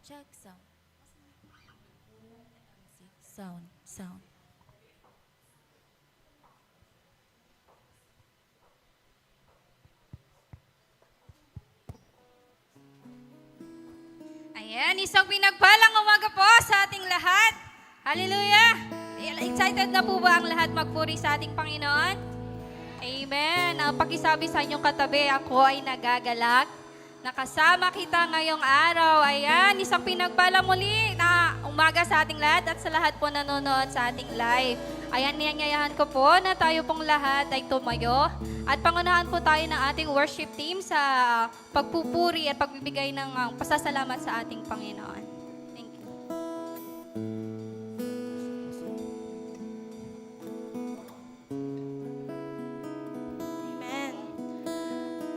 Check sound. Sound. Ayan, isang pinagpalang umaga po sa ating lahat. Hallelujah! Excited na po ba ang lahat magpuri sa ating Panginoon? Amen. Pakisabi sa inyong katabi, ako ay nagagalak. Nakasama kita ngayong araw. Ayan, isang pinagpala muli na umaga sa ating lahat at sa lahat po nanonood sa ating live. Ayan, niyanyayahan ko po na tayo pong lahat ay tumayo at pangunahan po tayo ng ating worship team sa pagpupuri at pagbibigay ng pasasalamat sa ating Panginoon. Thank you. Amen.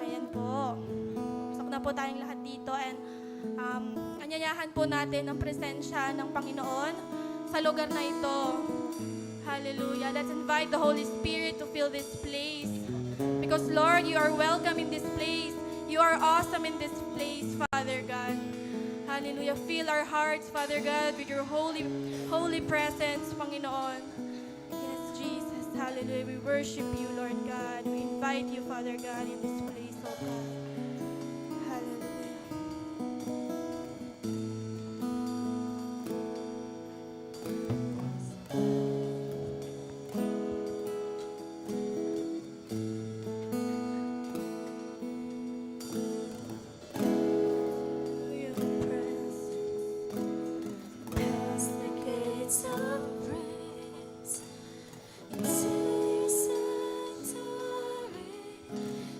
Ayan po. Pasok na po tayong lahat dito and anyayahan po natin ang presensya ng Panginoon sa lugar na ito. Hallelujah. Let's invite the Holy Spirit to fill this place. Because Lord, you are welcome in this place. You are awesome in this place, Father God. Hallelujah. Fill our hearts, Father God, with your holy presence, Panginoon. Yes, Jesus. Hallelujah. We worship you, Lord God. We invite you, Father God, in this place, oh God. Hallelujah. Your presence. Past the gates of praise, into your sanctuary,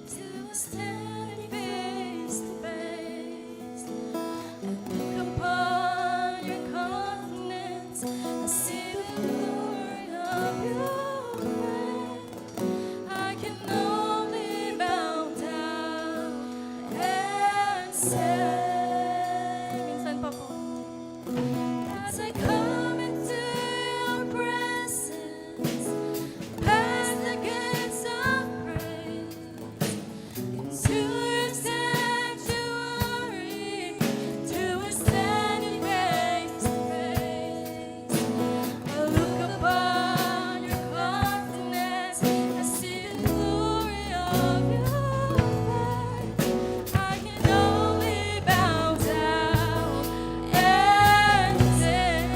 to stand face to face, and look upon your countenance. I see the glory of your reign. I can only bow down and say, Minsan pa po. as I come into your presence, past the gates of praise, into your sanctuary, to a standing face to face. I look upon your countenance, I see the glory of your face. I can only bow down and say,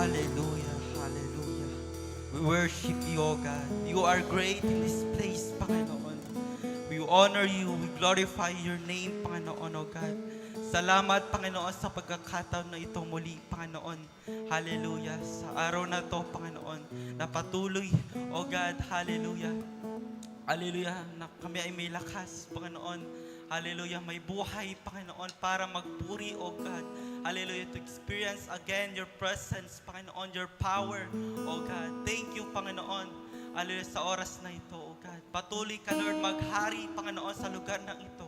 Hallelujah, hallelujah. We worship you, O God. You are great in this place, Panginoon. We honor you, we glorify your name, Panginoon, O God. Salamat, Panginoon, sa pagkakataon na ito muli, Panginoon. Hallelujah. Sa araw na to, Panginoon, na patuloy, O God, hallelujah. Hallelujah, na kami ay may lakas, Panginoon. Hallelujah, may buhay, Panginoon, para magpuri, O God. Hallelujah, to experience again your presence, Panginoon, your power, O God. Thank you, Panginoon. Hallelujah, sa oras na ito, O God. Patuloy ka, Lord, maghari, Panginoon, sa lugar na ito.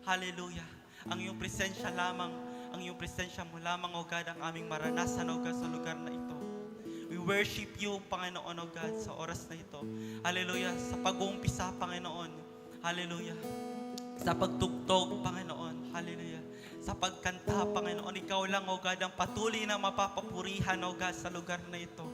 Hallelujah. Ang iyong presensya lamang, ang iyong presensya mo lamang, O God, ang aming maranasan, O God, sa lugar na ito. We worship you, Panginoon, O God, sa oras na ito. Hallelujah. Sa pag-uumpisa, Panginoon. Hallelujah. Sa pagtugtog, Panginoon. Hallelujah. Sa pagkanta, Panginoon. Ikaw lang, O God, ang patuloy na mapapapurihan, O God, sa lugar na ito.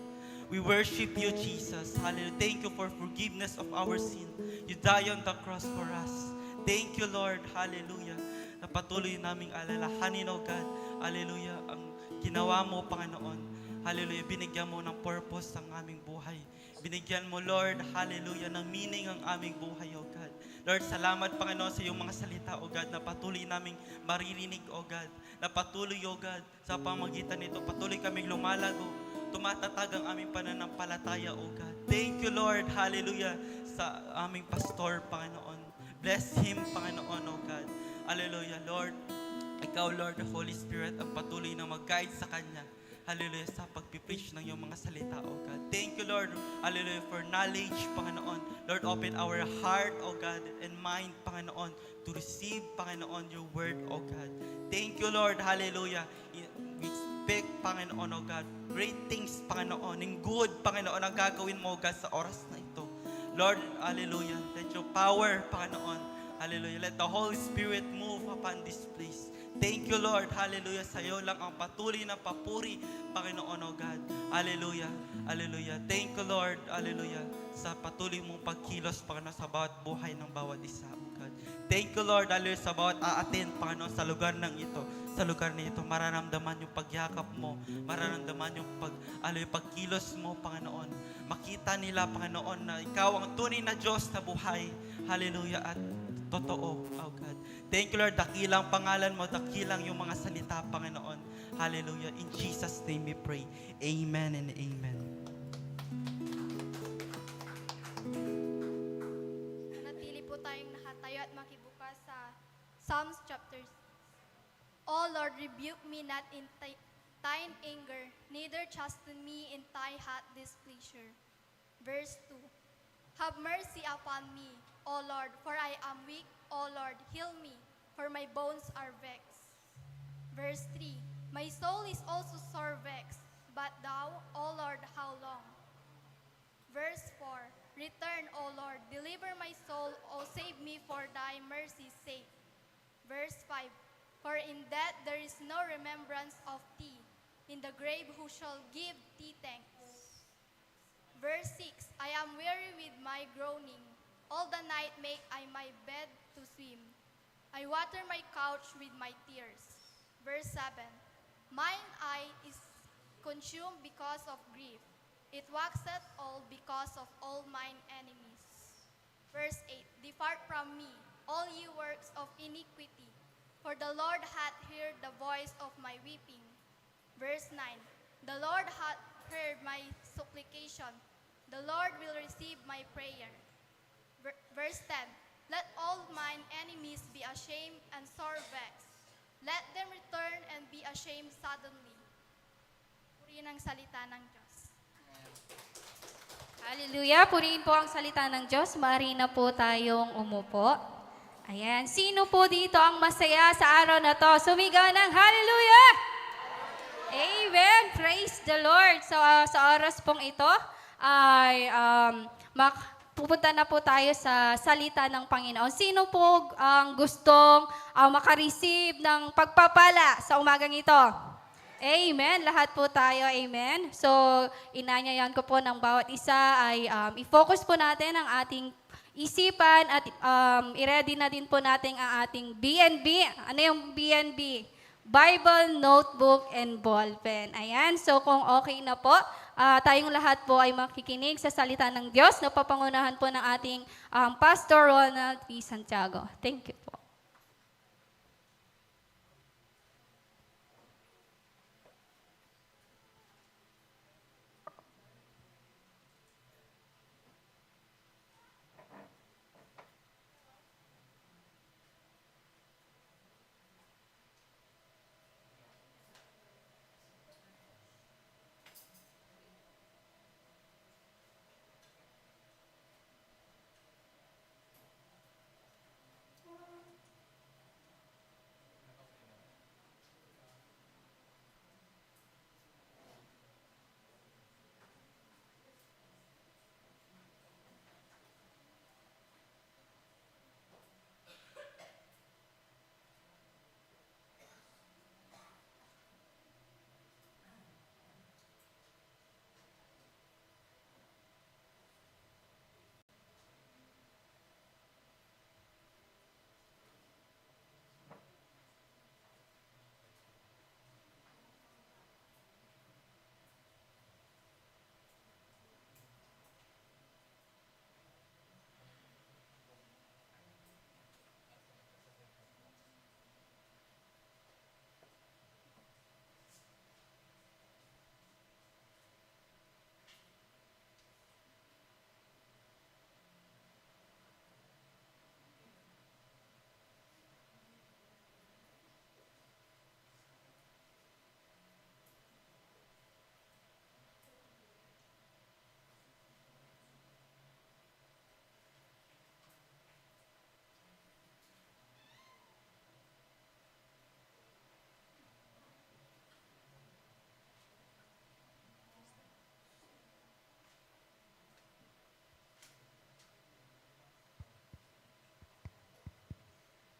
We worship you, Jesus. Hallelujah. Thank you for forgiveness of our sin. You died on the cross for us. Thank you, Lord. Hallelujah. Na patuloy naming alalahanin, O God. Hallelujah. Ang ginawa mo, Panginoon. Hallelujah. Binigyan mo ng purpose ang aming buhay. Binigyan mo, Lord, hallelujah, ng meaning ang aming buhay, O God. Lord, salamat, Panginoon, sa iyong mga salita, O God, na patuloy naming maririnig, O God. Na patuloy, O God, sa pamagitan nito, patuloy kaming lumalago. Tumatatag ang aming pananampalataya, O God. Thank you, Lord, hallelujah, sa aming pastor, Panginoon. Bless him, Panginoon, O God. Hallelujah, Lord. Ikaw, Lord, the Holy Spirit, ang patuloy na mag-guide sa Kanya. Hallelujah, sa pagpipreach ng iyong mga salita, O God. Thank you, Lord, hallelujah, for knowledge, Panginoon. Lord, open our heart, O God, and mind, Panginoon, to receive, Panginoon, your word, O God. Thank you, Lord, hallelujah. We speak, Panginoon, O God, great things, Panginoon, and good, Panginoon, ang gagawin mo, O God, sa oras na ito. Lord, hallelujah, let your power, Panginoon, hallelujah, let the Holy Spirit move upon this place. Thank you, Lord. Hallelujah. Sa iyo lang ang patuloy na papuri, Panginoon, O God. Hallelujah. Hallelujah. Thank you, Lord. Hallelujah. Sa patuloy mong pagkilos, Panginoon, sa bawat buhay ng bawat isa, O God. Thank you, Lord. Hallelujah. Sa bawat aatin, Panginoon, sa lugar ng ito. Sa lugar na ito, mararamdaman yung pagyakap mo. Mararamdaman yung pagkilos mo, Panginoon. Makita nila, Panginoon, na ikaw ang tunay na Diyos na buhay. Hallelujah. At totoo, oh God. Thank you, Lord. Dakilang pangalan mo, dakilang yung mga salita, Panginoon. Hallelujah. In Jesus' name we pray. Amen and amen. Manatili po tayong nakatayo at makibukas sa Psalms chapter 6. O Lord, rebuke me not in thine anger, neither chasten me in thy hot displeasure. Verse 2. Have mercy upon me, O Lord, for I am weak. O Lord, heal me, for my bones are vexed. Verse 3. My soul is also sore vexed, but thou, O Lord, how long? Verse 4. Return, O Lord, deliver my soul, O save me for thy mercy's sake. Verse 5. For in death there is no remembrance of thee, in the grave who shall give thee thanks. Verse 6. I am weary with my groaning. All the night make I my bed to swim. I water my couch with my tears. Verse 7. Mine eye is consumed because of grief. It waxeth old because of all mine enemies. Verse 8. Depart from me, all ye works of iniquity, for the Lord hath heard the voice of my weeping. Verse 9. The Lord hath heard my supplication. The Lord will receive my prayer. Verse 10. Let all mine enemies be ashamed and sore vexed. Let them return and be ashamed suddenly. Purihin ang salita ng Diyos. Hallelujah. Purihin po ang salita ng Diyos. Maaari na po tayong umupo. Ayan. Sino po dito ang masaya sa araw na to? Sumigaw ng hallelujah! Amen. Praise the Lord. So, sa oras pong ito, ay pupunta na po tayo sa salita ng Panginoon. Sino po ang gustong makareceive ng pagpapala sa umagang ito? Amen. Lahat po tayo. Amen. So, inanyayan ko po ng bawat isa ay i-focus po natin ang ating isipan at i-ready na din po natin ang ating BNB. Ano yung BNB? Bible, notebook, and ballpen. Ayan, so kung okay na po, tayong lahat po ay makikinig sa salita ng Diyos na papangunahan po ng ating Pastor Ronald P. Santiago. Thank you po.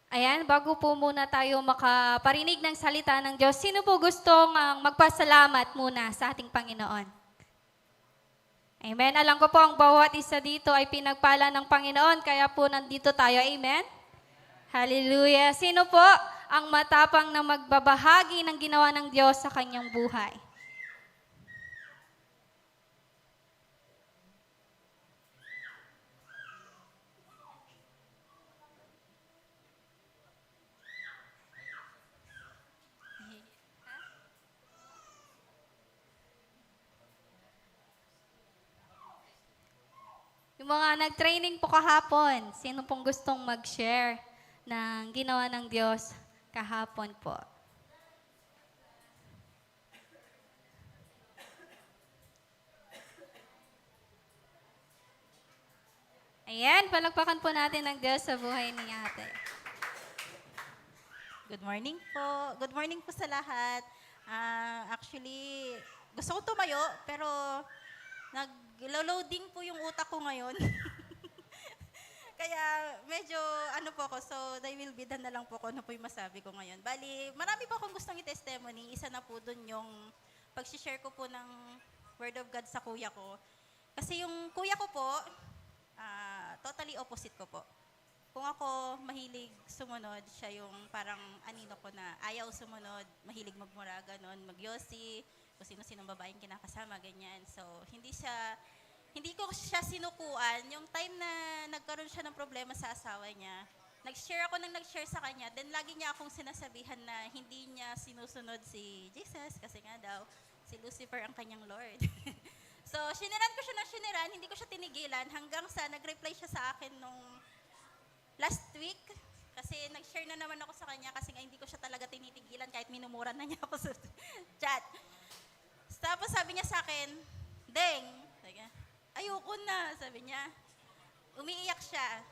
Ayan, bago po muna tayo makaparinig ng salita ng Diyos, sino po gustong magpasalamat muna sa ating Panginoon? Amen. Alam ko po ang bawat isa dito ay pinagpala ng Panginoon, kaya po nandito tayo. Amen? Hallelujah. Sino po ang matapang na magbabahagi ng ginawa ng Diyos sa kanyang buhay? Yung mga nag-training po kahapon, sino pong gustong mag-share ng ginawa ng Diyos kahapon po? Ayan, palagpakan po natin ng Diyos sa buhay ni ate. Good morning po. Good morning po sa lahat. Actually, gusto ko tumayo, pero nag-loading po yung utak ko ngayon. Kaya medyo ano po ako, so I will be done na lang po kung ano po yung masabi ko ngayon. Bali, marami po akong gustong i-testimony. Isa na po dun yung pag-share ko po ng Word of God sa kuya ko. Kasi yung kuya ko po, totally opposite ko po. Kung ako mahilig sumunod, siya yung parang anino ko na ayaw sumunod, mahilig magmura, ganon, magyosi, kung sino-sinong babaeng kinakasama, ganyan. So, hindi ko siya sinukuan. Yung time na nagkaroon siya ng problema sa asawa niya, nag-share ako ng nag-share sa kanya, then lagi niya akong sinasabihan na hindi niya sinusunod si Jesus, kasi nga daw, si Lucifer ang kanyang Lord. So, shiniran ko siya ng shiniran, hindi ko siya tinigilan, hanggang sa nag-reply siya sa akin nung last week, kasi nag-share na naman ako sa kanya kasi nga hindi ko siya talaga tinitigilan kahit minumura na niya ako sa chat. Tapos sabi niya sa akin, Deng, ayoko na, sabi niya. Umiiyak siya.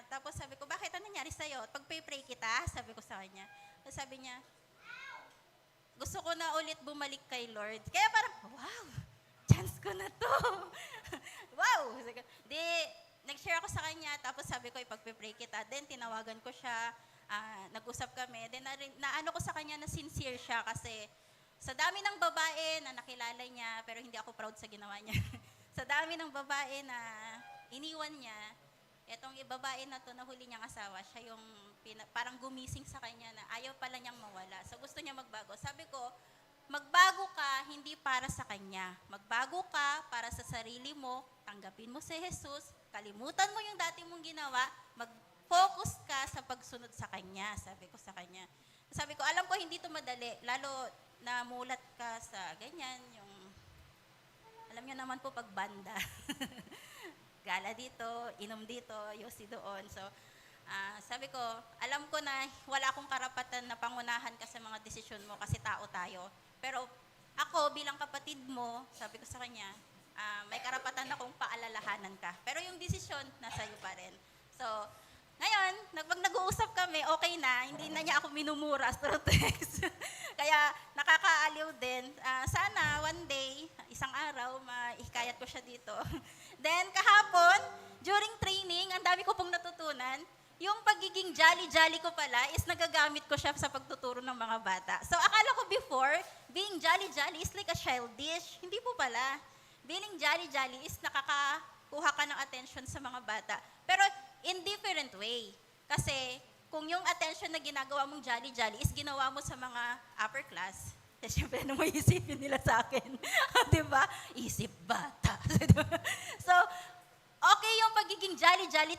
Tapos sabi ko, bakit? Ano nangyari sa'yo? Pag-pray kita, sabi ko sa kanya. Tapos sabi niya, gusto ko na ulit bumalik kay Lord. Kaya parang, wow, chance ko na to. Wow! Di, nag-share ako sa kanya, tapos sabi ko, ipag-pray kita. Then, tinawagan ko siya, nag-usap kami. Then, naano ko sa kanya na sincere siya kasi sa dami ng babae na nakilala niya, pero hindi ako proud sa ginawa niya. Sa dami ng babae na iniwan niya, etong babae na to, nahuli niyang asawa, siya yung parang gumising sa kanya na ayaw pala niyang mawala. So gusto niya magbago. Sabi ko, magbago ka hindi para sa kanya. Magbago ka para sa sarili mo, tanggapin mo si Jesus, kalimutan mo yung dati mong ginawa, mag-focus ka sa pagsunod sa kanya, sabi ko sa kanya. Sabi ko, alam ko hindi to madali, lalo na mulat ka sa ganyan, yung, alam niyo naman po pag banda. Gala dito, inom dito, yosi doon. So, sabi ko, alam ko na wala akong karapatan na pangunahan ka sa mga desisyon mo kasi tao tayo. Pero ako bilang kapatid mo, sabi ko sa kanya, may karapatan akong paalalahanan ka. Pero yung desisyon, nasa iyo pa rin. So, ngayon, pag nag-uusap kami, okay na, hindi na niya ako minumura through text. Kaya nakakaaliw din. Sana one day, isang araw, maihikayat ko siya dito. Then kahapon, during training, ang dami ko pong natutunan. Yung pagiging jolly-jolly ko pala is nagagamit ko siya sa pagtuturo ng mga bata. So akala ko before, being jolly-jolly is like a childish. Hindi po pala. Being jolly-jolly is nakakakuha ka ng attention sa mga bata. Pero in different way. Kasi kung yung attention na ginagawa mong jolly-jolly is ginawa mo sa mga upper class, eh, siyempre, ano may isipin nila sa akin? Diba? Isip bata. So, okay yung pagiging jolly-jolly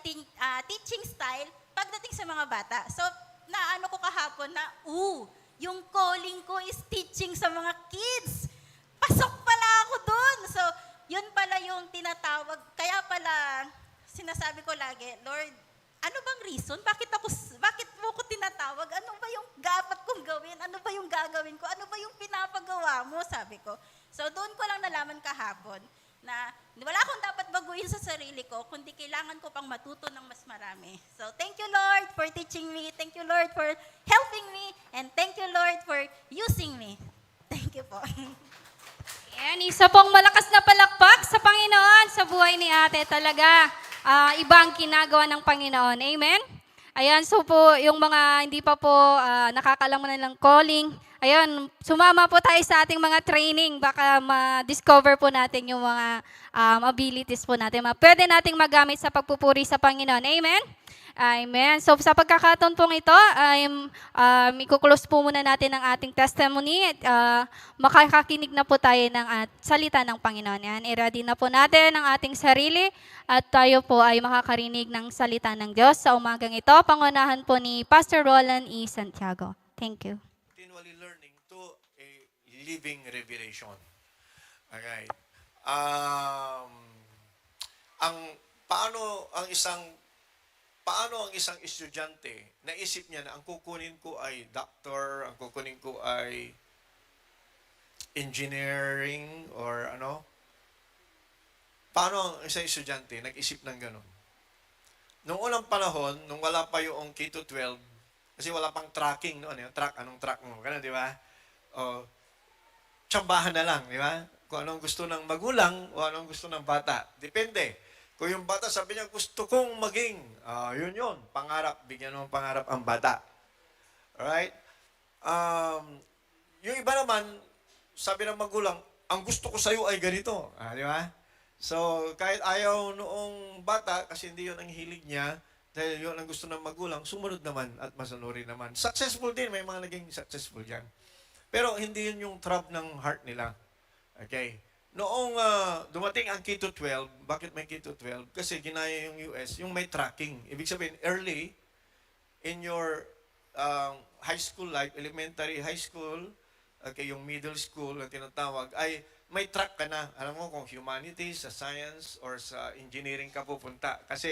teaching style pagdating sa mga bata. So, naano ko kahapon na, yung calling ko is teaching sa mga kids. Pasok pala ako dun. So, yun pala yung tinatawag. Kaya pala, sinasabi ko lagi, Lord, ano bang reason? Bakit mo ko tinatawag? Ano ba yung dapat kong gawin? Ano ba yung gagawin ko? Ano ba yung pinapagawa mo? Sabi ko. So, doon ko lang nalaman kahapon na wala akong dapat baguhin sa sarili ko, kundi kailangan ko pang matuto ng mas marami. So, thank you, Lord, for teaching me. Thank you, Lord, for helping me. And thank you, Lord, for using me. Thank you po. Yan, isa pong malakas na palakpak sa Panginoon sa buhay ni ate. Talaga, ibang ginagawa ng Panginoon. Amen? Ayan, so po, yung mga hindi pa po nakakalam mo na ng calling, ayan, sumama po tayo sa ating mga training. Baka ma-discover po natin yung mga abilities po natin. Pwede nating magamit sa pagpupuri sa Panginoon. Amen? Amen. So sa pagkakataon pong ito, ikuklose po muna natin ang ating testimony at makakakinig na po tayo ng salita ng Panginoon. Yan, i-ready na po natin ang ating sarili at tayo po ay makakarinig ng salita ng Diyos sa umagang ito. Pangunahan po ni Pastor Roland E. Santiago. Thank you. Continually learning to a living revelation. Alright. Paano ang isang estudyante, naisip niya na ang kukunin ko ay doctor, ang kukunin ko ay engineering or ano? Paano ang isang estudyante nag-isip ng ganun? Noong unang panahon, nung wala pa yung K-12, kasi wala pang tracking noon, anong track mo, ganun, di ba? O, tsambahan na lang, di ba? Kung anong gusto ng magulang o anong gusto ng bata. Depende. Kung yung bata sabi niya, gusto kong maging, yun, pangarap, bigyan ng pangarap ang bata. Alright? Yung iba naman, sabi ng magulang, ang gusto ko sa'yo ay ganito. Di ba? So, kahit ayaw noong bata, kasi hindi yun ang hilig niya, dahil yun ang gusto ng magulang, sumunod naman at masanuri naman. Successful din, may mga naging successful yan. Pero hindi yun yung trap ng heart nila. Okay? Noong dumating ang K-12, bakit may K-12? Kasi ginaya yung US, yung may tracking. Ibig sabihin, early in your high school life, elementary, high school, okay, yung middle school na tinatawag, ay may track ka na. Alam mo kung humanities, sa science, or sa engineering ka pupunta. Kasi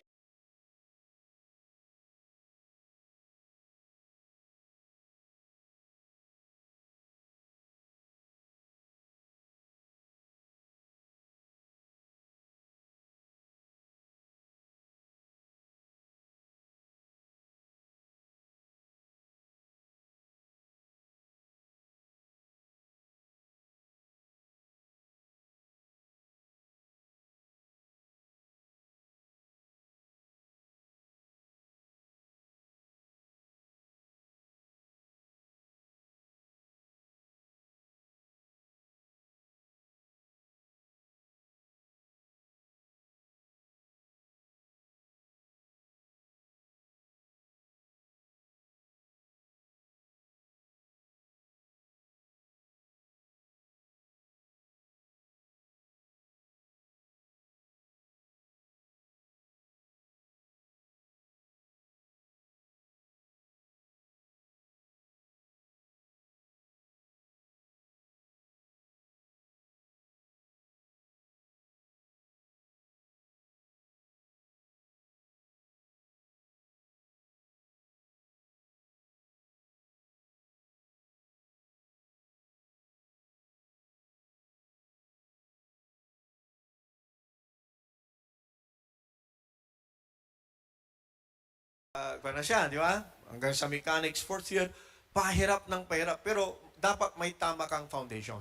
Kung na siya, di ba? Hanggang sa mechanics, fourth year, pahirap ng pahirap. Pero dapat may tama kang foundation.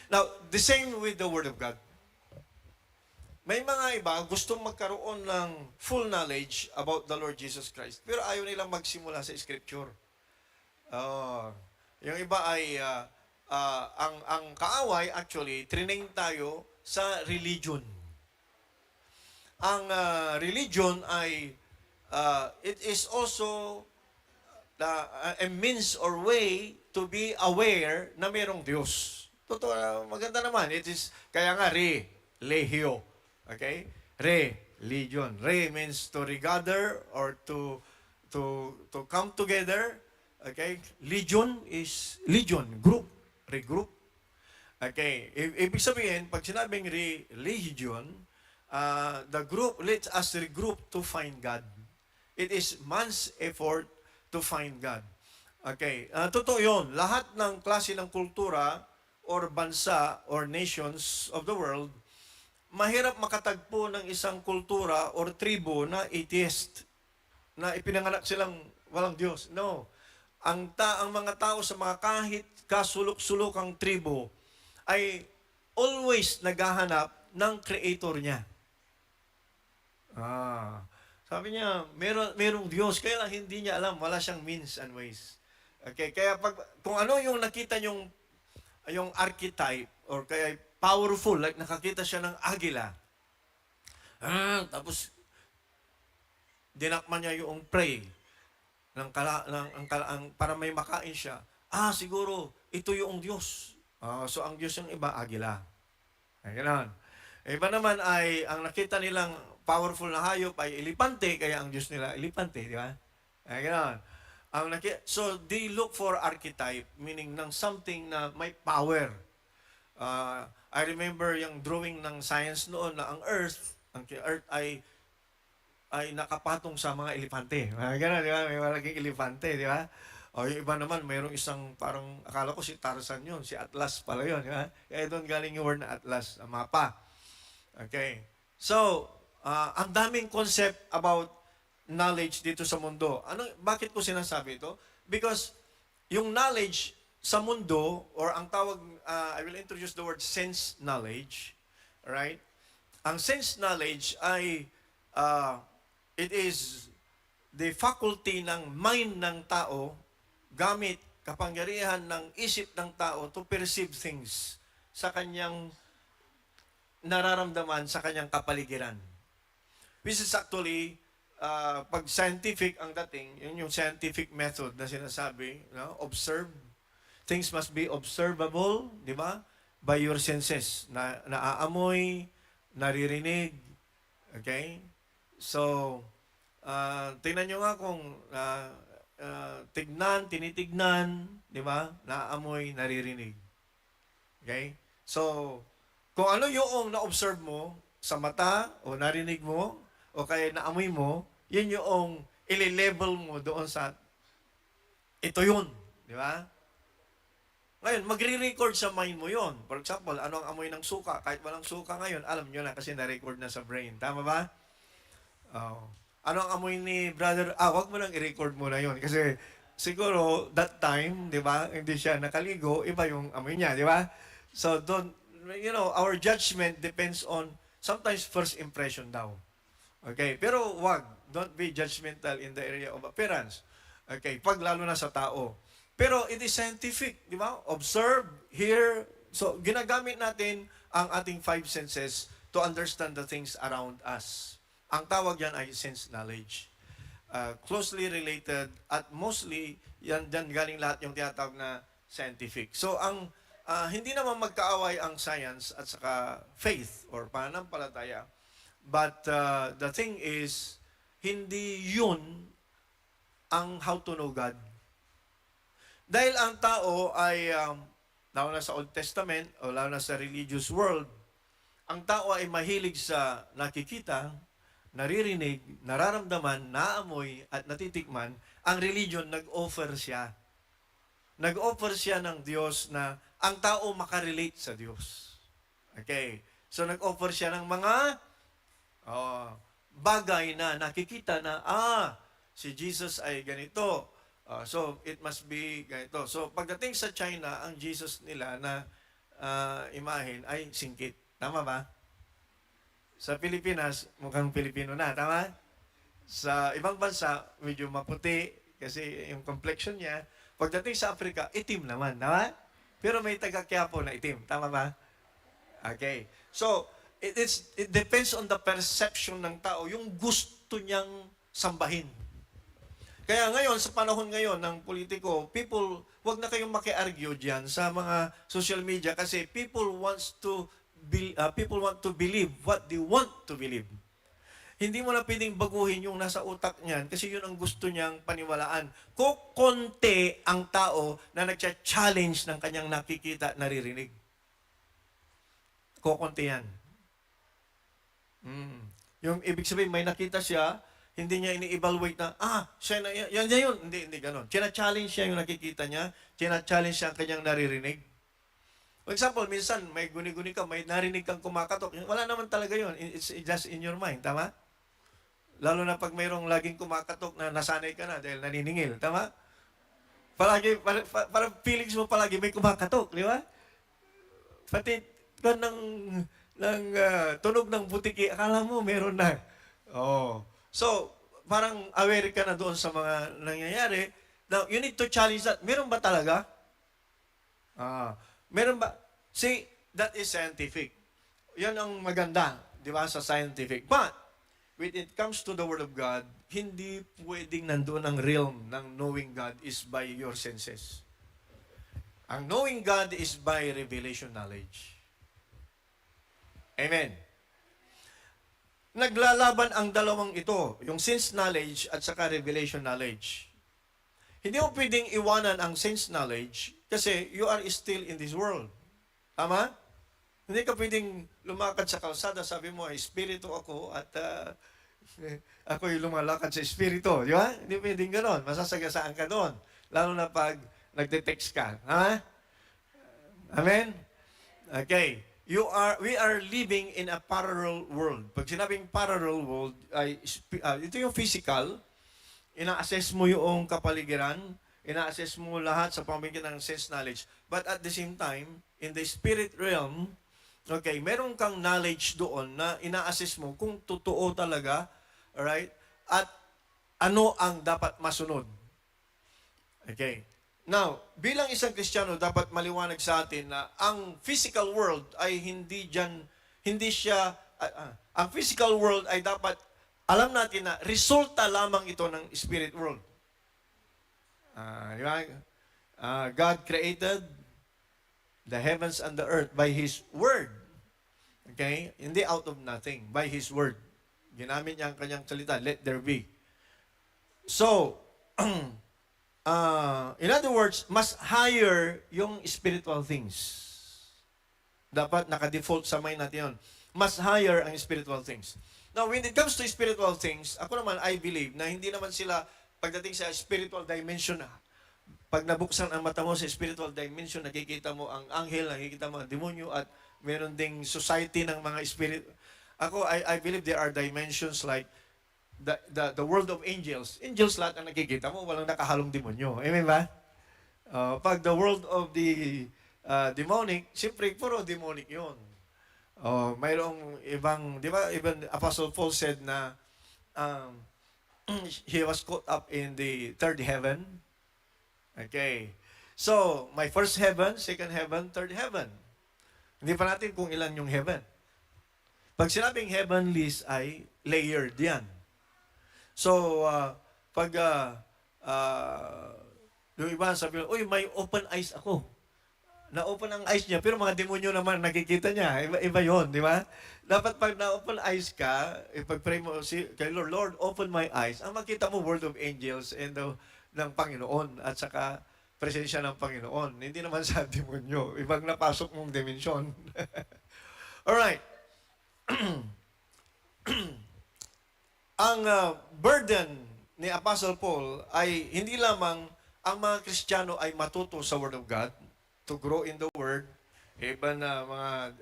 Now, the same with the Word of God. May mga iba gustong magkaroon ng full knowledge about the Lord Jesus Christ, pero ayaw nilang magsimula sa Scripture. Yung iba ay, ang kaaway, actually, training tayo sa religion. Ang religion ay, it is also a means or way to be aware na mayroong Diyos. Totoo, maganda naman. It is, kaya nga, religio. Okay? Religion. Re means to regather or to come together. Okay? Legion is legion, group, regroup. Okay? Ibig sabihin, pag sinabing religion, the group lets us regroup to find God. It is man's effort to find God. Okay? Totoo yun. Lahat ng klase ng kultura or bansa or nations of the world, mahirap makatagpo ng isang kultura or tribo na atheist, na ipinanganak silang walang Diyos. No. Ang mga tao sa mga kahit kasulok-sulokang tribo ay always naghahanap ng creator niya. Sabi niya, merong Diyos, kaya lang hindi niya alam, wala siyang means and ways. Okay, kaya kung ano yung nakita yung archetype or kaya powerful, like nakakita siya ng agila. Tapos dinakman niya yung prey para may makain siya. Siguro ito yung Diyos. So ang Diyos yung iba, agila. Ay, ganoon. Iba naman ay ang nakita nilang powerful na hayop ay elipante, kaya ang Diyos nila elipante, di ba? Ay, ganoon. So they look for archetype, meaning ng something na may power. I remember yung drawing ng science noon na ang Earth ay nakapatong sa mga elefante. Ganun, di ba? May malaking elefante, di ba? O yung iba naman, mayroong isang parang, akala ko si Tarzan yun, si Atlas pala yun, di ba? Kaya doon galing yung word na Atlas, ang mapa. Okay. So, ang daming concept about knowledge dito sa mundo. Bakit ko sinasabi ito? Because yung knowledge sa mundo, or ang tawag, I will introduce the word sense knowledge, right? Ang sense knowledge ay, it is the faculty ng mind ng tao gamit kapangyarihan ng isip ng tao to perceive things sa kanyang nararamdaman sa kanyang kapaligiran. This is actually, pag scientific ang dating, yun yung scientific method na sinasabi, observe. Things must be observable, di ba? By your senses. Naaamoy, naririnig. Okay? So, tingnan nyo nga kung tinitignan, di ba? Naaamoy, naririnig. Okay? So, kung ano yung na-observe mo sa mata o narinig mo o kaya naamoy mo, yun yung ili-level mo doon sa ito yun. Di ba? Ngayon, magre-record sa mind mo yon. For example, ano ang amoy ng suka? Kahit walang suka ngayon, alam nyo na kasi na-record na sa brain. Tama ba? Ano ang amoy ni brother? Wag mo lang i-record mo na yon. Kasi siguro, that time, di ba, hindi siya nakaligo, iba yung amoy niya, di ba? So, our judgment depends on, sometimes first impression daw. Okay? Pero wag, don't be judgmental in the area of appearance. Okay? Pag lalo na sa tao. Pero it is scientific, di ba? Observe, hear. So, ginagamit natin ang ating five senses to understand the things around us. Ang tawag yan ay sense knowledge. Closely related at mostly, yan galing lahat yung tinatawag na scientific. So, hindi naman magkaaway ang science at saka faith or pananampalataya. But the thing is, hindi yun ang how to know God. Dahil ang tao ay, lalo na sa Old Testament o lalo na sa religious world, ang tao ay mahilig sa nakikita, naririnig, nararamdaman, naamoy at natitikman. Ang religion, nag-offer siya. Nag-offer siya ng Diyos na ang tao makarelate sa Diyos. Okay. So, nag-offer siya ng mga bagay na nakikita na, si Jesus ay ganito. So, it must be ganito. So, pagdating sa China, ang Jesus nila na imahin ay singkit. Tama ba? Sa Pilipinas, mukhang Pilipino na. Tama? Sa ibang bansa, medyo maputi kasi yung complexion niya. Pagdating sa Africa, itim naman. Tama? Pero may taga-Quiapo na itim. Tama ba? Okay. So, it depends on the perception ng tao, yung gusto niyang sambahin. Kaya ngayon, sa panahon ngayon ng politiko, wag na kayong maki-argue diyan sa mga social media kasi people want to believe what they want to believe. Hindi mo na pwedeng baguhin yung nasa utak niyan kasi yun ang gusto niyang paniwalaan. Kukonti ang tao na nagcha-challenge ng kanyang nakikita, naririnig. Kukonti yan. Yung ibig sabihin, may nakita siya, hindi niya ini-evaluate na, siya na, yan yun. Hindi ganon. China-challenge siya yung nakikita niya, china-challenge siya ang kanyang naririnig. For example, minsan, may guni-guni ka, may narinig kang kumakatok. Wala naman talaga yun. It's just in your mind. Tama? Lalo na pag mayroong laging kumakatok na nasanay ka na dahil naniningil. Tama? Palagi, parang feelings mo palagi may kumakatok. Di ba? Pati ng tunog ng butiki, akala mo meron na. Oh. So, parang aware ka na doon sa mga nangyayari. Now, you need to challenge that. Meron ba talaga? Meron ba? See, that is scientific. Yan ang maganda, di ba, sa scientific. But, when it comes to the Word of God, hindi pwedeng nandoon ang realm ng knowing God is by your senses. Ang knowing God is by revelation knowledge. Amen. Naglalaban ang dalawang ito, yung sense knowledge at saka revelation knowledge. Hindi mo pwedeng iwanan ang sense knowledge kasi you are still in this world. Tama? Hindi ka pwedeng lumakad sa kalsada, sabi mo, espiritu ako at ako'y lumalakad sa espiritu. Di ba? Hindi pwedeng ganon. Masasagasaan ka doon. Lalo na pag nagde-text ka. Ha? Amen? Okay. We are living in a parallel world. Pag sinabing parallel world, ito yung physical, ina-assess mo yung kapaligiran, ina-assess mo lahat sa pamamagitan ng sense knowledge. But at the same time, in the spirit realm, okay, meron kang knowledge doon na ina-assess mo kung totoo talaga, alright, at ano ang dapat masunod. Okay. Now, bilang isang Kristiyano, dapat maliwanag sa atin na ang physical world ay ang physical world ay dapat, alam natin na resulta lamang ito ng spirit world. Di ba? God created the heavens and the earth by His Word. Okay? Hindi out of nothing, by His Word. Ginamit niya ang kanyang salita, let there be. So, in other words, mas higher yung spiritual things. Dapat naka-default sa mind natin yun. Mas higher ang spiritual things. Now, when it comes to spiritual things, ako naman, I believe na hindi naman sila pagdating sa spiritual dimension, pag nabuksan ang mata mo sa spiritual dimension, nakikita mo ang anghel, nakikita mo ang demonyo, at meron ding society ng mga spirit. Ako, I believe there are dimensions like the world of angels. Angels lahat ang nakikita mo, walang nakahalong demonyo. Amen ba? Pag the world of the demonic, siyempre, puro demonic yun. Mayroong ibang, di ba, even Apostle Paul said na he was caught up in the third heaven. Okay. So, my first heaven, second heaven, third heaven. Hindi pa natin kung ilan yung heaven. Pag sinabing heavenlies ay layered yan. So, pag yung iba sabi, uy, may open eyes ako. Na-open ang eyes niya, pero mga demonyo naman nakikita niya. Iba yun, di ba? Dapat pag na-open eyes ka, pag-pray mo kay Lord, Lord, open my eyes. Ang makita mo, world of angels and ng Panginoon at saka presensya ng Panginoon. Hindi naman sa demonyo. Ibang napasok mong dimensyon. Alright. Ang burden ni Apostle Paul ay hindi lamang ang mga Kristiyano ay matuto sa Word of God, to grow in the Word, iba na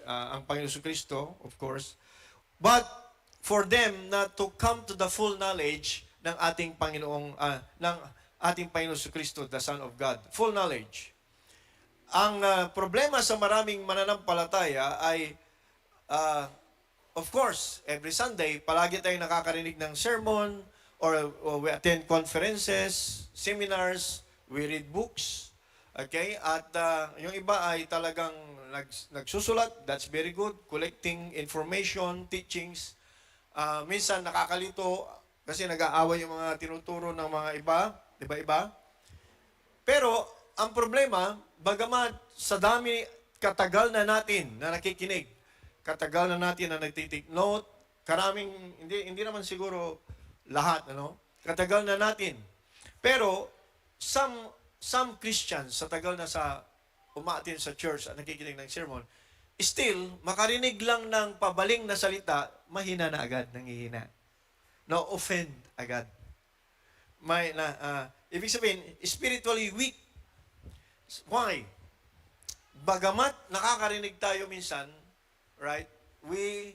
ang Panginoon Kristo, of course, but for them not to come to the full knowledge ng ating Panginoong Kristo, the Son of God. Full knowledge. Ang problema sa maraming mananampalataya ay, of course, every Sunday, palagi tayong nakakarinig ng sermon, or we attend conferences, seminars, we read books, okay? At yung iba ay talagang nagsusulat, that's very good, collecting information, teachings. Minsan nakakalito kasi nag-aaway yung mga tinuturo ng mga iba-iba. Pero ang problema, bagamat sa dami, katagal na natin na nakikinig, katagal na natin na nagtitake note, karaming, hindi naman siguro lahat, katagal na natin. Pero, some Christians, sa tagal na umaatin sa church at nakikinig ng sermon, still, makarinig lang ng pabaling na salita, mahina na agad, nangihina. Na-offend agad. Ibig sabihin, spiritually weak. Why? Bagamat nakakarinig tayo minsan, right, we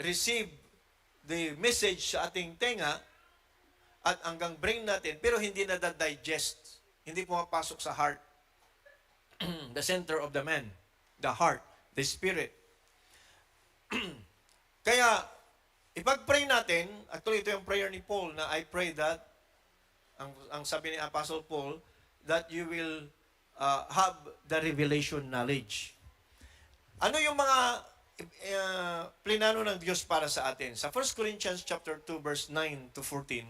receive the message sa ating tenga at hanggang brain natin, pero hindi na digest, hindi pumapasok sa heart. The center of the man, the heart, the spirit. Kaya, ipag-pray natin, actually ito yung prayer ni Paul na I pray that, ang sabi ni Apostle Paul, that you will have the revelation knowledge. Ano yung mga plinano ng Diyos para sa atin? Sa 1 Corinthians chapter 2 verse 9 to 14,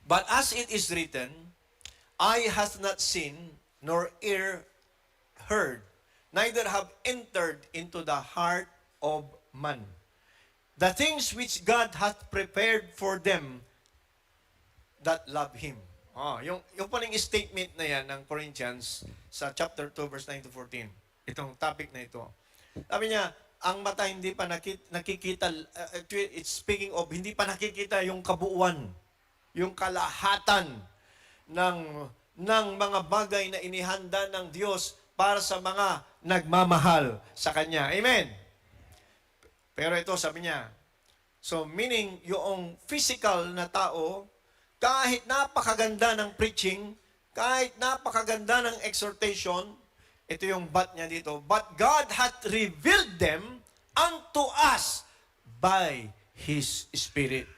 but as it is written, eye hath not seen, nor ear heard, neither have entered into the heart of man the things which God hath prepared for them that love Him. Yung paling statement na yan ng Corinthians sa chapter 2 verse 9 to 14. Itong topic na ito. Sabi niya, ang mata hindi pa nakikita, it's speaking of, hindi pa nakikita yung kabuuan, yung kalahatan ng mga bagay na inihanda ng Diyos para sa mga nagmamahal sa Kanya. Amen? Pero ito, sabi niya, so meaning, yung physical na tao, kahit napakaganda ng preaching, kahit napakaganda ng exhortation, ito yung but niya dito, but God hath revealed them unto us by His Spirit.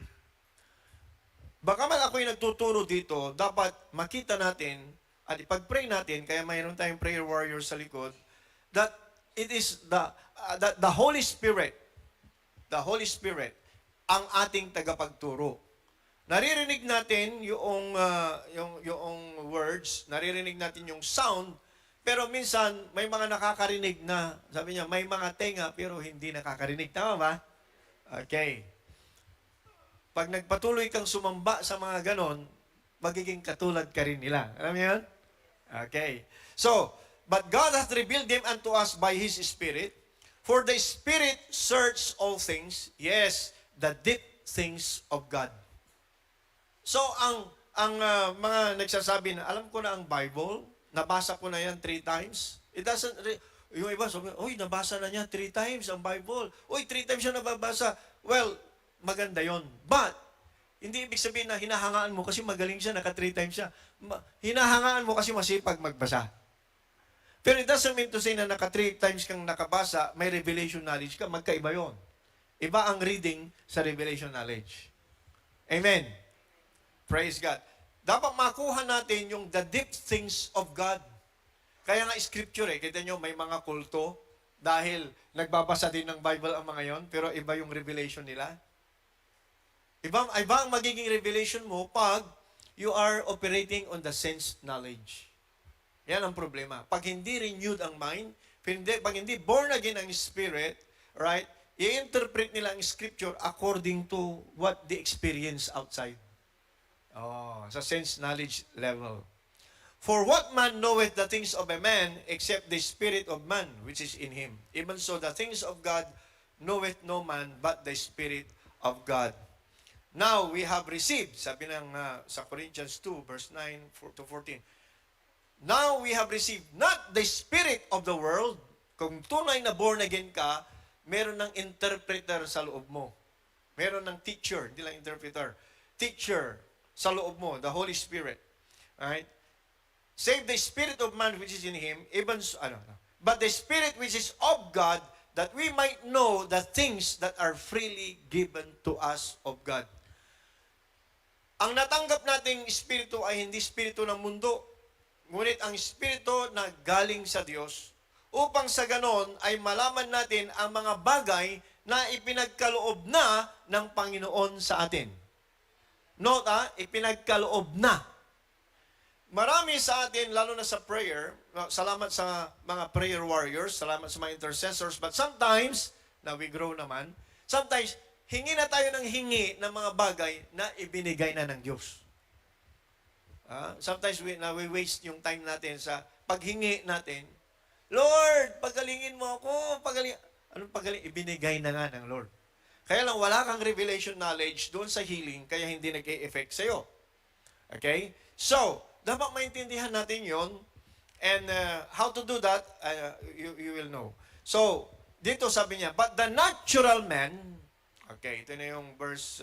Baka man ako'y nagtuturo dito, dapat makita natin at ipag-pray natin, kaya mayroon tayong prayer warrior sa likod, that it is the Holy Spirit, ang ating tagapagturo. Naririnig natin yung words, naririnig natin yung sound, pero minsan may mga nakakarinig na, sabi niya, may mga tenga pero hindi nakakarinig. Tama ba? Okay. Pag nagpatuloy kang sumamba sa mga ganon, magiging katulad ka rin nila. Alam niyo yun? Okay. So, but God hath revealed them unto us by His Spirit, for the Spirit searches all things, yes, the deep things of God. So, ang mga nagsasabi na, alam ko na ang Bible, nabasa ko na yan 3 times. It doesn't, yung iba sabi, uy, nabasa na niya 3 times ang Bible. Uy, 3 times siya nababasa. Well, maganda yon. But, hindi ibig sabihin na hinahangaan mo kasi magaling siya, naka 3 times siya. Hinahangaan mo kasi masipag magbasa. Pero it doesn't mean to say na naka 3 times kang nakabasa, may revelation knowledge ka, magkaiba yon. Iba ang reading sa revelation knowledge. Amen. Praise God. Dapat makuha natin yung the deep things of God. Kaya nga scripture kita nyo, may mga kulto dahil nagbabasa din ng Bible ang mga yon, pero iba yung revelation nila. Iba ang magiging revelation mo pag you are operating on the sense knowledge. Yan ang problema. Pag hindi renewed ang mind, pag hindi born again ang spirit, right, i-interpret nila ang scripture according to what they experience outside. Sa sense knowledge level. For what man knoweth the things of a man, except the spirit of man, which is in him? Even so, the things of God knoweth no man, but the Spirit of God. Now, we have received, sabi ng sa Corinthians 2, verse 9 to 14, now we have received not the spirit of the world. Kung tunay na born again ka, meron ng interpreter sa loob mo. Meron ng teacher, hindi lang interpreter. teacher sa loob mo, the Holy Spirit. Alright? Save the spirit of man which is in him, even but the spirit which is of God, that we might know the things that are freely given to us of God. Ang natanggap nating espiritu ay hindi espiritu ng mundo, ngunit ang espiritu na galing sa Diyos, upang sa ganon ay malaman natin ang mga bagay na ipinagkaloob na ng Panginoon sa atin. Note, ipinagkaloob na. Marami sa atin, lalo na sa prayer, salamat sa mga prayer warriors, salamat sa mga intercessors, but sometimes, na we grow naman, sometimes, hingi na tayo ng hingi ng mga bagay na ibinigay na ng Diyos. Sometimes, we waste yung time natin sa paghingi natin. Lord, pagalingin mo ako, anong pagaling? Ibinigay na nga ng Lord. Kaya lang, wala kang revelation knowledge doon sa healing, kaya hindi nag-e-effect sa'yo. Okay? So, dapat maintindihan natin yon, and how to do that, you will know. So, dito sabi niya, but the natural man, okay, ito na yung verse,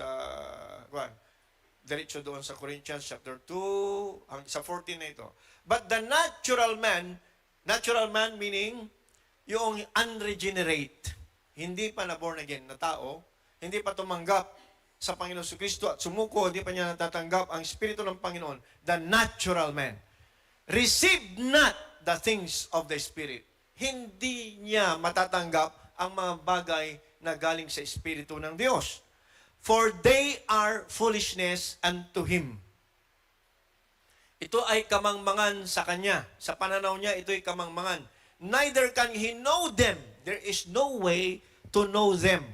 diretso doon sa Corinthians chapter 2, sa 14 na ito. But the natural man meaning, yung unregenerate, hindi pa na born again na tao, hindi pa tumanggap sa Panginoon Kristo at sumuko, hindi pa niya natatanggap ang Espiritu ng Panginoon, the natural man. Receive not the things of the Spirit. Hindi niya matatanggap ang mga bagay na galing sa Espiritu ng Diyos. For they are foolishness unto him. Ito ay kamangmangan sa kanya. Sa pananaw niya, ito ay kamangmangan. Neither can he know them. There is no way to know them.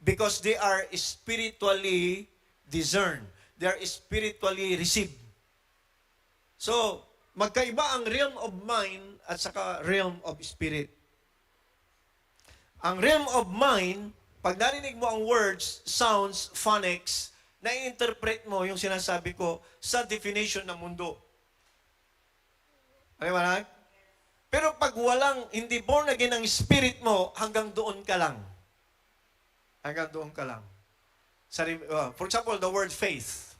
Because they are spiritually discerned. They are spiritually received. So, magkaiba ang realm of mind at saka realm of spirit. Ang realm of mind, pag narinig mo ang words, sounds, phonics, na-interpret mo yung sinasabi ko sa definition ng mundo. Alam mo na? Pero pag walang, hindi born again ang spirit mo, hanggang doon ka lang. Hanggang doon ka lang. For example, the word faith.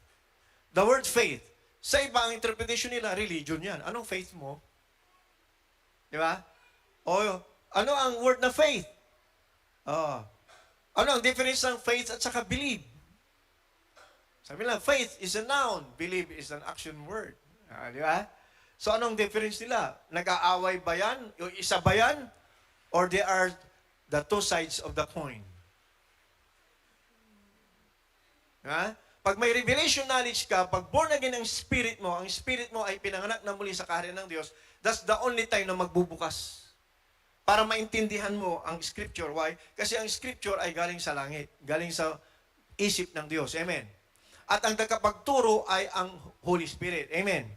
The word faith. Sa iba, ang interpretation nila, religion yan. Anong faith mo? Di ba? O, ano ang word na faith? Ano ang difference ng faith at saka believe? Sabi lang, faith is a noun. Believe is an action word. Di ba? So, anong difference nila? Nag-aaway ba yan? O isa ba yan? Or they are the two sides of the coin? Ha? Pag may revelation knowledge ka, pag born again ang spirit mo ay pinanganak na muli sa kaharian ng Diyos, that's the only time na magbubukas. Para maintindihan mo ang scripture. Why? Kasi ang scripture ay galing sa langit, galing sa isip ng Diyos. Amen. At ang tagapagturo ay ang Holy Spirit. Amen.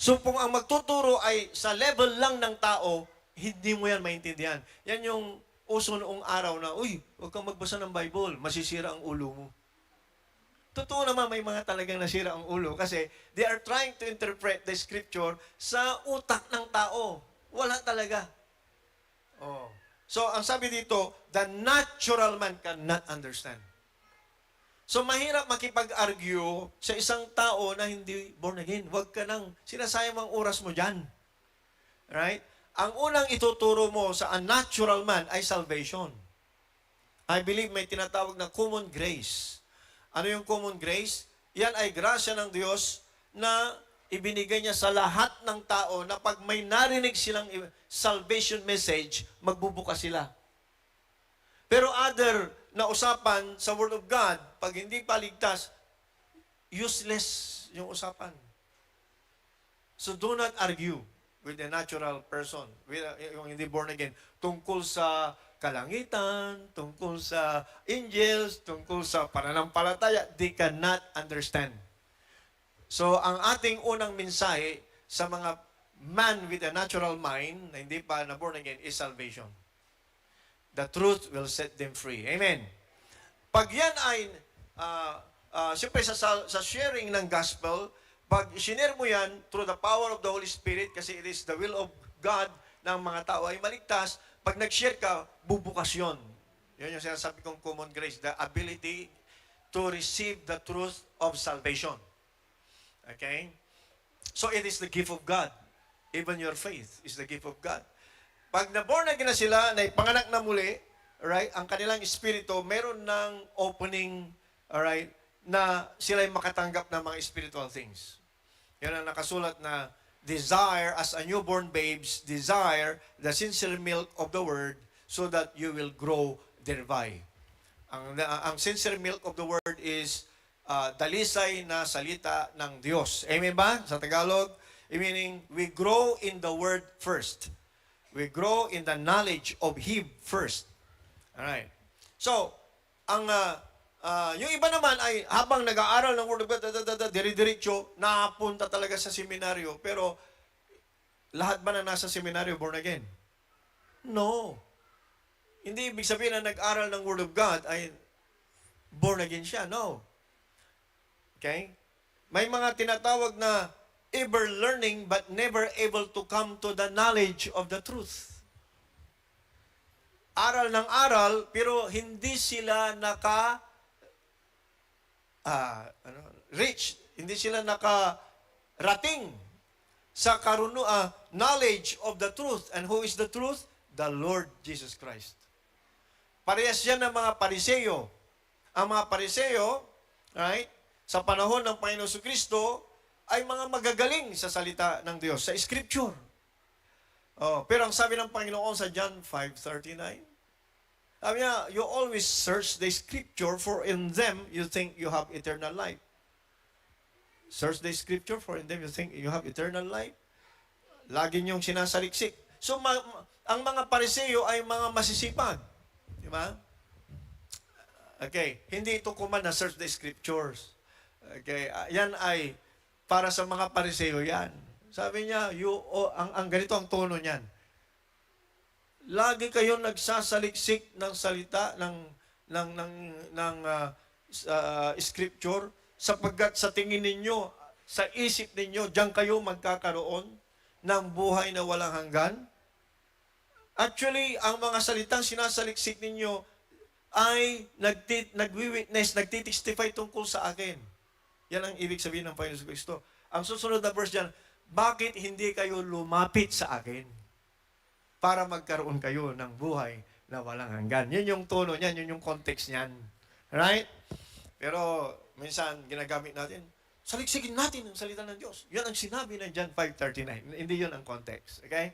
So kung ang magtuturo ay sa level lang ng tao, hindi mo yan maintindihan. Yan yung uso noong araw na, uy, huwag kang magbasa ng Bible, masisira ang ulo mo. Totoo naman may mga talagang nasira ang ulo kasi they are trying to interpret the scripture sa utak ng tao. Wala talaga. So, ang sabi dito, the natural man cannot understand. So, mahirap makipag-argue sa isang tao na hindi born again. Huwag ka nang sinasayang ang oras mo dyan. Right? Ang unang ituturo mo sa unnatural man ay salvation. I believe may tinatawag na common grace. Ano yung common grace? Yan ay grasya ng Diyos na ibinigay niya sa lahat ng tao na pag may narinig silang salvation message, magbubukas sila. Pero other na usapan sa Word of God, pag hindi paligtas, useless yung usapan. So do not argue with a natural person, with yung hindi born again, tungkol sa kalangitan, tungkol sa angels, tungkol sa pananampalataya, they cannot understand. So, ang ating unang mensahe sa mga man with a natural mind, na hindi pa na born again, is salvation. The truth will set them free. Amen. Pag yan ay, siyempre sa sharing ng gospel, pag sinare mo yan through the power of the Holy Spirit, kasi it is the will of God ng mga tao ay maligtas, pag nag-share ka, bubukas yun. Yan yung sinasabi kong common grace, the ability to receive the truth of salvation. Okay? So it is the gift of God. Even your faith is the gift of God. Pag na-born again na sila, na ipanganak na muli, alright, ang kanilang espiritu, meron ng opening, alright, na sila ay makatanggap ng mga spiritual things. Yan ang nakasulat na desire as a newborn babes, desire the sincere milk of the word so that you will grow thereby. Ang sincere milk of the word is dalisay na salita ng Diyos. Amen ba? Sa Tagalog, meaning we grow in the word first. We grow in the knowledge of Him first. Alright. So, yung iba naman ay habang nag-aaral ng Word of God, dire-diretso, napunta talaga sa seminaryo. Pero, lahat ba na nasa seminaryo born again? No. Hindi ibig sabihin na nag-aral ng Word of God ay born again siya. No. Okay? May mga tinatawag na ever learning but never able to come to the knowledge of the truth. Aral ng aral, pero hindi sila reach, hindi sila nakarating sa knowledge of the truth. And who is the truth? The Lord Jesus Christ. Parehas yan ng mga Pariseo. Ang mga Pariseo, right, sa panahon ng Panginoon Kristo, ay mga magagaling sa salita ng Diyos, sa Scripture. Pero ang sabi ng Panginoon sa John 5:39, sabi niya, you always search the Scripture, for in them you think you have eternal life. Search the Scripture, for in them you think you have eternal life. Lagi niyong sinasaliksik. So, ang mga Pariseo ay mga masisipag. Di ba? Okay. Hindi ito kuman na search the Scriptures. Okay. Yan ay para sa mga Pariseo yan. Sabi niya, ang ganito ang tono niyan. Lagi kayong nagsasaliksik ng salita ng scripture sapagkat sa tingin ninyo, sa isip ninyo, diyan kayo magkakaroon ng buhay na walang hanggan. Actually, ang mga salitang sinasaliksik ninyo ay nagwi-witness, nagtitestify tungkol sa akin. Yan ang ibig sabihin ng Panginoon Kristo. Ang susunod na verse dyan, bakit hindi kayo lumapit sa akin para magkaroon kayo ng buhay na walang hanggan? Yun yung tono niyan, yun yung context niyan. Right? Pero minsan ginagamit natin, saliksikin natin ang salita ng Diyos. Yan ang sinabi ng John 5:39. Hindi yun ang context. Okay?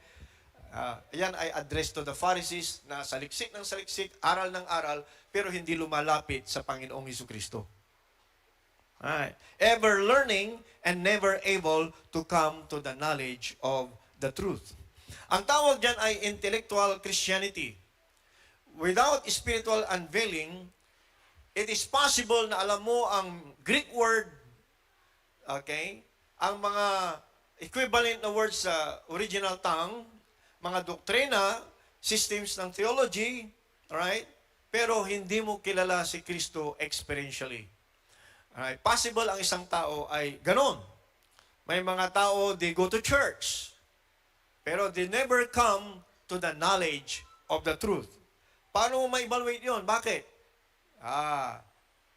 Yan ay address to the Pharisees na saliksik ng saliksik, aral ng aral, pero hindi lumalapit sa Panginoong Jesucristo. Alright. Ever learning and never able to come to the knowledge of the truth. Ang tawag dyan ay intellectual Christianity. Without spiritual unveiling, it is possible na alam mo ang Greek word, okay, ang mga equivalent na words sa original tongue, mga doktrina, systems ng theology, alright, pero hindi mo kilala si Kristo experientially. Alright, possible ang isang tao ay ganon. May mga tao, they go to church, pero they never come to the knowledge of the truth. Paano mo ma-evaluate yun? Bakit?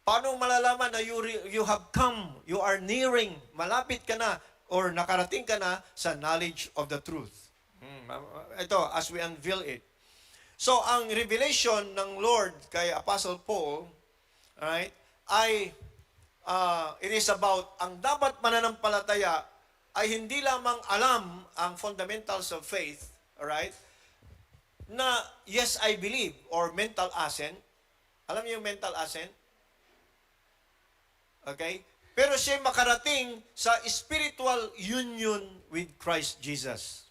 Paano malalaman na you have come, you are nearing, malapit ka na, or nakarating ka na sa knowledge of the truth? Ito, as we unveil it. So, ang revelation ng Lord kay Apostle Paul, right, ay it is about, ang dapat mananampalataya ay hindi lamang alam ang fundamentals of faith, alright, na yes, I believe, or mental assent. Alam niyo yung mental assent? Okay? Pero siya makarating sa spiritual union with Christ Jesus.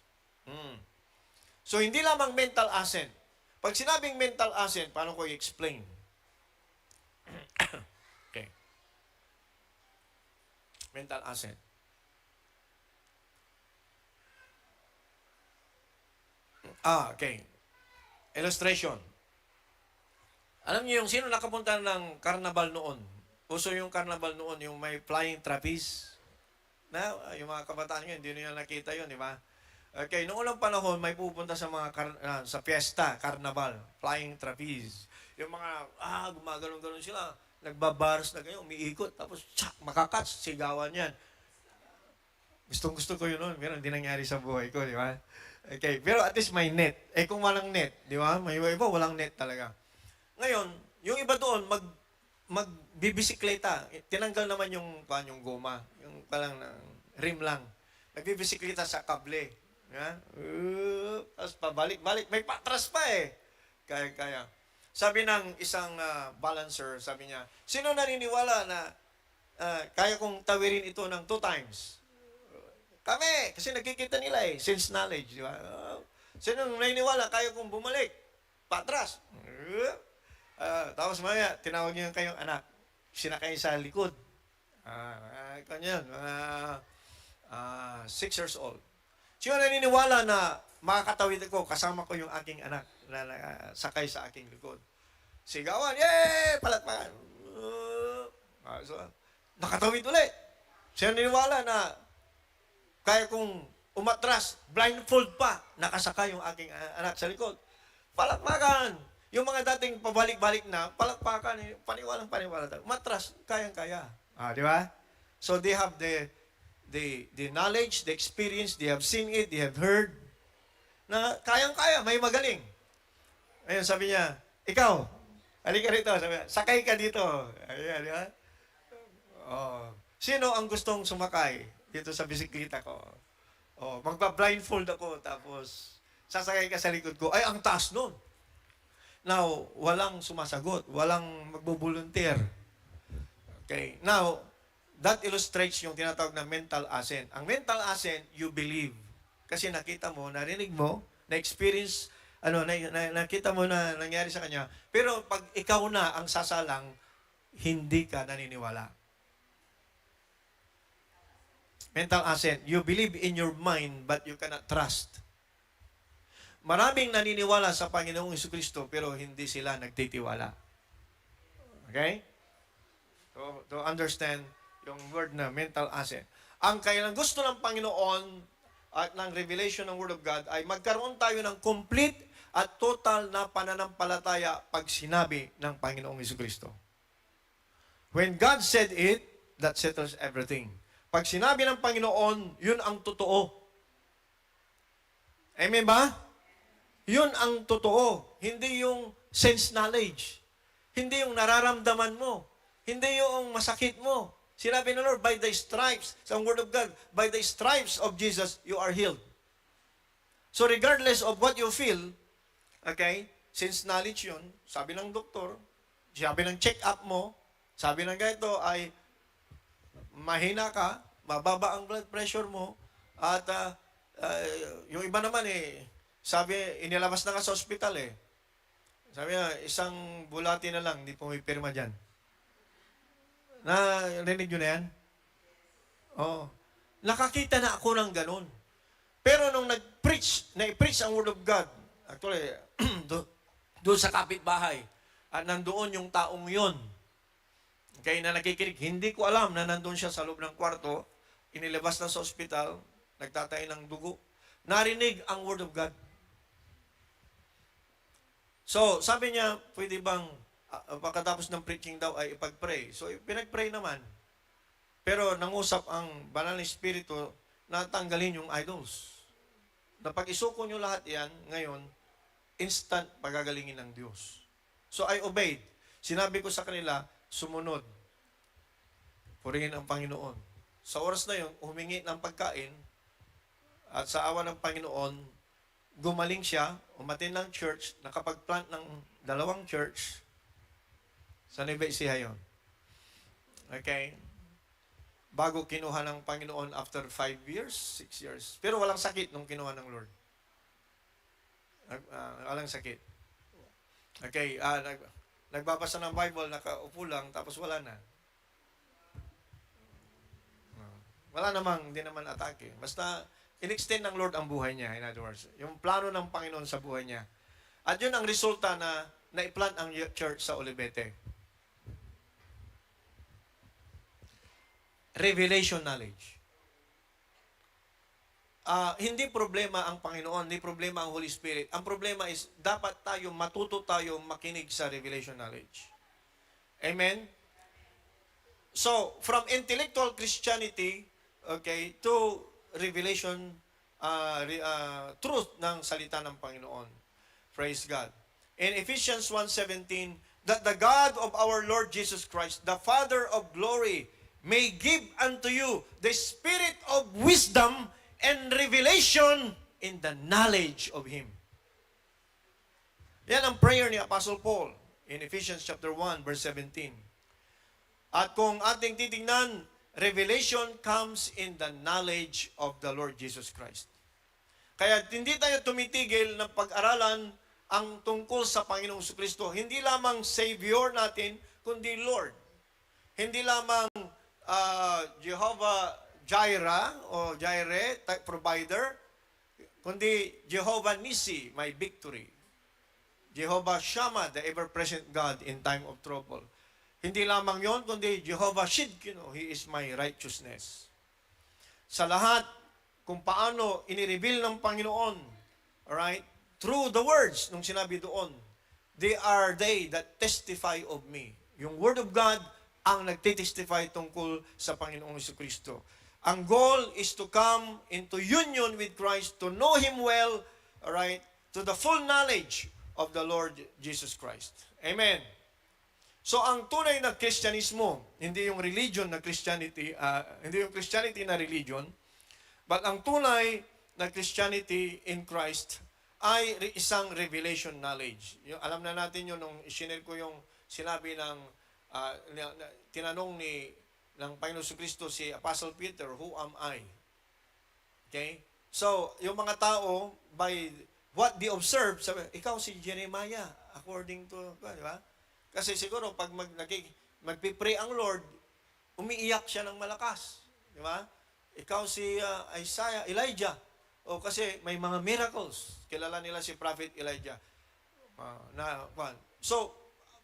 So, hindi lamang mental assent. Pag sinabing mental assent, paano ko i-explain? Okay. Mental assent. Okay. Illustration. Alam niyo yung sino nakapunta ng carnival noon? Uso yung carnival noon, yung may flying trapeze. Na, yung mga kabataan nyo, hindi nyo nakita yun, di ba? Okay, noong unang panahon, may pupunta sa mga sa fiesta, carnival, flying trapeze. Yung mga, gumagano'n-ganon sila. Nagbabaras na ganyan, umiikot, tapos tsak, makakats, sigawan yan. Gustong-gusto ko yun noon, pero hindi nangyari sa buhay ko, di ba? Okay, pero at least may net. Eh kung walang net, di ba? May iba, walang net talaga. Ngayon, yung iba doon, magbibisikleta. Tinanggal naman yung goma. Yung palang rim lang. Nagbibisikleta sa kable. Yeah? Tapos pabalik-balik. May patras pa eh. Kaya. Sabi ng isang balancer, sabi niya, sino naniniwala na kaya kong tawirin ito ng 2 times? Kami! Kasi nakikita nila eh. Sense knowledge. Di ba? Sino naniniwala kaya kong bumalik? Patras. Tapos mamaya, tinawag niyo yung kayong anak. Sinakay sa likod. Kanyan, 6 years old. Sino naniniwala na makakatawid ako, kasama ko yung aking anak na sakay sa aking likod. Sigawan, yay! Palakpakan. So, nakatawid ulit. Sino naniniwala na kaya kong umatras, blindfold pa, nakasakay yung aking anak sa likod. Palakpakan. Yung mga dating pabalik-balik na, palakpakan, paniwalang-paniwala. Matras, kayang-kaya. Di ba? So they have the knowledge, the experience, they have seen it, they have heard, na kayang-kaya, may magaling. Ayun, sabi niya, ikaw, halika rito, sabi niya, sakay ka dito. Ayan, di ba? Sino ang gustong sumakay dito sa bisikleta ko? Magpa-blindfold ako, tapos sasakay ka sa likod ko. Ay, ang taas nun. Now, walang sumasagot, walang magbo-volunteer. Okay. Now, that illustrates yung tinatawag na mental assent. Ang mental assent, you believe. Kasi nakita mo, narinig mo, na-experience, nakita mo na nangyari sa kanya. Pero pag ikaw na ang sasalang, hindi ka naniniwala. Mental assent, you believe in your mind, but you cannot trust. Maraming naniniwala sa Panginoong Jesucristo pero hindi sila nagtitiwala. Okay? To understand yung word na mental assent. Ang kailang gusto ng Panginoon at ng revelation ng Word of God ay magkaroon tayo ng complete at total na pananampalataya pag sinabi ng Panginoong Jesucristo. When God said it, that settles everything. Pag sinabi ng Panginoon, yun ang totoo. Amen ba? Yun ang totoo. Hindi yung sense knowledge. Hindi yung nararamdaman mo. Hindi yung masakit mo. Sinabi ng Lord, by the stripes, sa Word of God, by the stripes of Jesus, you are healed. So regardless of what you feel, okay, sense knowledge yun, sabi ng doktor, sabi ng check-up mo, sabi ng ganito ay mahina ka, mababa ang blood pressure mo, at yung iba naman sabi, inilabas na ka sa ospital Sabi niya, isang bulati na lang, hindi pumipirma dyan. Narinig nyo na yan? Nakakita na ako ng ganun. Pero nung na-preach ang Word of God, actually, doon sa kapitbahay, at nandoon yung taong yon, kaya na nakikinig, hindi ko alam na nandoon siya sa loob ng kwarto, inilabas na sa ospital, nagtatay ng dugo, narinig ang Word of God. So, sabi niya, pwede bang, pagkatapos ng preaching daw ay ipag-pray. So, pinag-pray naman. Pero nangusap ang banal na espiritu na tanggalin yung idols. Na pag isuko nyo lahat yan, ngayon, instant pagagalingin ng Diyos. So, I obeyed. Sinabi ko sa kanila, sumunod. Purihin ang Panginoon. Sa oras na yun, humingi ng pagkain, at sa awa ng Panginoon, gumaling siya, umatin ng church, nakapag-plant ng 2 church sa Nueva Ecija yun. Okay? Bago kinuha ng Panginoon after 5 years, 6 years. Pero walang sakit nung kinuha ng Lord. Walang sakit. Okay, nagbabasa ng Bible, nakaupo lang, tapos wala na. Wala namang, hindi naman atake. Basta, in-extend ng Lord ang buhay niya, in other words. Yung plano ng Panginoon sa buhay niya. At yun ang resulta na na-plant ang church sa Olivete. Revelation knowledge. Hindi problema ang Panginoon, hindi problema ang Holy Spirit. Ang problema is, dapat tayo, matuto tayo makinig sa revelation knowledge. Amen? So, from intellectual Christianity, okay, to revelation, truth ng salita ng Panginoon. Praise God. In Ephesians 1:17, that the God of our Lord Jesus Christ, the Father of glory, may give unto you the spirit of wisdom and revelation in the knowledge of Him. Yan ang prayer ni Apostle Paul in Ephesians chapter 1, verse 17. At kung ating titingnan, revelation comes in the knowledge of the Lord Jesus Christ. Kaya hindi tayo tumitigil ng pag-aralan ang tungkol sa Panginoong Kristo. Hindi lamang Savior natin, kundi Lord. Hindi lamang Jehovah Jireh o Jireh, provider, kundi Jehovah Nissi, my victory. Jehovah Shammah, the ever-present God in time of trouble. Hindi lamang yon, kundi Jehovah Shidkino, He is my righteousness. Sa lahat, kung paano inireveal ng Panginoon, alright, through the words, nung sinabi doon, they are they that testify of me. Yung Word of God, ang nagtitestify tungkol sa Panginoong Jesucristo. Ang goal is to come into union with Christ, to know Him well, alright, to the full knowledge of the Lord Jesus Christ. Amen. So, ang tunay na Kristyanismo, hindi yung religion na Christianity, hindi yung Christianity na religion, but ang tunay na Christianity in Christ ay isang revelation knowledge. Yung, alam na natin yun nung isinare ko yung sinabi ng tinanong ng Panginoon Kristo si Apostle Peter, who am I? Okay? So, yung mga tao, by what they observe, sabi, ikaw si Jeremiah, according to, di ba? Kasi siguro, pag magpipray ang Lord, umiiyak siya ng malakas. Di ba? Ikaw si Elijah. O kasi may mga miracles. Kilala nila si Prophet Elijah. So,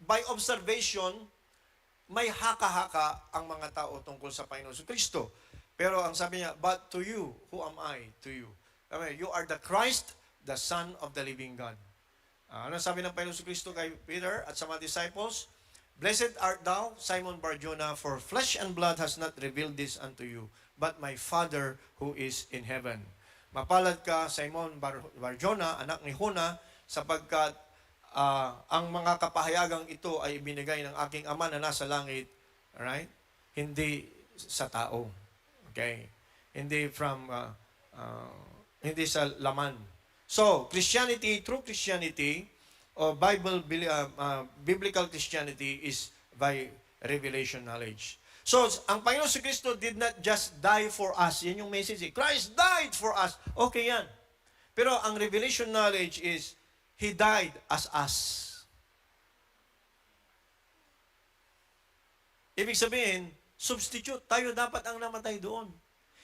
by observation, may haka-haka ang mga tao tungkol sa Panginoon Kristo. Pero ang sabi niya, but to you, who am I to you? You are the Christ, the Son of the living God. Ano sabi ng Panginoon Kristo kay Peter at sa mga disciples? Blessed art thou, Simon Bar-Jonah, for flesh and blood has not revealed this unto you, but my Father who is in heaven. Mapalad ka, Simon Bar-Jonah, anak ni Jonah, sapagkat ang mga kapahayagang ito ay ibinigay ng aking Ama na nasa langit, right? Hindi sa tao. Okay? Hindi hindi sa laman. So, Christianity, true Christianity, or biblical Christianity is by revelation knowledge. So, ang Panginoon si Kristo did not just die for us. Yan yung message. Christ died for us. Okay yan. Pero ang revelation knowledge is, He died as us. Ibig sabihin, substitute. Tayo dapat ang namatay doon.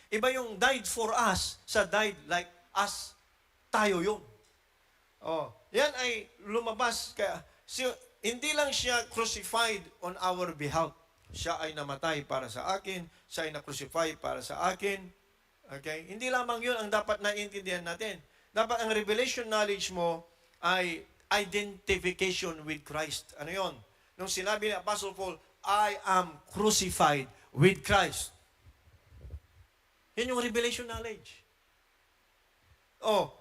Iba yung died for us sa died like us. Tayo yun. Oh, yan ay lumabas. Kaya, hindi lang siya crucified on our behalf. Siya ay namatay para sa akin. Siya ay na-crucify para sa akin. Okay? Hindi lamang yun ang dapat naiintindihan natin. Dapat ang revelation knowledge mo ay identification with Christ. Ano yon? Nung sinabi ni Apostle Paul, I am crucified with Christ. Yan yung revelation knowledge. Oh,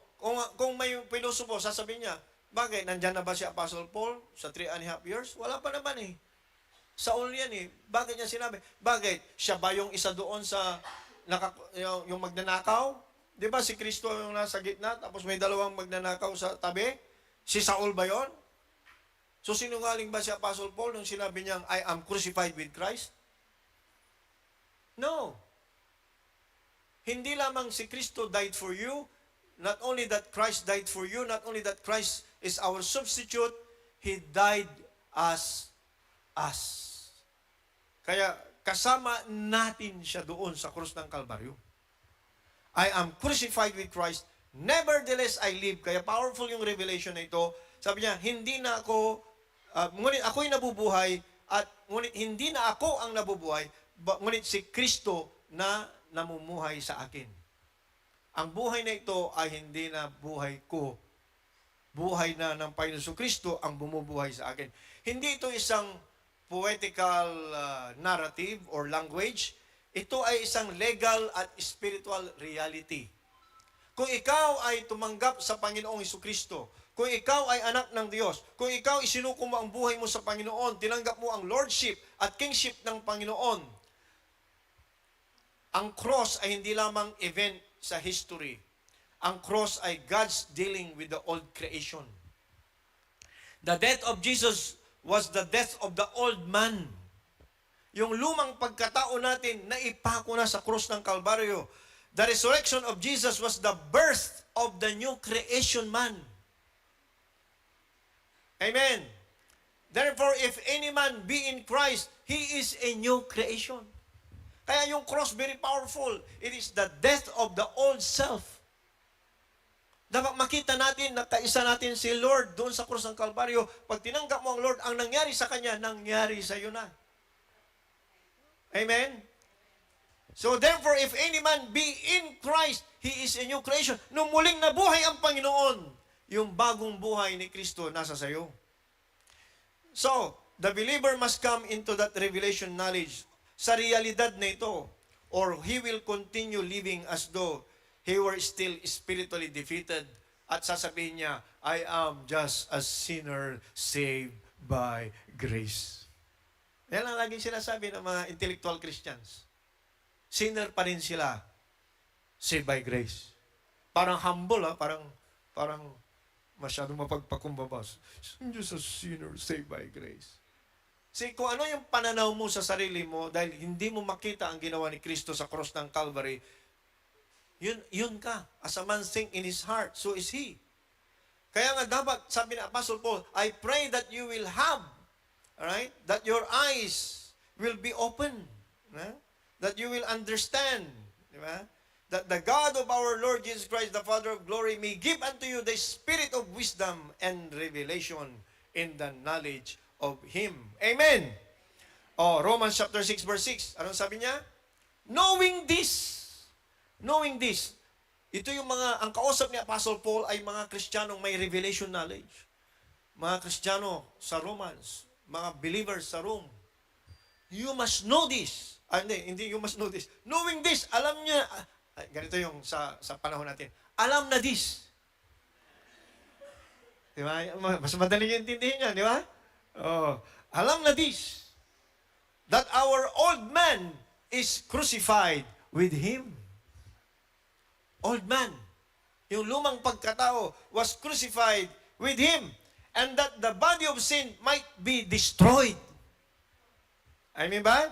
kung may pilosopo, sasabihin niya, bakit? Nandyan na ba si Apostle Paul sa 3.5 years? Wala pa naman eh. Saul yan eh. Bakit niya sinabi? Bakit? Siya ba yung isa doon sa yung magnanakaw? Di ba si Kristo yung nasa gitna, tapos may dalawang magnanakaw sa tabi? Si Saul ba yon? So sinungaling ba si Apostle Paul nung sinabi niyang, I am crucified with Christ? No. Hindi lamang si Kristo died for you, not only that Christ died for you, not only that Christ is our substitute, He died as us. Kaya kasama natin siya doon sa krus ng Kalbaryo. I am crucified with Christ, nevertheless I live. Kaya powerful yung revelation na ito. Sabi niya, hindi na ako, ngunit ako'y nabubuhay, at ngunit hindi na ako ang nabubuhay, ngunit si Kristo na namumuhay sa akin. Ang buhay na ito ay hindi na buhay ko. Buhay na ng Panginoon Kristo ang bumubuhay sa akin. Hindi ito isang poetical narrative or language. Ito ay isang legal at spiritual reality. Kung ikaw ay tumanggap sa Panginoong Jesucristo, kung ikaw ay anak ng Diyos, kung ikaw isinuko mo ang buhay mo sa Panginoon, tinanggap mo ang lordship at kingship ng Panginoon, ang cross ay hindi lamang event sa history. Ang cross ay God's dealing with the old creation. The death of Jesus was the death of the old man. Yung lumang pagkatao natin na ipako na sa cross ng Kalbaryo. The resurrection of Jesus was the birth of the new creation man. Amen. Therefore, if any man be in Christ, he is a new creation. Kaya yung cross, very powerful. It is the death of the old self. Dapat makita natin na kaisa natin si Lord doon sa cross ng Kalbaryo. Pag tinanggap mo ang Lord, ang nangyari sa Kanya, nangyari sa iyo na. Amen? So therefore, if any man be in Christ, he is a new creation. Nung muling nabuhay ang Panginoon, yung bagong buhay ni Kristo nasa sayo. So, the believer must come into that revelation knowledge sa realidad na ito, or he will continue living as though he were still spiritually defeated at sasabihin niya, I am just a sinner saved by grace. Yan ang laging sinasabi ng mga intellectual Christians. Sinner pa rin sila, saved by grace. Parang humble, parang masyadong mapagpakumbabas. I'm just a sinner saved by grace. See, kung ano yung pananaw mo sa sarili mo dahil hindi mo makita ang ginawa ni Kristo sa cross ng Calvary, yun ka. As a man think in his heart, so is he. Kaya nga dapat, sabi ni Apostle Paul, I pray that you will have, alright, that your eyes will be open, that you will understand, diba? That the God of our Lord Jesus Christ, the Father of glory, may give unto you the spirit of wisdom and revelation in the knowledge of Him. Amen! Romans chapter 6 verse 6. Anong sabi niya? Knowing this, ito yung ang kausap ni Apostle Paul ay mga Kristiyanong may revelation knowledge. Mga Kristiyano sa Romans, mga believers sa Rome. You must know this. Hindi you must know this. Knowing this, alam niya, ganito yung sa panahon natin. Alam na this. Di ba? Mas madaling intindihin yan, di ba? Alam na this. That our old man is crucified with Him. Old man. Yung lumang pagkatao was crucified with Him. And that the body of sin might be destroyed. Amen ba?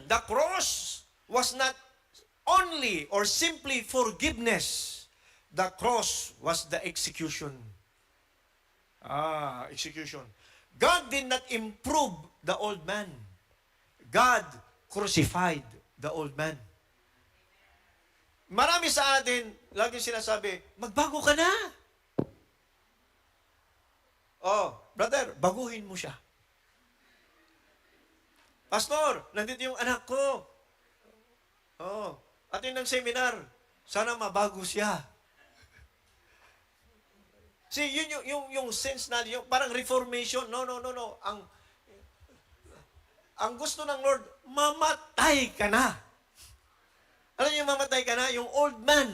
The cross was not only or simply forgiveness. The cross was the execution. Execution. God did not improve the old man. God crucified the old man. Marami sa atin, laging sinasabi, magbago ka na. Brother, baguhin mo siya. Pastor, nandito yung anak ko. Atin ng seminar, sana mabago siya. See, yun yung sense na, yung parang reformation. No. Ang gusto ng Lord, mamatay ka na. Alam niyo yung mamatay ka na? Yung old man.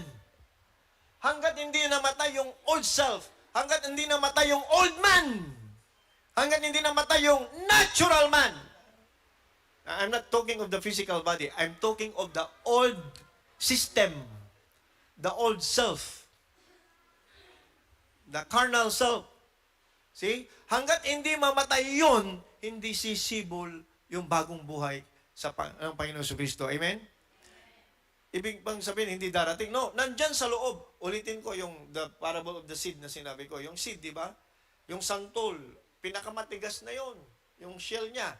Hanggat hindi namatay yung old self, hanggat hindi namatay yung old man, hanggat hindi namatay yung natural man. I'm not talking of the physical body. I'm talking of the old system, the old self, the carnal self. See? Hanggat hindi mamatay yun, hindi sisibol yung bagong buhay ng Panginoon Kristo. Amen? Ibig bang sabihin, hindi darating? No, nandyan sa loob. Ulitin ko yung the parable of the seed na sinabi ko. Yung seed, di ba? Yung santol, pinakamatigas na yon, yung shell niya.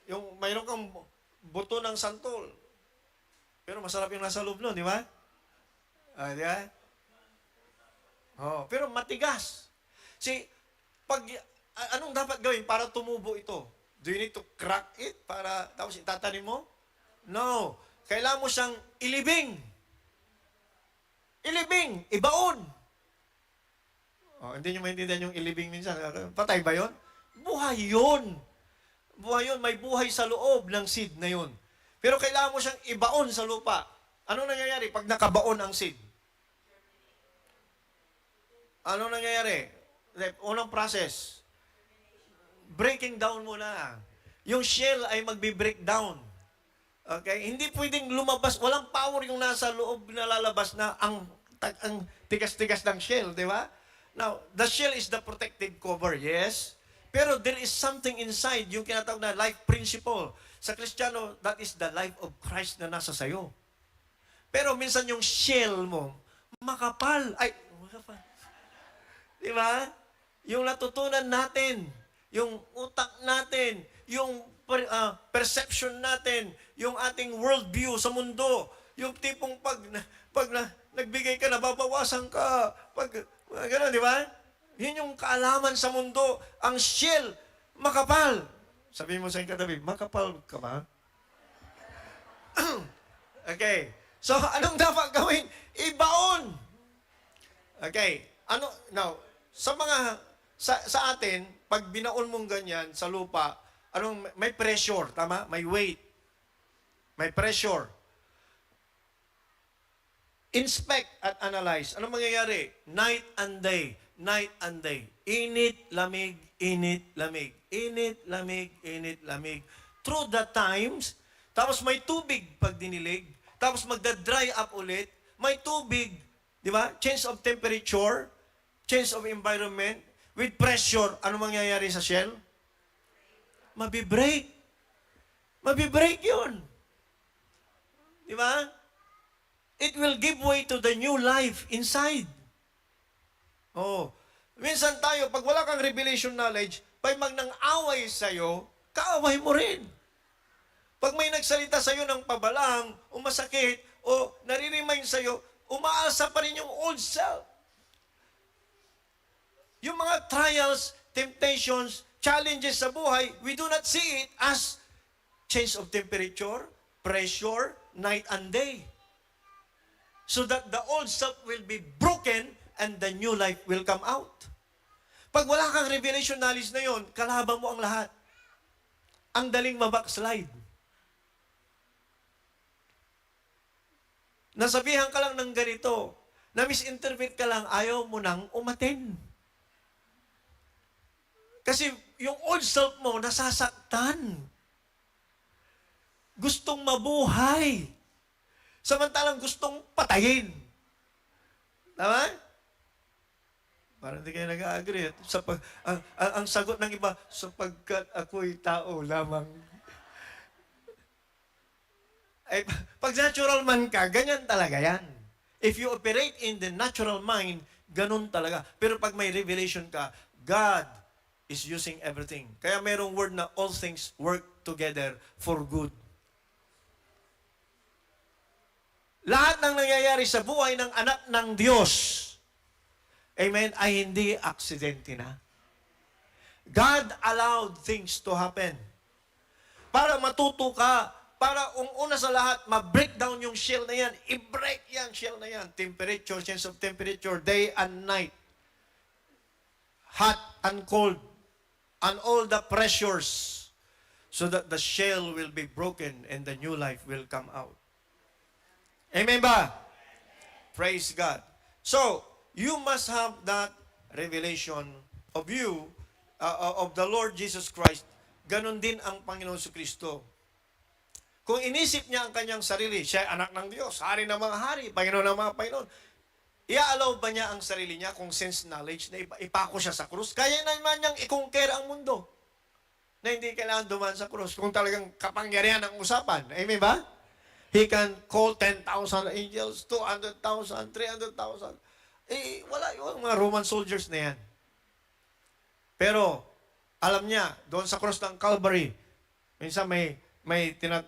Yung mayroon kang buto ng santol. Pero masarap yung nasa loob nun, di ba? Di ba? Pero matigas. See, anong dapat gawin para tumubo ito? Do you need to crack it para tapos itatanim mo? No. Kailangan mo siyang ilibing. Ilibing. Ibaon. Hindi nyo maintindihan yung ilibing minsan. Patay ba yun? Buhay yun. Buhay yun. May buhay sa loob ng seed na yun. Pero kailangan mo siyang ibaon sa lupa. Ano nangyayari pag nakabaon ang seed? Ano nangyayari? Unang process. Breaking down muna. Yung shell ay magbe-break down. Okay? Hindi pwedeng lumabas. Walang power yung nasa loob na lalabas na ang tigas-tigas ng shell, di ba? Now, the shell is the protective cover, yes? Pero there is something inside, yung kinatawag na life principle. Sa Kristiyano, that is the life of Christ na nasa sayo. Pero minsan yung shell mo, makapal. Ay, makapal. Di ba? Yung natutunan natin, yung utak natin, yung perception natin, yung ating worldview sa mundo, yung tipong pag nagbigay ka, nababawasan ka, gano'n, di ba? Yun yung kaalaman sa mundo. Ang shell, makapal. Sabihin mo sa katabi, makapal ka ba? Okay. So, anong dapat gawin? Ibaon. Okay. Now, sa atin, pag binaon mong ganyan sa lupa, may pressure, tama? May weight. May pressure. Inspect at analyze. Anong mangyayari? Night and day. Night and day. Init, lamig, init, lamig. Init, lamig, init, lamig. Through the times, tapos may tubig pag dinilig, tapos magda-dry up ulit, may tubig, di ba? Change of temperature, change of environment, with pressure, ano mangyayari sa shell? Mabibreak. Mabibreak yun. Di ba? It will give way to the new life inside. Oh. Minsan tayo, pag wala kang revelation knowledge, pag magnang-away sa'yo, kaaway mo rin. Pag may nagsalita sa'yo ng pabalang, o masakit, o nare-remind sa'yo, umaasa pa rin yung old self. Yung mga trials, temptations, challenges sa buhay, we do not see it as change of temperature, pressure, night and day. So that the old self will be broken and the new life will come out. Pag wala kang revelation knowledge na yon, kalaban mo ang lahat. Ang daling mabackslide. Nasabihan ka lang ng ganito, na misinterpret ka lang, ayaw mo nang umaten. Kasi yung old self mo, nasasaktan. Gustong mabuhay. Samantalang gustong patayin. Tama? Parang hindi kayo nag-agree. Ang sagot ng iba, sapagkat ako'y tao lamang. Ay, pag natural man ka, ganyan talaga yan. If you operate in the natural mind, ganun talaga. Pero pag may revelation ka, God is using everything. Kaya mayroong word na all things work together for good. Lahat ng nangyayari sa buhay ng anak ng Diyos, amen, ay hindi aksidente na. God allowed things to happen. Para matuto ka, para una sa lahat, ma-break down yung shell na yan. I-break yan, shell na yan. Temperature, change of temperature, day and night. Hot and cold. And all the pressures. So that the shell will be broken and the new life will come out. Amen ba? Praise God. So, you must have that revelation of you, of the Lord Jesus Christ. Ganon din ang Panginoon Kristo. Kung inisip niya ang kanyang sarili, siya ay anak ng Diyos, hari ng mga hari, Panginoon ng mga Panginoon, i-allow ba niya ang sarili niya kung sense knowledge na ipako siya sa krus? Kaya naman niyang i-conquer ang mundo na hindi kailangan dumaan sa krus kung talagang kapangyarihan ang usapan. Amen ba? He can call 10,000 angels, 200,000, 300,000. Wala yung mga Roman soldiers na yan. Pero, alam niya, doon sa cross ng Calvary, minsan may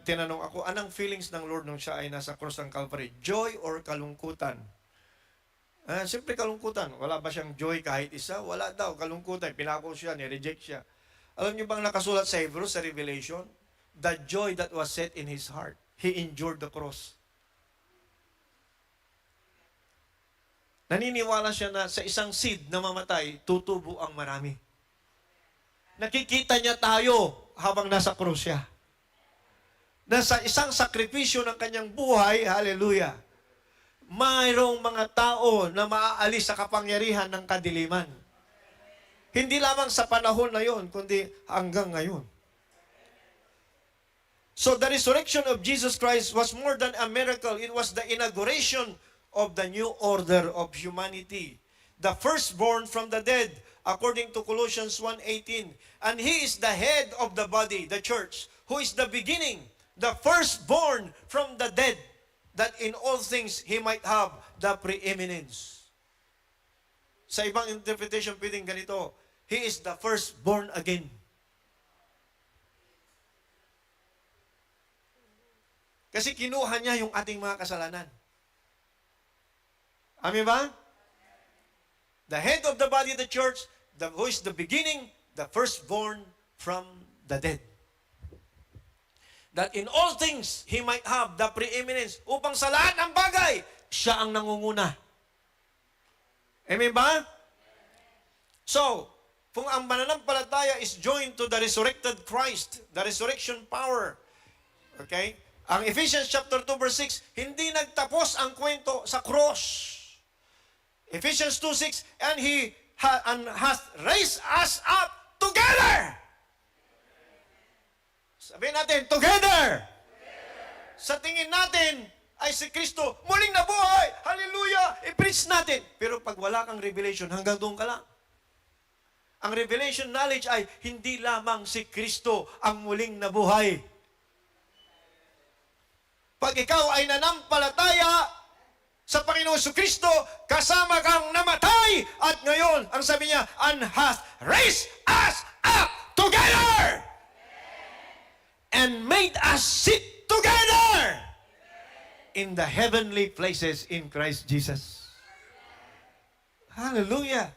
tinanong ako, anong feelings ng Lord nung siya ay nasa cross ng Calvary? Joy or kalungkutan? Siyempre kalungkutan. Wala ba siyang joy kahit isa? Wala daw, kalungkutan. Pinako siya, ni-reject siya. Alam niyo bang nakasulat sa Hebrews, sa Revelation? The joy that was set in his heart. He endured the cross. Naniniwala siya na sa isang seed na mamatay, tutubo ang marami. nakikita niya tayo habang nasa krus siya. Nasa isang sakripisyo ng kanyang buhay, hallelujah, mayroong mga tao na maaalis sa kapangyarihan ng kadiliman. Hindi lamang sa panahon na yon, kundi hanggang ngayon. So the resurrection of Jesus Christ was more than a miracle. It was the inauguration of the new order of humanity. The firstborn from the dead, according to Colossians 1:18. And He is the head of the body, the church, who is the beginning, the firstborn from the dead, that in all things He might have the preeminence. Sa ibang interpretation, pwedeng ganito, He is the firstborn again. Kasi kinuha niya yung ating mga kasalanan. Amen ba? The head of the body of the church, who is the beginning, the firstborn from the dead. That in all things, He might have the preeminence. Upang sa lahat ng bagay, siya ang nangunguna. Amen ba? So, kung ang mananampalataya is joined to the resurrected Christ, the resurrection power, okay? Ang Ephesians chapter 2 verse 6, hindi nagtapos ang kwento sa cross. Ephesians 2:6, and He hath raised us up together. Sabihin natin, together. Sa tingin natin ay si Kristo muling nabuhay. Hallelujah! I-preach natin. Pero pag wala kang revelation, hanggang doon ka lang. Ang revelation knowledge ay hindi lamang si Kristo ang muling nabuhay. Pag ikaw ay nanampalataya sa Panginoon Kristo, kasama kang namatay, at ngayon, ang sabi niya, and hath raised us up together and made us sit together in the heavenly places in Christ Jesus. Hallelujah!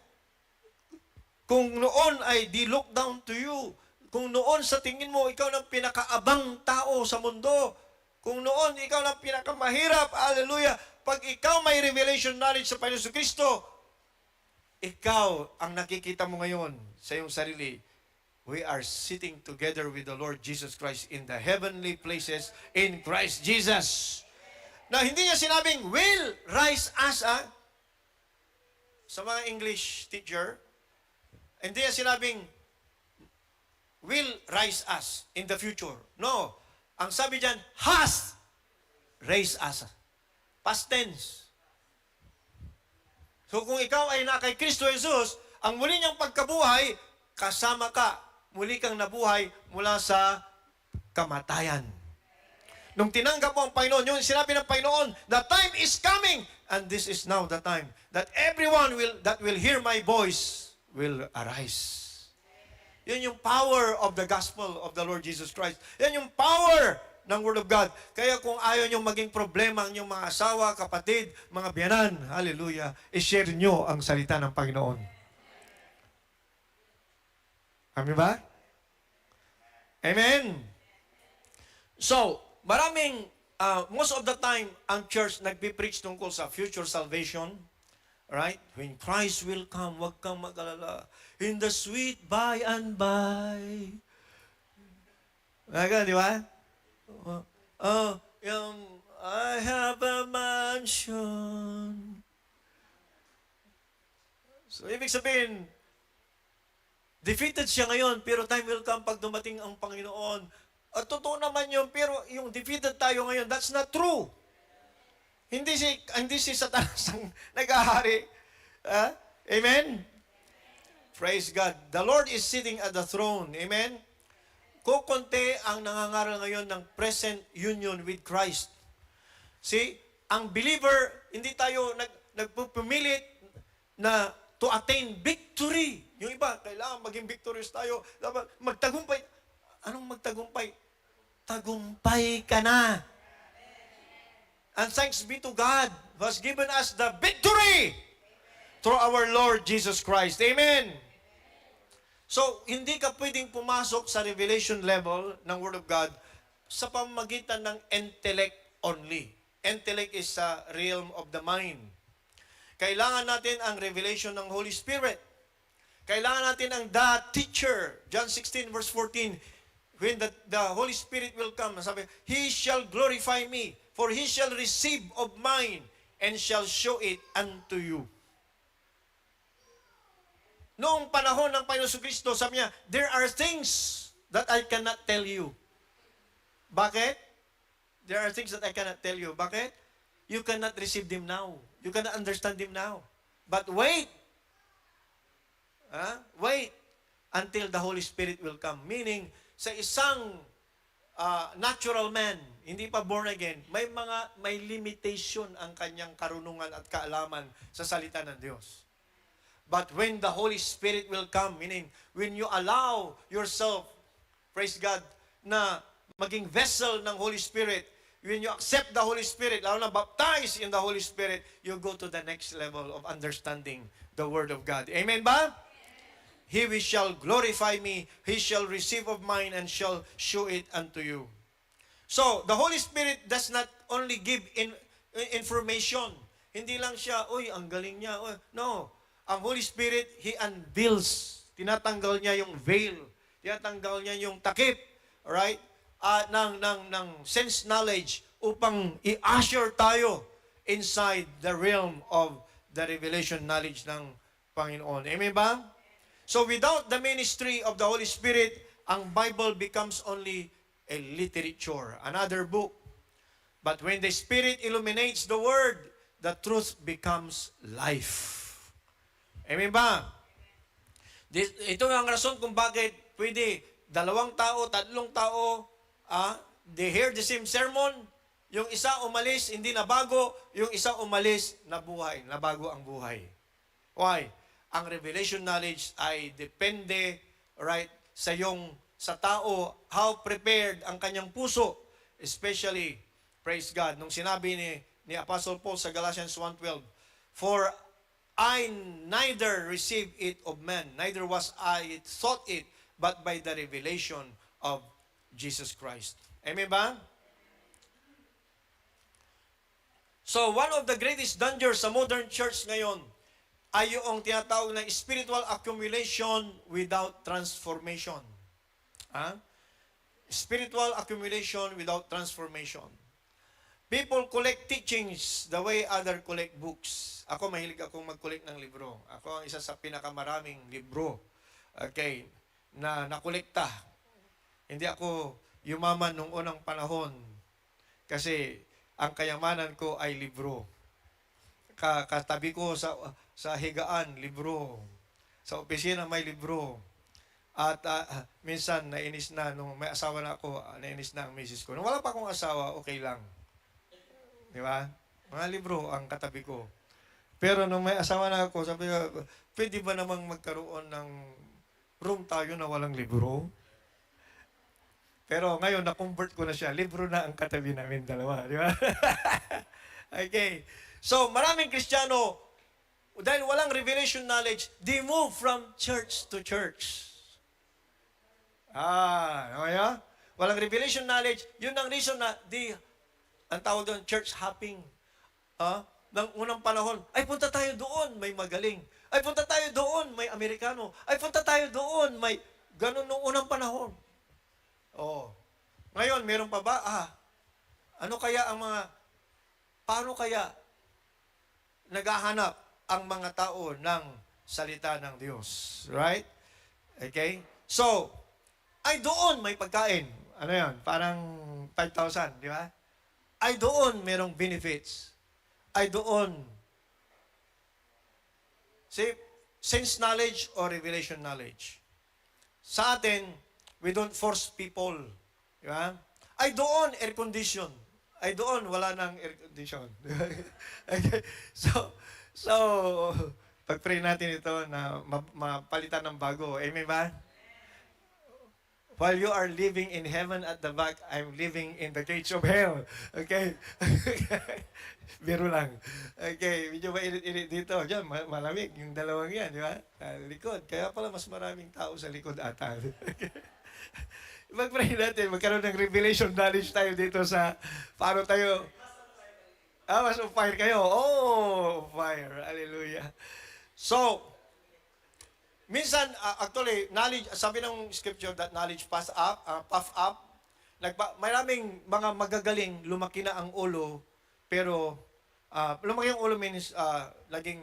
Kung noon ay di look down to you, kung noon sa tingin mo, ikaw ng pinakaabang tao sa mundo, kung noon ikaw ng pinakamahirap, hallelujah, pag ikaw may revelation knowledge sa Panginoon Kristo, ikaw ang nakikita mo ngayon sa iyong sarili. We are sitting together with the Lord Jesus Christ in the heavenly places in Christ Jesus. Na hindi niya sinabing, will rise us, sa mga English teacher, hindi niya sinabing, will rise us in the future. No. Ang sabi diyan, has raised us. Past tense. So kung ikaw ay na kay Kristo Jesus, ang muli niyang pagkabuhay, kasama ka. Muli kang nabuhay mula sa kamatayan. Nung tinanggap mo ang Panginoon, yung sinabi ng Panginoon, the time is coming, and this is now the time, that everyone that will hear my voice will arise. Yan yung power of the gospel of the Lord Jesus Christ. Yan yung power ng Word of God. Kaya kung ayaw nyo maging problema ang inyong mga asawa, kapatid, mga biyanan, hallelujah, i-share nyo ang salita ng Panginoon. Amen ba? Amen. So, maraming, most of the time, ang church nagpipreach tungkol sa future salvation. Right? When Christ will come, wag kang mag-alala. In the sweet by and by. Mga di ba? I have a mansion. So, ibig sabihin, defeated siya ngayon, pero time will come pag dumating ang Panginoon. At totoo naman yun, pero yung defeated tayo ngayon, that's not true. Hindi si Satanas ang nag-ahari. Amen? Praise God. The Lord is sitting at the throne. Amen? Kukunti ang nangangaral ngayon ng present union with Christ. See, ang believer, hindi tayo nagpupumilit na to attain victory. Yung iba, kailangan maging victorious tayo. Dapat magtagumpay. Anong magtagumpay? Tagumpay ka na. And thanks be to God who has given us the victory through our Lord Jesus Christ. Amen. So, hindi ka pwedeng pumasok sa revelation level ng Word of God sa pamamagitan ng intellect only. Intellect is a realm of the mind. Kailangan natin ang revelation ng Holy Spirit. Kailangan natin ang the teacher. John 16 verse 14. When the Holy Spirit will come, sabi, He shall glorify me, for He shall receive of mine, and shall show it unto you. Noong panahon ng Panginoon Kristo, sabi niya, there are things that I cannot tell you. Bakit? There are things that I cannot tell you. Bakit? You cannot receive them now. You cannot understand them now. But wait. Wait until the Holy Spirit will come. Meaning, sa isang natural man, hindi pa born again, may limitation ang kanyang karunungan at kaalaman sa salita ng Diyos. But when the Holy Spirit will come, meaning when you allow yourself, praise God, na maging vessel ng Holy Spirit, when you accept the Holy Spirit, lalo na baptized in the Holy Spirit, you go to the next level of understanding the Word of God. Amen ba? He shall glorify me, He shall receive of mine, and shall show it unto you. So, the Holy Spirit does not only give information. Hindi lang siya, uy, ang galing niya. Uy. No. Ang Holy Spirit, He unveils. Tinatanggal niya yung veil. Tinatanggal niya yung takip. Alright? Ng sense knowledge upang i-usher tayo inside the realm of the revelation knowledge ng Panginoon. Amen ba? So without the ministry of the Holy Spirit, ang Bible becomes only a literature, another book. But when the Spirit illuminates the Word, the truth becomes life. Amen ba? Ito ang rason kung bakit pwede 2 tao, 3 tao, they hear the same sermon, yung isa umalis, hindi na bago, yung isa umalis, nabuhay, nabago ang buhay. Why? Ang revelation knowledge ay depende, right, sa tao, how prepared ang kanyang puso, especially, praise God, nung sinabi ni Apostle Paul sa Galatians 1:12, for I neither received it of man, neither was I thought it, but by the revelation of Jesus Christ. Amen ba? So, one of the greatest dangers sa modern church ngayon ay yung tinatawag na spiritual accumulation without transformation. Spiritual accumulation without transformation. People collect teachings the way other collect books. Ako, mahilig akong mag-collect ng libro. Ako ang isa sa pinakamaraming libro, okay, na nakolekta. Hindi ako yumaman nung unang panahon kasi ang kayamanan ko ay libro. Katabi ko sa higaan, libro. Sa opisina may libro. At minsan nainis na, nung may asawa na ako, nainis na ang misis ko. Nung wala pa akong asawa, okay lang. Di ba? Mga libro ang katabi ko. Pero nung may asawa na ako, sabi ko, pwede ba namang magkaroon ng room tayo na walang libro? Pero ngayon, na-convert ko na siya. Libro na ang katabi namin dalawa. Di ba? Okay. So, maraming Kristiyano, dahil walang revelation knowledge, they move from church to church. Okay? Walang revelation knowledge, yun ang reason na ang tawag doon, church hopping. Nang unang panahon, ay punta tayo doon, may magaling. Ay punta tayo doon, may Amerikano. Ay punta tayo doon, may ganun nung unang panahon. Ngayon, meron pa ba? Paano kaya naghahanap ang mga tao ng salita ng Diyos? Right? Okay? So, ay doon may pagkain. Ano yan? Parang 5,000, di ba? Ay doon merong benefits. Ay doon. See, sense knowledge or revelation knowledge. Sa atin, we don't force people. Di ba? Ay doon, air condition. Ay doon, wala nang air condition. Okay. So, pag-pray natin ito na mapalitan ng bago. Amen ba? While you are living in heaven at the back, I'm living in the gates of hell. Okay? Biro lang. Okay, medyo mainit-init dito. Diyan, malamig yung dalawang yan, di ba? Likod. Kaya pala mas maraming tao sa likod ata. Okay. Mag-pray natin, magkaroon ng revelation knowledge tayo dito sa paano tayo. Mas on fire kayo. Oh, fire. Hallelujah. So, Minsan, actually, knowledge, sabi ng scripture that knowledge puff up. Maraming mga magagaling, lumaki na ang ulo, pero lumaki ang ulo means laging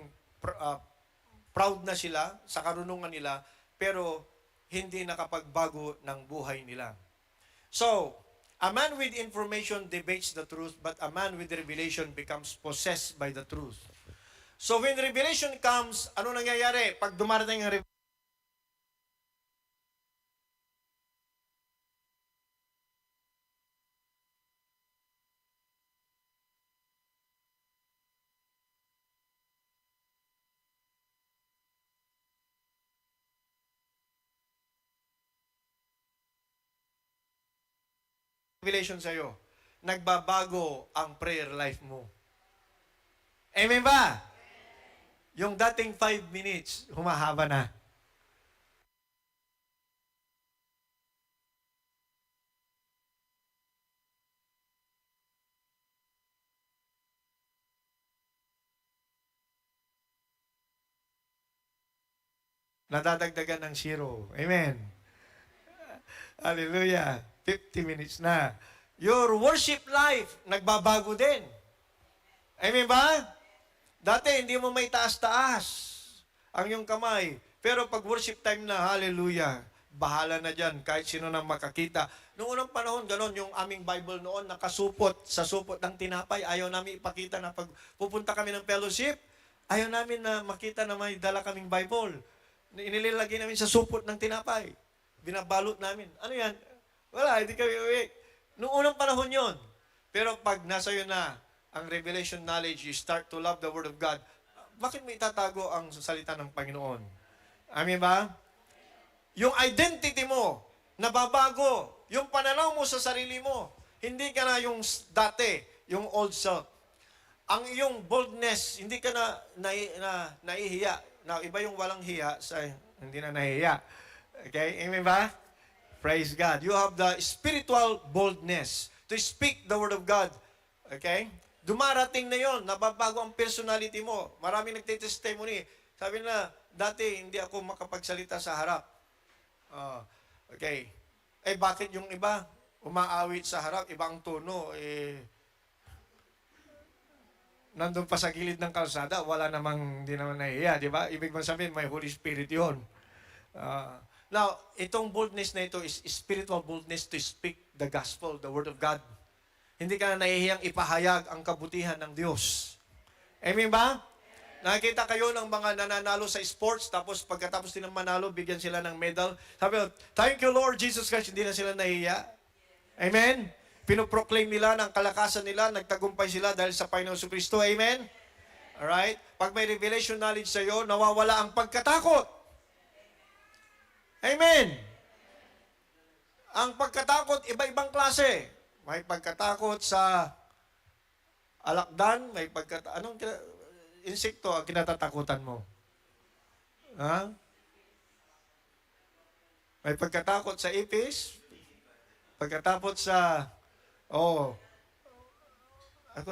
proud na sila sa karunungan nila, pero hindi nakapagbago ng buhay nila. So, a man with information debates the truth, but a man with revelation becomes possessed by the truth. So, when revelation comes, ano nangyayari? Pag dumarating ang revelation sa'yo, nagbabago ang prayer life mo. Amen ba? Yung dating 5 minutes, humahaba na. Nadadagdagan ng 0. Amen. Hallelujah. 50 minutes na. Your worship life, nagbabago din. Amen ba? Dati, hindi mo may taas-taas ang iyong kamay. Pero pag worship time na, hallelujah, bahala na dyan, kahit sino nang makakita. Noong unang panahon, ganon, yung aming Bible noon, nakasupot sa supot ng tinapay. Ayaw namin ipakita na pag pupunta kami ng fellowship, ayaw namin na makita na may dala kaming Bible. Inililagay namin sa supot ng tinapay. Binabalot namin. Ano yan? Wala, hindi kami uwi. Noong unang panahon yon. Pero pag nasa iyo na ang revelation knowledge, you start to love the Word of God, bakit mo itatago ang salita ng Panginoon? Amen ba? Yung identity mo, nababago. Yung pananaw mo sa sarili mo, hindi ka na yung dati, yung old self. Ang iyong boldness, hindi ka na nahihiya. Now, iba yung walang hiya sa hindi na nahihiya. Okay? Amen ba? Praise God. You have the spiritual boldness to speak the Word of God. Okay? Dumarating na yon, nababago ang personality mo. Maraming nagtitestimony. Sabi na, dati hindi ako makapagsalita sa harap. Okay. Eh, bakit yung iba umaawit sa harap, ibang tono, nandun pa sa gilid ng kalsada, wala namang, hindi naman nahihiya, di ba? Ibig sabihin, may Holy Spirit yun. Now, itong boldness na ito is spiritual boldness to speak the gospel, the Word of God. Hindi ka na nahihiyang ipahayag ang kabutihan ng Diyos. Amen ba? Nakikita kayo ng mga nananalo sa sports, tapos pagkatapos din ng manalo, bigyan sila ng medal. Sabi, thank you Lord Jesus Christ, hindi na sila nahihiya. Amen? Pinoproclaim nila ng kalakasan nila, nagtagumpay sila dahil sa Panginoon Kristo. Amen? Alright? Pag may revelation knowledge sa iyo, nawawala ang pagkatakot. Amen? Ang pagkatakot, iba-ibang klase. May pagkatakot sa alakdan, may anong insekto ang kinatatakutan mo? Ha? May pagkatakot sa ipis, pagkatakot sa ako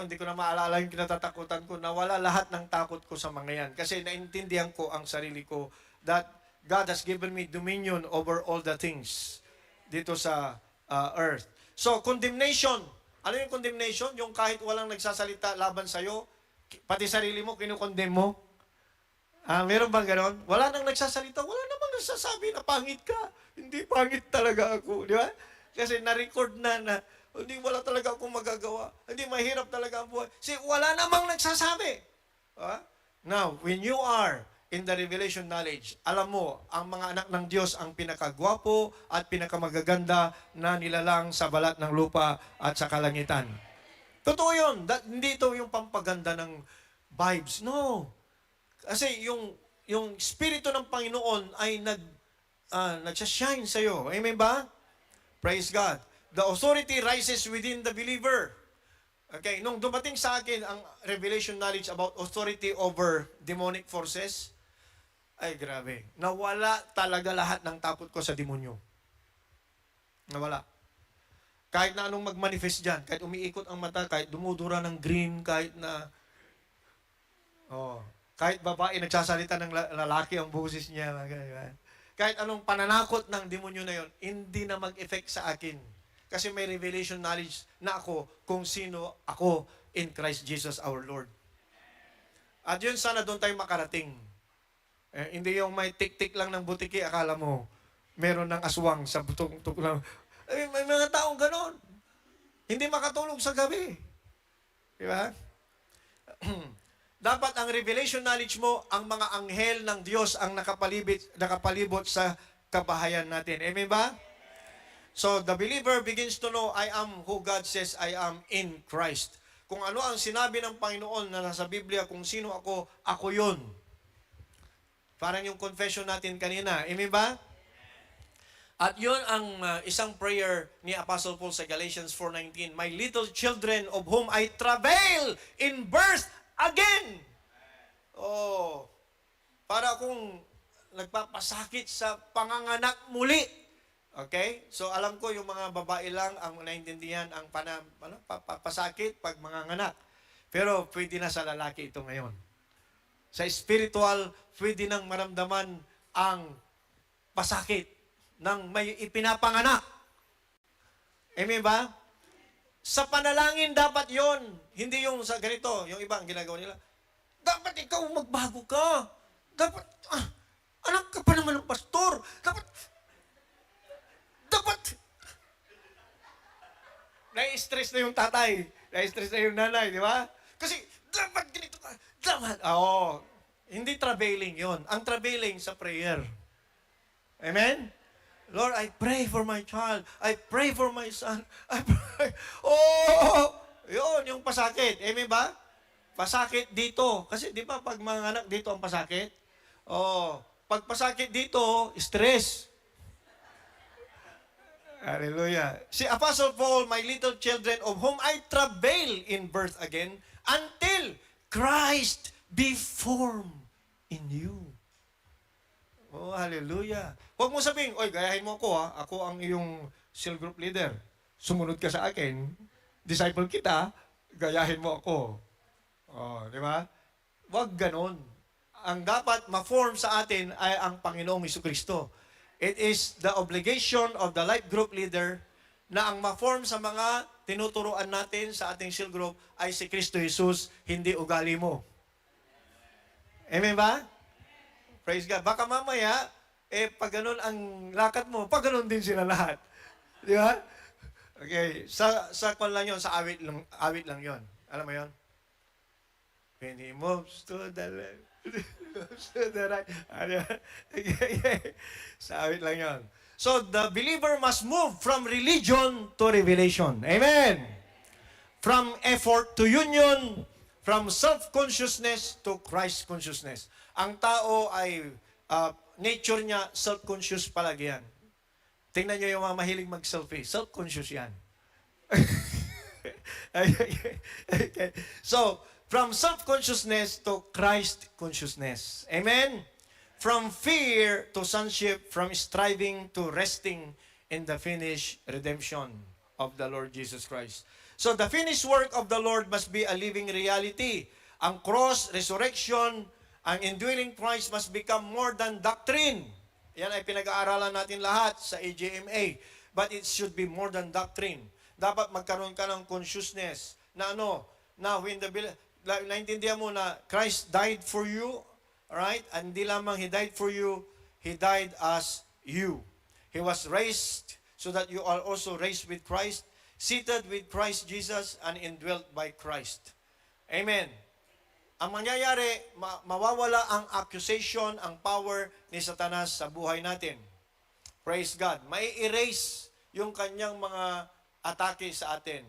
hindi ko na maalala yung kinatatakutan ko. Nawala lahat ng takot ko sa mga yan. Kasi naintindihan ko ang sarili ko that God has given me dominion over all the things dito sa earth. So, condemnation. Ano yung condemnation? Yung kahit walang nagsasalita laban sa'yo, pati sarili mo, kinukondem mo. Meron bang ganon? Wala nang nagsasalita, wala namang nagsasabi na pangit ka. Hindi pangit talaga ako. Di ba? Kasi na-record na wala talaga akong magagawa. Hindi mahirap talaga ang buhay. See, wala namang nagsasabi. Now, when you are in the revelation knowledge, alam mo, ang mga anak ng Diyos ang pinakagwapo at pinakamagaganda na nilalang sa balat ng lupa at sa kalangitan. Totoo yun. Hindi ito yung pampaganda ng vibes. No. Kasi yung Espiritu ng Panginoon ay nagsashine sa'yo. Amen ba? Praise God. The authority rises within the believer. Okay, nung dumating sa akin ang revelation knowledge about authority over demonic forces, ay grabe. Nawala talaga lahat ng takot ko sa demonyo. Nawala. Kahit na anong mag-manifest dyan, kahit umiikot ang mata, kahit dumudura ng green, kahit na Kahit babae nagsasalita ng lalaki ang boses niya. Di ba? Kahit anong pananakot ng demonyo na yon, hindi na mag-effect sa akin. Kasi may revelation knowledge na ako kung sino ako in Christ Jesus our Lord. At yun, sana doon tayo makarating. Hindi yung may tik-tik lang ng butiki, akala mo, meron ng aswang sa butong lang. May mga taong ganon. Hindi makatulog sa gabi. Di ba? Dapat ang revelation knowledge mo, ang mga anghel ng Diyos ang nakapalibot sa kabahayan natin. Amen ba? So, the believer begins to know, I am who God says I am in Christ. Kung ano ang sinabi ng Panginoon na nasa Biblia, kung sino ako yun. Parang yung confession natin kanina. Amen ba? At yun ang isang prayer ni Apostle Paul sa Galatians 4:19. My little children of whom I travail in birth again. Oh, para akong nagpapasakit sa panganganak muli. Okay? So alam ko yung mga babae lang ang naintindihan ang pasakit pag manganganak. Pero pwede na sa lalaki ito ngayon. Sa spiritual, pwede nang maramdaman ang pasakit ng may ipinapanganak. Amen ba? Sa panalangin dapat yon, hindi yung sa ganito, yung iba ang ginagawa nila. Dapat ikaw magbago ka. Dapat, anak ka pa naman ng pastor. Dapat, nai-stress na yung tatay. Nai-stress na yung nanay, di ba? Kasi, dapat ganito ka. Dapat. Oo. Hindi travailing yon. Ang travailing sa prayer. Amen? Lord, I pray for my child. I pray for my son. I pray. Oh! Yun, yung pasakit. Amen ba? Pasakit dito. Kasi di ba pag mga anak dito ang pasakit? Oh, pag pasakit dito, stress. Hallelujah. Si Apostle Paul, my little children of whom I travail in birth again until Christ be formed in you. Oh, hallelujah. Huwag mo sabihin, oy, gayahin mo ako ha. Ako ang iyong cell group leader. Sumunod ka sa akin. Disciple kita, gayahin mo ako. Oh, di ba? Huwag ganon. Ang dapat ma-form sa atin ay ang Panginoong Jesucristo. It is the obligation of the life group leader na ang ma-form sa mga tinuturuan natin sa ating cell group ay si Kristo Jesus, hindi ugali mo. Amen ba? Praise God. Baka mamaya, pag ganun ang lakad mo, pag ganun din sila lahat. Di ba? Okay. Sa kwan lang yun, sa awit lang yun. Alam mo yun? When he moves to the left, to the right. Sa awit lang yun. So, the believer must move from religion to revelation. Amen. From effort to union, from self-consciousness to Christ consciousness. Ang tao ay, nature niya, self-conscious palagi yan. Tingnan niyo yung mga mahilig mag-selfie. Self-conscious yan. Okay. So, from self-consciousness to Christ consciousness. Amen? From fear to sonship, from striving to resting in the finished redemption of the Lord Jesus Christ. So the finished work of the Lord must be a living reality. Ang cross, resurrection, ang indwelling Christ must become more than doctrine. Yan ay pinag-aaralan natin lahat sa AJMA. But it should be more than doctrine. Dapat magkaroon ka ng consciousness na when naintindihan mo na Christ died for you, right? And hindi lamang He died for you, He died as you. He was raised so that you are also raised with Christ, seated with Christ Jesus, and indwelt by Christ. Amen. Ang mangyayari, mawawala ang accusation, ang power ni Satanas sa buhay natin. Praise God. May erase yung kanyang mga atake sa atin.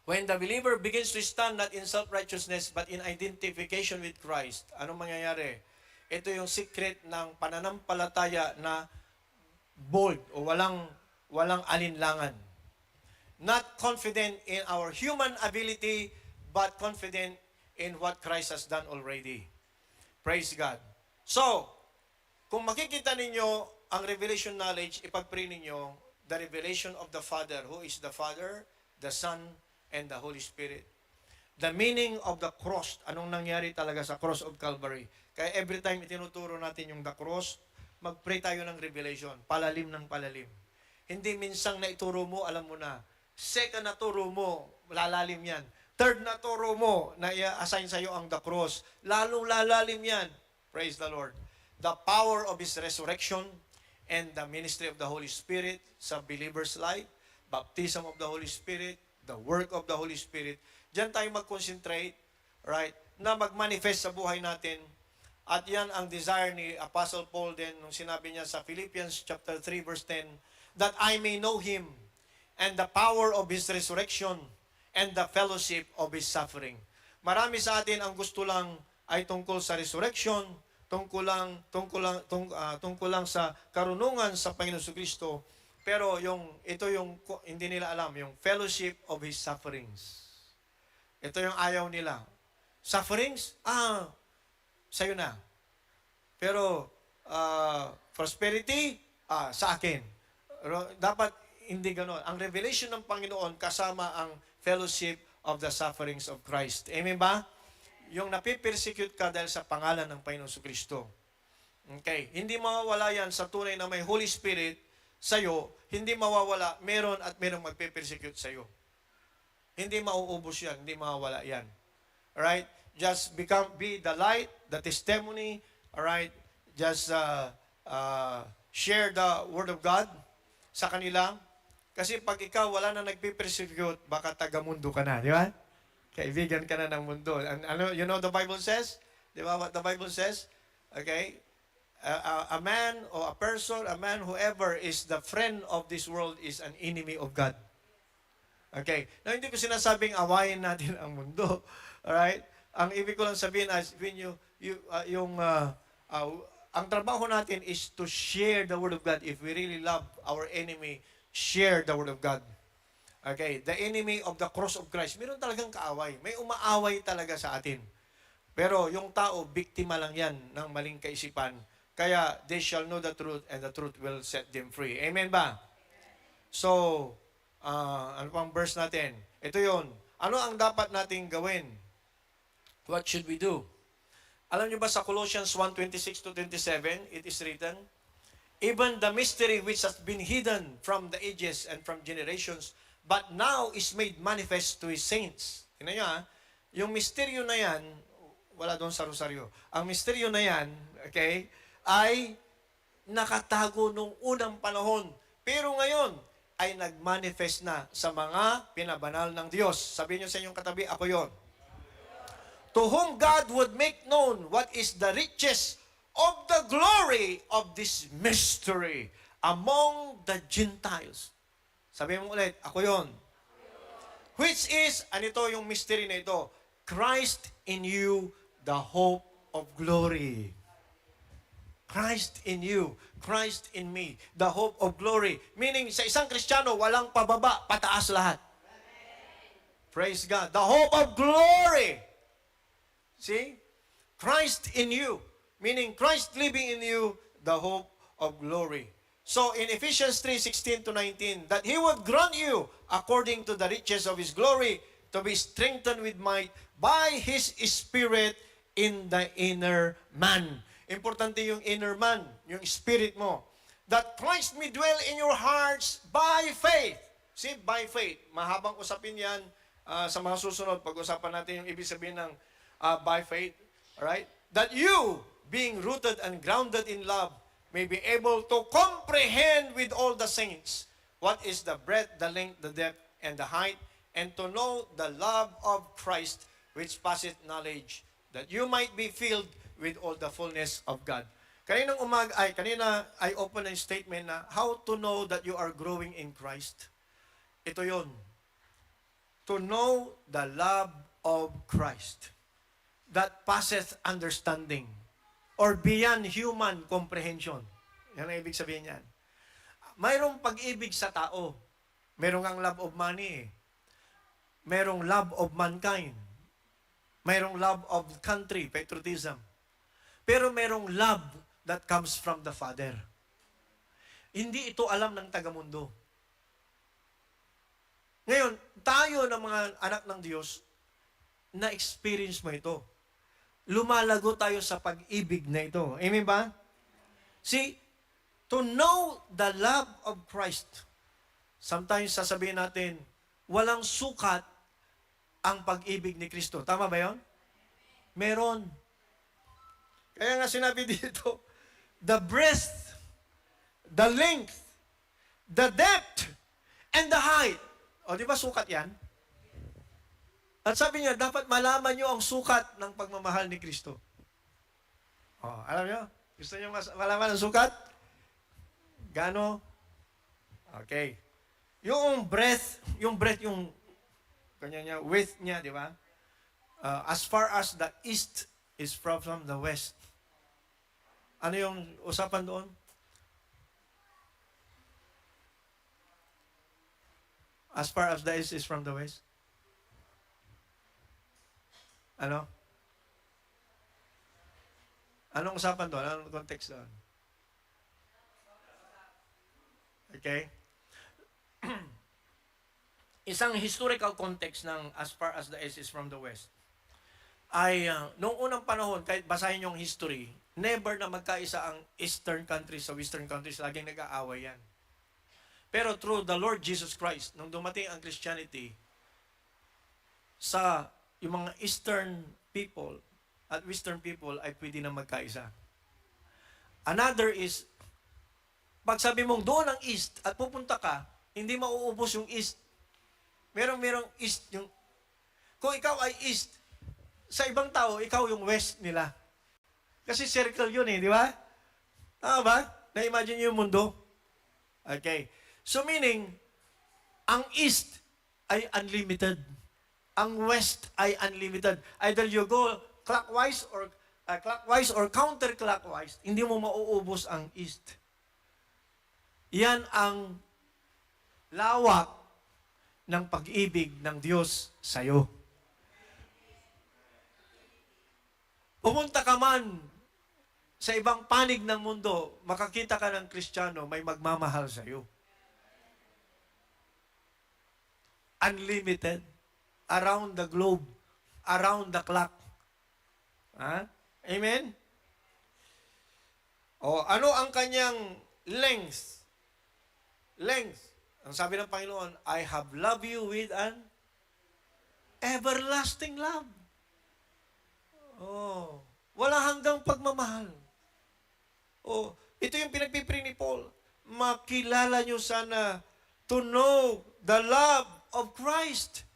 When the believer begins to stand not in self-righteousness but in identification with Christ, anong mangyayari? Ito yung secret ng pananampalataya na bold o walang alinlangan. Not confident in our human ability but confident in what Christ has done already. Praise God. So, kung makikita ninyo ang revelation knowledge, ipag-pray ninyo the revelation of the Father, who is the Father, the Son, and the Holy Spirit. the meaning of the cross. Anong nangyari talaga sa cross of Calvary. Kaya every time itinuturo natin yung the cross, mag-pray tayo ng revelation, palalim ng palalim. Hindi minsang na ituro mo, alam mo na. Second na turo mo, lalalim yan. Third na turo mo, na i-assign sa'yo ang the cross, lalong lalalim yan. Praise the Lord. The power of His resurrection and the ministry of the Holy Spirit sa believer's life, baptism of the Holy Spirit, the work of the Holy Spirit. Diyan tayo mag-concentrate, right, na mag-manifest sa buhay natin. At yan ang desire ni Apostle Paul din nung sinabi niya sa Philippians chapter 3 verse 10, that I may know Him and the power of His resurrection and the fellowship of His suffering. Marami sa atin ang gusto lang ay tungkol sa resurrection, tungkol lang sa karunungan sa Panginoon Kristo. Pero ito yung hindi nila alam, yung fellowship of His sufferings. Ito yung ayaw nila. Sufferings? Sa'yo na. Pero prosperity? Sa akin. Dapat hindi ganon. Ang revelation ng Panginoon kasama ang fellowship of the sufferings of Christ. Amen ba? Yung napipersecute ka dahil sa pangalan ng Panginoon Kristo. Okay. Hindi mawawala yan sa tunay na may Holy Spirit sa'yo. Hindi mawawala. Meron at merong magpe-persecute sa'yo. Hindi mauubos yan. Hindi mawawala yan. Alright? Just be the light, the testimony. Alright? Just share the Word of God sa kanila. Kasi pag ikaw wala na nagpe-persecute, baka taga-mundo ka na. Di ba? Kaibigan ka na ng mundo. You know the Bible says? Di ba what the Bible says? Okay? A man or a person, a man, whoever is the friend of this world is an enemy of God. Okay? Now, hindi ko sinasabing awayin natin ang mundo. Alright? Ang ibig ko lang sabihin is, ang trabaho natin is to share the Word of God. If we really love our enemy, share the Word of God. Okay, the enemy of the cross of Christ, meron talagang kaaway. May umaaway talaga sa atin. Pero yung tao, biktima lang yan ng maling kaisipan. Kaya, they shall know the truth and the truth will set them free. Amen ba? So, ano pang verse natin? Ito yon. Ano ang dapat nating gawin? What should we do? Alam niyo ba sa Colossians 1:26-27, it is written, even the mystery which has been hidden from the ages and from generations, but now is made manifest to His saints. Tingnan niyo yung misteryo na yan, wala doon sa rosaryo. Ang misteryo na yan, okay, ay nakatago nung unang panahon. Pero ngayon, ay nagmanifest na sa mga pinabanal ng Diyos. Sabihin niyo sa inyong katabi, ako yon. To whom God would make known what is the riches of the glory of this mystery among the Gentiles. Sabihin mo ulit, ako yon. Which is, anito yung mystery na ito, Christ in you, the hope of glory. Christ in you, Christ in me, the hope of glory. Meaning, sa isang Kristiyano, walang pababa, pataas lahat. Praise God. The hope of glory. See? Christ in you. Meaning, Christ living in you, the hope of glory. So, in Ephesians 3:16-19, that He would grant you, according to the riches of His glory, to be strengthened with might by His Spirit in the inner man. Importante yung inner man, yung spirit mo. That Christ may dwell in your hearts by faith. See, by faith. Mahabang usapin yan sa mga susunod. Pag-usapan natin yung ibig sabihin ng by faith. Alright? That you, being rooted and grounded in love, may be able to comprehend with all the saints what is the breadth, the length, the depth, and the height, and to know the love of Christ which passeth knowledge, that you might be filled with all the fullness of God. Kanina I open a statement na how to know that you are growing in Christ. Ito yon. To know the love of Christ that passeth understanding or beyond human comprehension. Yan ang ibig sabihin yan. Mayroong pag-ibig sa tao. Mayroong ang love of money. Mayroong love of mankind. Mayroong love of country, patriotism. Pero mayroong love that comes from the Father. Hindi ito alam ng tagamundo. Ngayon, tayo ng mga anak ng Diyos, na-experience mo ito. Lumalago tayo sa pag-ibig na ito. Amen ba? See, to know the love of Christ. Sometimes sasabihin natin, walang sukat ang pag-ibig ni Kristo. Tama ba yon? Meron. Kaya nga sinabi dito, the breadth, the length, the depth, and the height. O, di ba sukat yan? At sabi niya, dapat malaman niyo ang sukat ng pagmamahal ni Kristo. O, alam niyo? Gusto niyo malaman ang sukat? Gano? Okay. Yung breadth, yung kanya niya, width niya, di ba? As far as the east is from the west. Ano yung usapan doon? As far as the east is from the west? Ano? Anong usapan doon? Anong context doon? Okay? Isang historical context ng as far as the east is from the west ay noong unang panahon, kahit basahin yung history, never na magkaisa ang eastern countries sa western countries, laging nag-aaway yan. Pero through the Lord Jesus Christ, nung dumating ang Christianity, sa yung mga eastern people at western people ay pwede na magkaisa. Another is, pag sabi mong doon ang east at pupunta ka, hindi mauubos yung east. Merong east yung, kung ikaw ay east, sa ibang tao, ikaw yung west nila. Kasi circle yun di ba? Tama ba? Na-imagine niyo yung mundo? Okay. So meaning, ang east ay unlimited. Ang west ay unlimited. Either you go clockwise or counterclockwise, hindi mo mauubos ang east. Yan ang lawak ng pag-ibig ng Diyos sa'yo. Pumunta ka man sa ibang panig ng mundo, makakita ka ng Kristiyano, may magmamahal sa'yo. Unlimited. Around the globe. Around the clock. Ha? Amen? O, ano ang kanyang length? Length. Ang sabi ng Panginoon, I have loved you with an everlasting love. Oh, wala hanggang pagmamahal. Oh, ito yung pinagpipray ni Paul. Makilala nyo sana to know the love of Christ.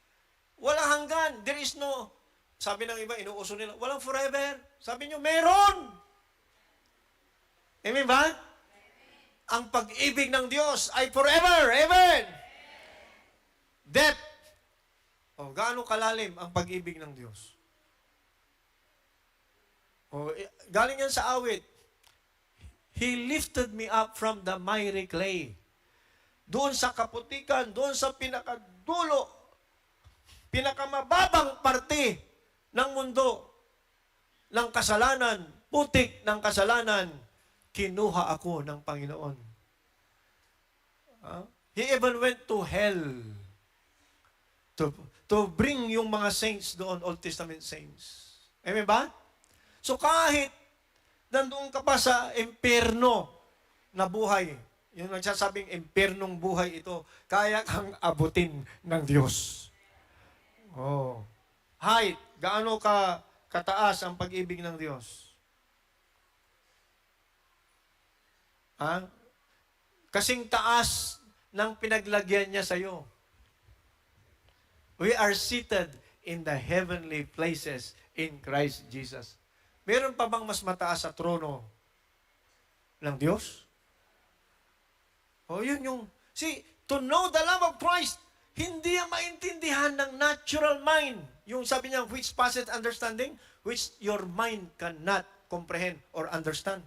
Wala hanggan. There is no, sabi ng iba, inuuso nila, walang forever. Sabi nyo, meron. Amen ba? Ang pag-ibig ng Diyos ay forever. Amen. Depth. O, gaano kalalim ang pag-ibig ng Diyos? O, galing yan sa awit. He lifted me up from the miry clay. Doon sa kaputikan, doon sa pinakadulo, pinakamababang parte ng mundo, ng kasalanan, putik ng kasalanan, kinuha ako ng Panginoon. He even went to hell to bring yung mga saints doon, Old Testament saints. Amen ba? So kahit nandoon ka pa sa impyerno na buhay, yung nagsasabing impyernong buhay ito, kaya kang abutin ng Diyos. Oh. Height, gaano ka kataas ang pag-ibig ng Diyos? Ha? Kasing taas ng pinaglagyan niya sa iyo. We are seated in the heavenly places in Christ Jesus. Meron pa bang mas mataas sa trono ng Diyos? O yun yung, see, to know the love of Christ, hindi yan maintindihan ng natural mind. Yung sabi niya, which passeth understanding, which your mind cannot comprehend or understand.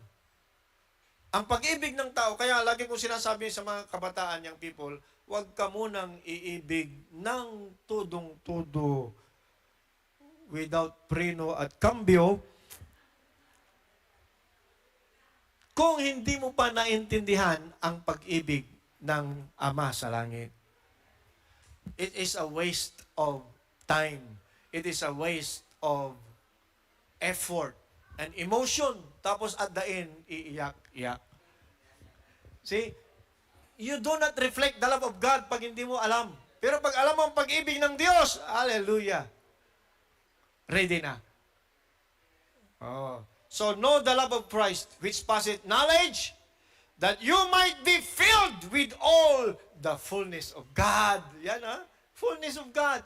Ang pag-ibig ng tao, kaya lagi kong sinasabi sa mga kabataan, young people, huwag ka munang iibig ng tudong-tudo without preno at cambio kung hindi mo pa naintindihan ang pag-ibig ng Ama sa langit. It is a waste of time. it is a waste of effort and emotion. Tapos at the end, iiyak-iyak. See? You do not reflect the love of God pag hindi mo alam. Pero pag alam mo ang pag-ibig ng Diyos, hallelujah, ready na. Oh. So know the love of Christ, which passeth knowledge, that you might be filled with all the fullness of God. Yan fullness of God.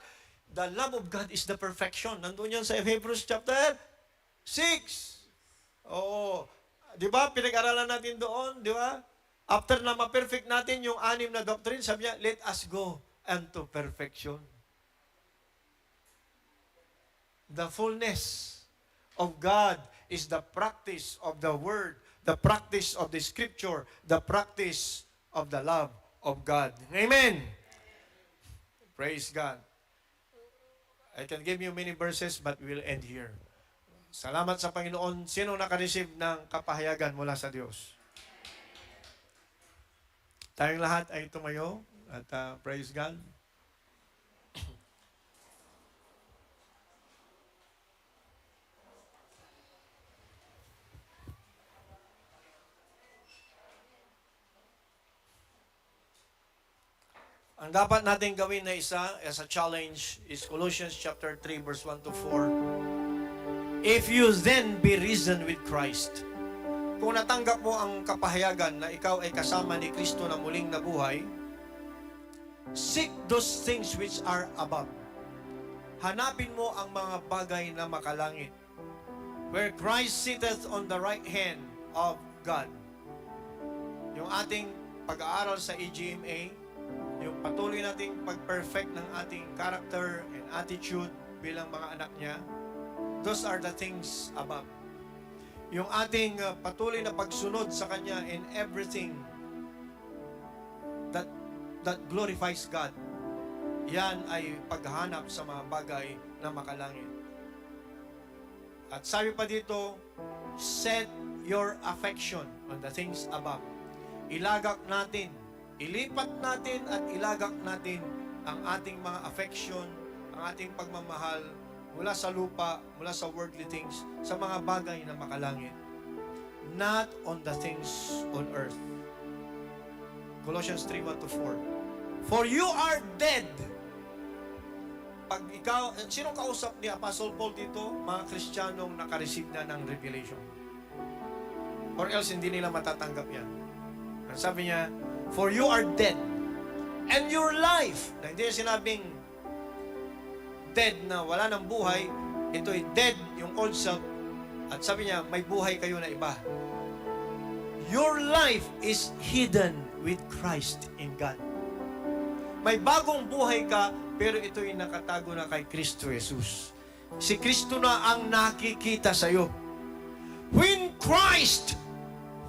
The love of God is the perfection. Nandun yan sa Hebrews chapter 6. Oo. Di ba? Pinag-aralan natin doon, di ba? After na ma-perfect natin yung 6 na doctrine, sabi niya, let us go unto perfection. The fullness of God is the practice of the Word, the practice of the Scripture, the practice of the love of God. Amen. Praise God. I can give you many verses, but we'll end here. Salamat sa Panginoon. Sino nakareceive ng kapahayagan mula sa Diyos? Tayong lahat ay tumayo at praise God. Ang dapat natin gawin na isa as a challenge is Colossians chapter 3 verse 1 to 4. If you then be risen with Christ. Kung natanggap mo ang kapahayagan na ikaw ay kasama ni Kristo na muling nabuhay, seek those things which are above. Hanapin mo ang mga bagay na makalangit, where Christ sitteth on the right hand of God. Yung ating pag-aaral sa EGMA, yung patuloy nating pag-perfect ng ating character and attitude bilang mga anak niya, those are the things above. Yung ating patuloy na pagsunod sa Kanya in everything that glorifies God, yan ay paghanap sa mga bagay na makalangit. At sabi pa dito, set your affection on the things above. Ilagak natin, ilipat natin at ilagak natin ang ating mga affection, ang ating pagmamahal mula sa lupa, mula sa worldly things, sa mga bagay na makalangit. Not on the things on earth. Colossians 3, 1 to 4. For you are dead. Pag ikaw, sinong kausap ni Apostle Paul dito? Mga Kristiyanong nakareceive na ng revelation. Or else hindi nila matatanggap yan. Ang sabi niya, for you are dead. And your life, na hindi sinabing dead na wala ng buhay, ito ay dead, yung old self, at sabi niya, may buhay kayo na iba. Your life is hidden with Christ in God. May bagong buhay ka, pero ito ay nakatago na kay Kristo Jesus. Si Kristo na ang nakikita sa iyo. When Christ,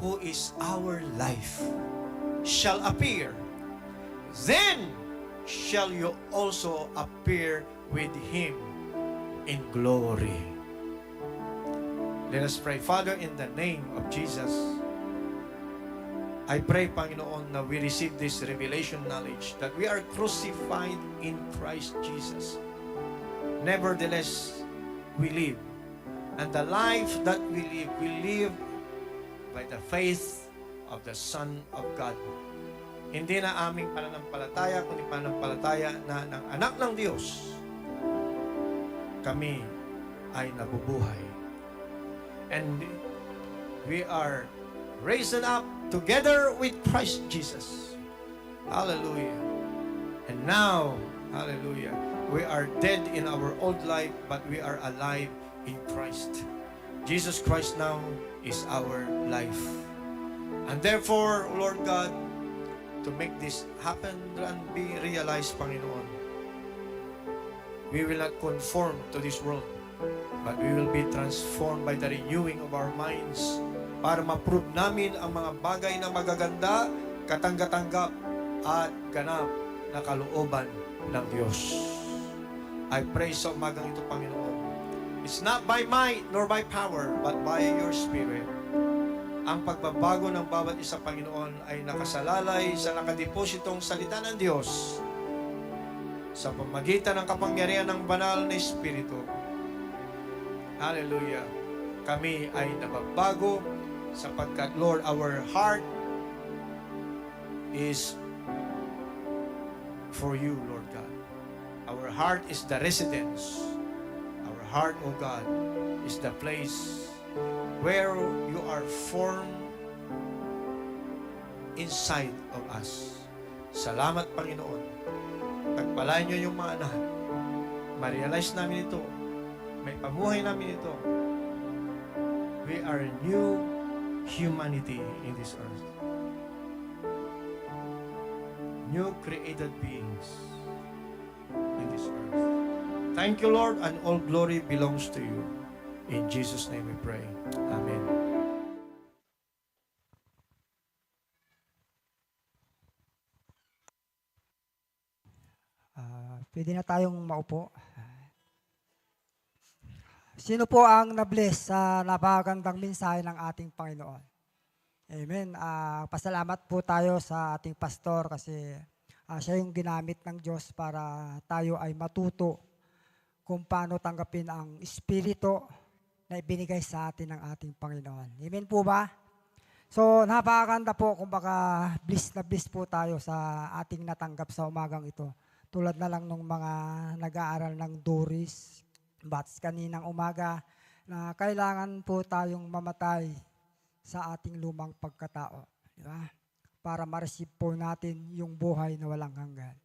who is our life, shall appear, then shall you also appear with Him in glory. Let us pray. Father, in the name of Jesus, I pray, Panginoon, na we receive this revelation knowledge that we are crucified in Christ Jesus. Nevertheless, we live. And the life that we live by the faith of the Son of God. Hindi na aming pananampalataya, kundi pananampalataya na ng anak ng Diyos. Kami ay nabubuhay. And we are raised up together with Christ Jesus. Hallelujah. And now, hallelujah, we are dead in our old life, but we are alive in Christ. Jesus Christ now is our life. And therefore, Lord God, to make this happen and be realized, Panginoon, we will not conform to this world, but we will be transformed by the renewing of our minds para ma-prove namin ang mga bagay na magaganda, katanggatanggap, at ganap na kalooban ng Diyos. I pray sa umagang ito, Panginoon. It's not by might nor by power, but by your Spirit. Ang pagbabago ng bawat isa, Panginoon, ay nakasalalay sa nakadepositong salita ng Diyos. sa pamagitan ng kapangyarihan ng banal na Espiritu. Hallelujah. Kami ay nababago sapagkat, Lord, our heart is for you, Lord God. Our heart is the residence. Our heart, O God, is the place where you are formed inside of us. Salamat, Panginoon. Pagpalain niyo yung mga anak. Ma-realize namin ito. May pamuhay namin ito. We are a new humanity in this earth. New created beings in this earth. Thank you, Lord, and all glory belongs to you. In Jesus' name we pray. Amen. Pwede na tayong maupo. Sino po ang na-bless sa napakagandang mensahe ng ating Panginoon? Amen. Pasalamat po tayo sa ating pastor kasi siya yung ginamit ng Diyos para tayo ay matuto kung paano tanggapin ang Espiritu na ibinigay sa atin ng ating Panginoon. Amen po ba? So, napakaganda po kung baka bliss na bliss po tayo sa ating natanggap sa umagang ito. Tulad na lang nung mga nag-aaral ng Doris, Bats kaninang umaga, na kailangan po tayong mamatay sa ating lumang pagkatao. Di ba? Para ma-receive po natin yung buhay na walang hanggan.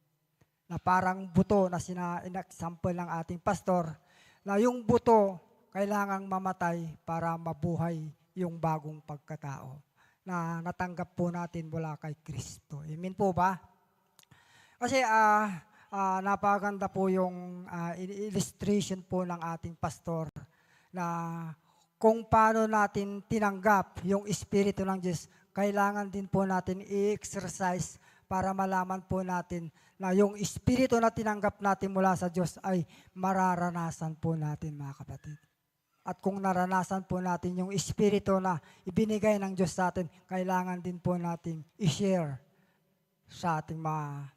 Na parang buto na in-example ng ating pastor, na yung buto kailangang mamatay para mabuhay yung bagong pagkatao na natanggap po natin mula kay Kristo. Amen po ba? Kasi napakaganda po yung illustration po ng ating pastor na kung paano natin tinanggap yung Espiritu ng Diyos, kailangan din po natin i-exercise para malaman po natin na yung Espiritu na tinanggap natin mula sa Diyos ay mararanasan po natin, mga kapatid. At kung naranasan po natin yung Espiritu na ibinigay ng Diyos sa atin, kailangan din po natin i-share sa ating mga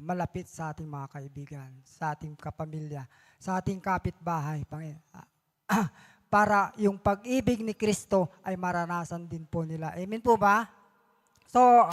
malapit sa ating mga kaibigan, sa ating kapamilya, sa ating kapitbahay, para yung pag-ibig ni Kristo ay maranasan din po nila. Amen po ba? So,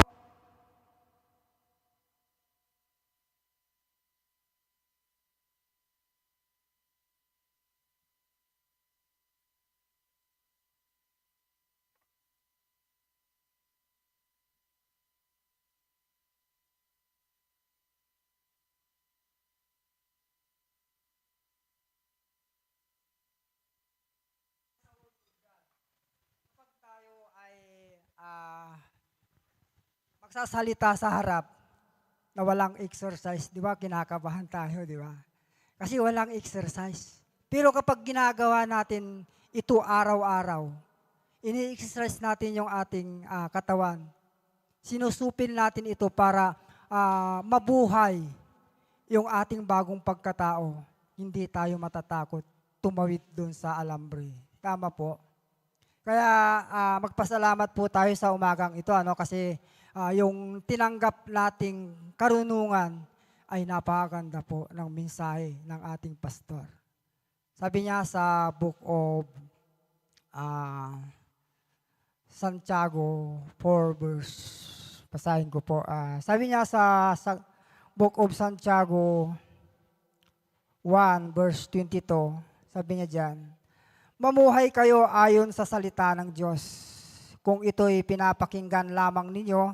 magsasalita sa harap na walang exercise, di ba? Kinakabahan tayo, di ba? Kasi walang exercise. Pero kapag ginagawa natin ito araw-araw, ini-exercise natin yung ating katawan. Sinusupil natin ito para mabuhay yung ating bagong pagkatao. Hindi tayo matatakot tumawid doon sa alambre. Tama po. Kaya magpasalamat po tayo sa umagang ito, kasi yung tinanggap nating karunungan ay napakaganda po ng mensahe ng ating pastor. Sabi niya sa Book of Santiago 4 verse, basahin ko po. Sabi niya sa Book of Santiago 1 verse 22, sabi niya diyan, mamuhay kayo ayon sa salita ng Diyos. Kung ito'y pinapakinggan lamang ninyo,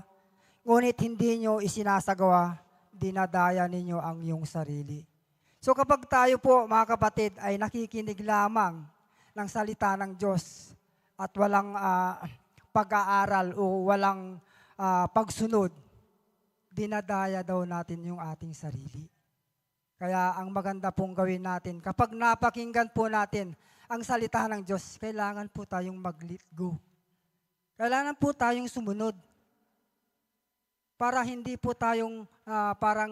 ngunit hindi nyo isinasagawa, dinadaya ninyo ang iyong sarili. So kapag tayo po, mga kapatid, ay nakikinig lamang ng salita ng Diyos at walang pag-aaral o walang pagsunod, dinadaya daw natin yung ating sarili. Kaya ang maganda pong gawin natin, kapag napakinggan po natin ang salita ng Diyos, kailangan po tayong mag-let go. Kailangan po tayong sumunod. Para hindi po tayong parang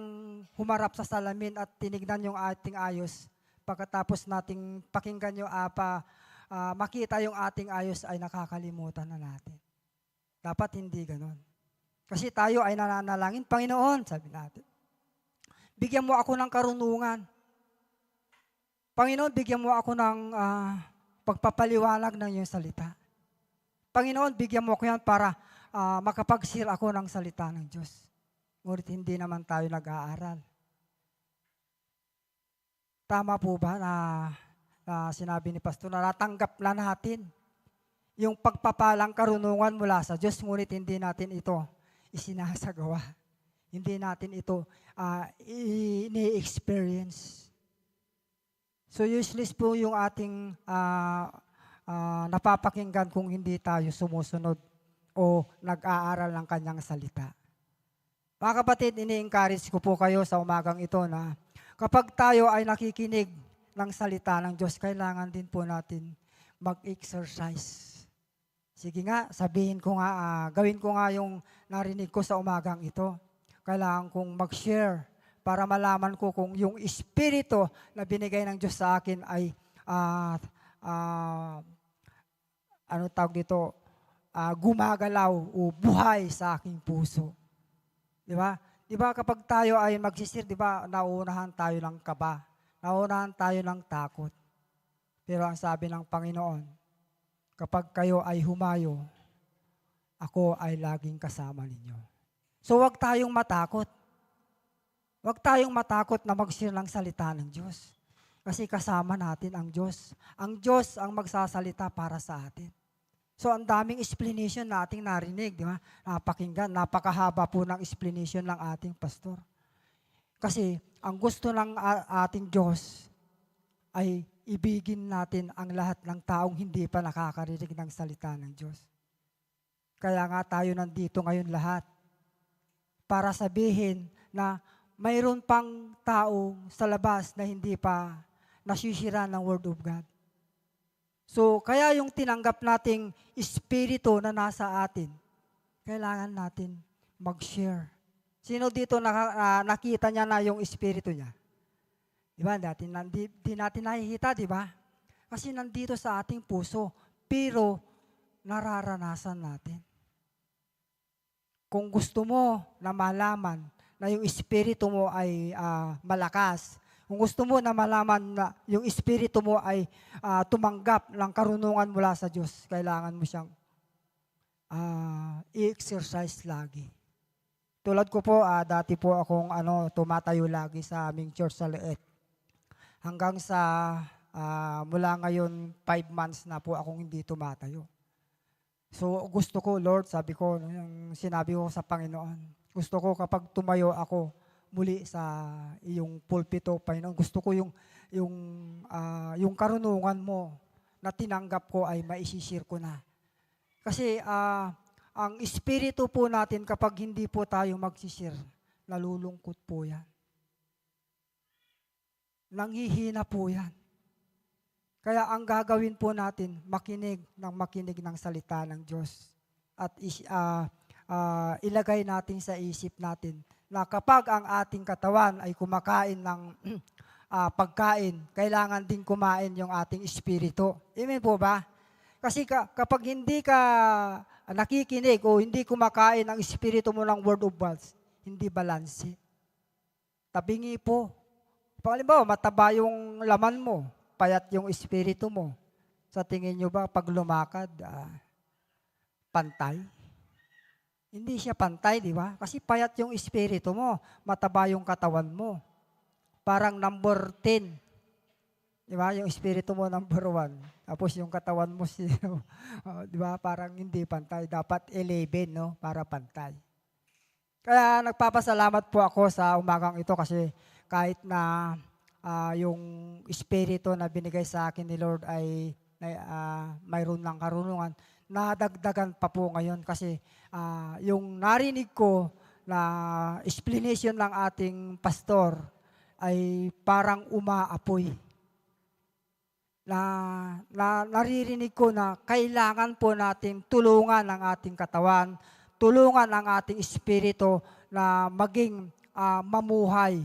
humarap sa salamin at tinignan yung ating ayos. Pagkatapos nating pakinggan yung makita yung ating ayos ay nakakalimutan na natin. Dapat hindi ganon. Kasi tayo ay nananalangin, Panginoon, sabi natin. bigyan mo ako ng karunungan. Panginoon, bigyan mo ako ng pagpapaliwanag ng iyong salita. Panginoon, bigyan mo ako yan para makapag-share ako ng salita ng Diyos. Ngunit hindi naman tayo nag-aaral. Tama po ba na sinabi ni Pastor na natanggap na natin yung pagpapalang karunungan mula sa Diyos, ngunit hindi natin ito isinasagawa. Hindi natin ito ini-experience. So useless po yung ating napapakinggan kung hindi tayo sumusunod o nag-aaral ng kanyang salita. Mga kapatid, ini-encourage ko po kayo sa umagang ito na kapag tayo ay nakikinig ng salita ng Diyos, kailangan din po natin mag-exercise. Sige nga, sabihin ko nga, gawin ko nga yung narinig ko sa umagang ito. Kailangan kong mag-share para malaman ko kung yung espiritu na binigay ng Diyos sa akin ay ano tawag dito, gumagalaw o buhay sa aking puso. Di ba? Di ba kapag tayo ay magsisir, di ba, nauunahan tayo ng kaba, nauunahan tayo ng takot. Pero ang sabi ng Panginoon, kapag kayo ay humayo, ako ay laging kasama ninyo. So huwag tayong matakot. Huwag tayong matakot na mag-share ng salita ng Diyos. Kasi kasama natin ang Diyos. Ang Diyos ang magsasalita para sa atin. So ang daming explanation na ating narinig, di ba? Napakinggan, napakahaba po ng explanation ng ating pastor. Kasi ang gusto ng ating Diyos ay ibigin natin ang lahat ng taong hindi pa nakakarinig ng salita ng Diyos. Kaya nga tayo nandito ngayon lahat para sabihin na mayroon pang tao sa labas na hindi pa nasisira ng Word of God. So, kaya yung tinanggap nating espiritu na nasa atin, kailangan natin mag-share. Sino dito nakita niya na yung espiritu niya? Diba? Di natin nakikita, di ba? Kasi nandito sa ating puso, pero nararanasan natin. Kung gusto mo na malaman na yung espiritu mo ay malakas, kung gusto mo na malaman na yung espiritu mo ay tumanggap ng karunungan mula sa Diyos, kailangan mo siyang i-exercise lagi. Tulad ko po, dati po akong tumatayo lagi sa aming church sa Leet. Hanggang sa mula ngayon 5 months na po akong hindi tumatayo. So gusto ko, Lord, sabi ko, yung sinabi ko sa Panginoon, gusto ko kapag tumayo ako muli sa iyong pulpito, Panginoon, gusto ko yung karunungan mo na tinanggap ko ay maisishare ko na. Kasi ang espiritu po natin kapag hindi po tayo magsishare, nalulungkot po yan. Nanghihina po yan. Kaya ang gagawin po natin, makinig ng salita ng Diyos. At ilagay natin sa isip natin na kapag ang ating katawan ay kumakain ng pagkain, kailangan din kumain yung ating espiritu. Amen po ba? Kasi kapag hindi ka nakikinig o hindi kumakain ang espiritu mo ng word of words, hindi balanse. Tabingi po. Halimbawa, mataba yung laman mo, payat yung espiritu mo. Sa tingin nyo ba, pag lumakad, pantay? Hindi siya pantay, di ba? Kasi payat yung espiritu mo, mataba yung katawan mo. Parang number 10. Di ba? Yung espiritu mo number 1. Tapos yung katawan mo, di ba? Parang hindi pantay. Dapat 11, no? Para pantay. Kaya nagpapasalamat po ako sa umagang ito kasi kahit na yung espiritu na binigay sa akin ni Lord ay mayroon ng karunungan, nadagdagan pa po ngayon kasi yung narinig ko na explanation ng ating pastor ay parang umaapoy. Naririnig ko na kailangan po natin tulungan ang ating katawan, tulungan ang ating espiritu na maging mamuhay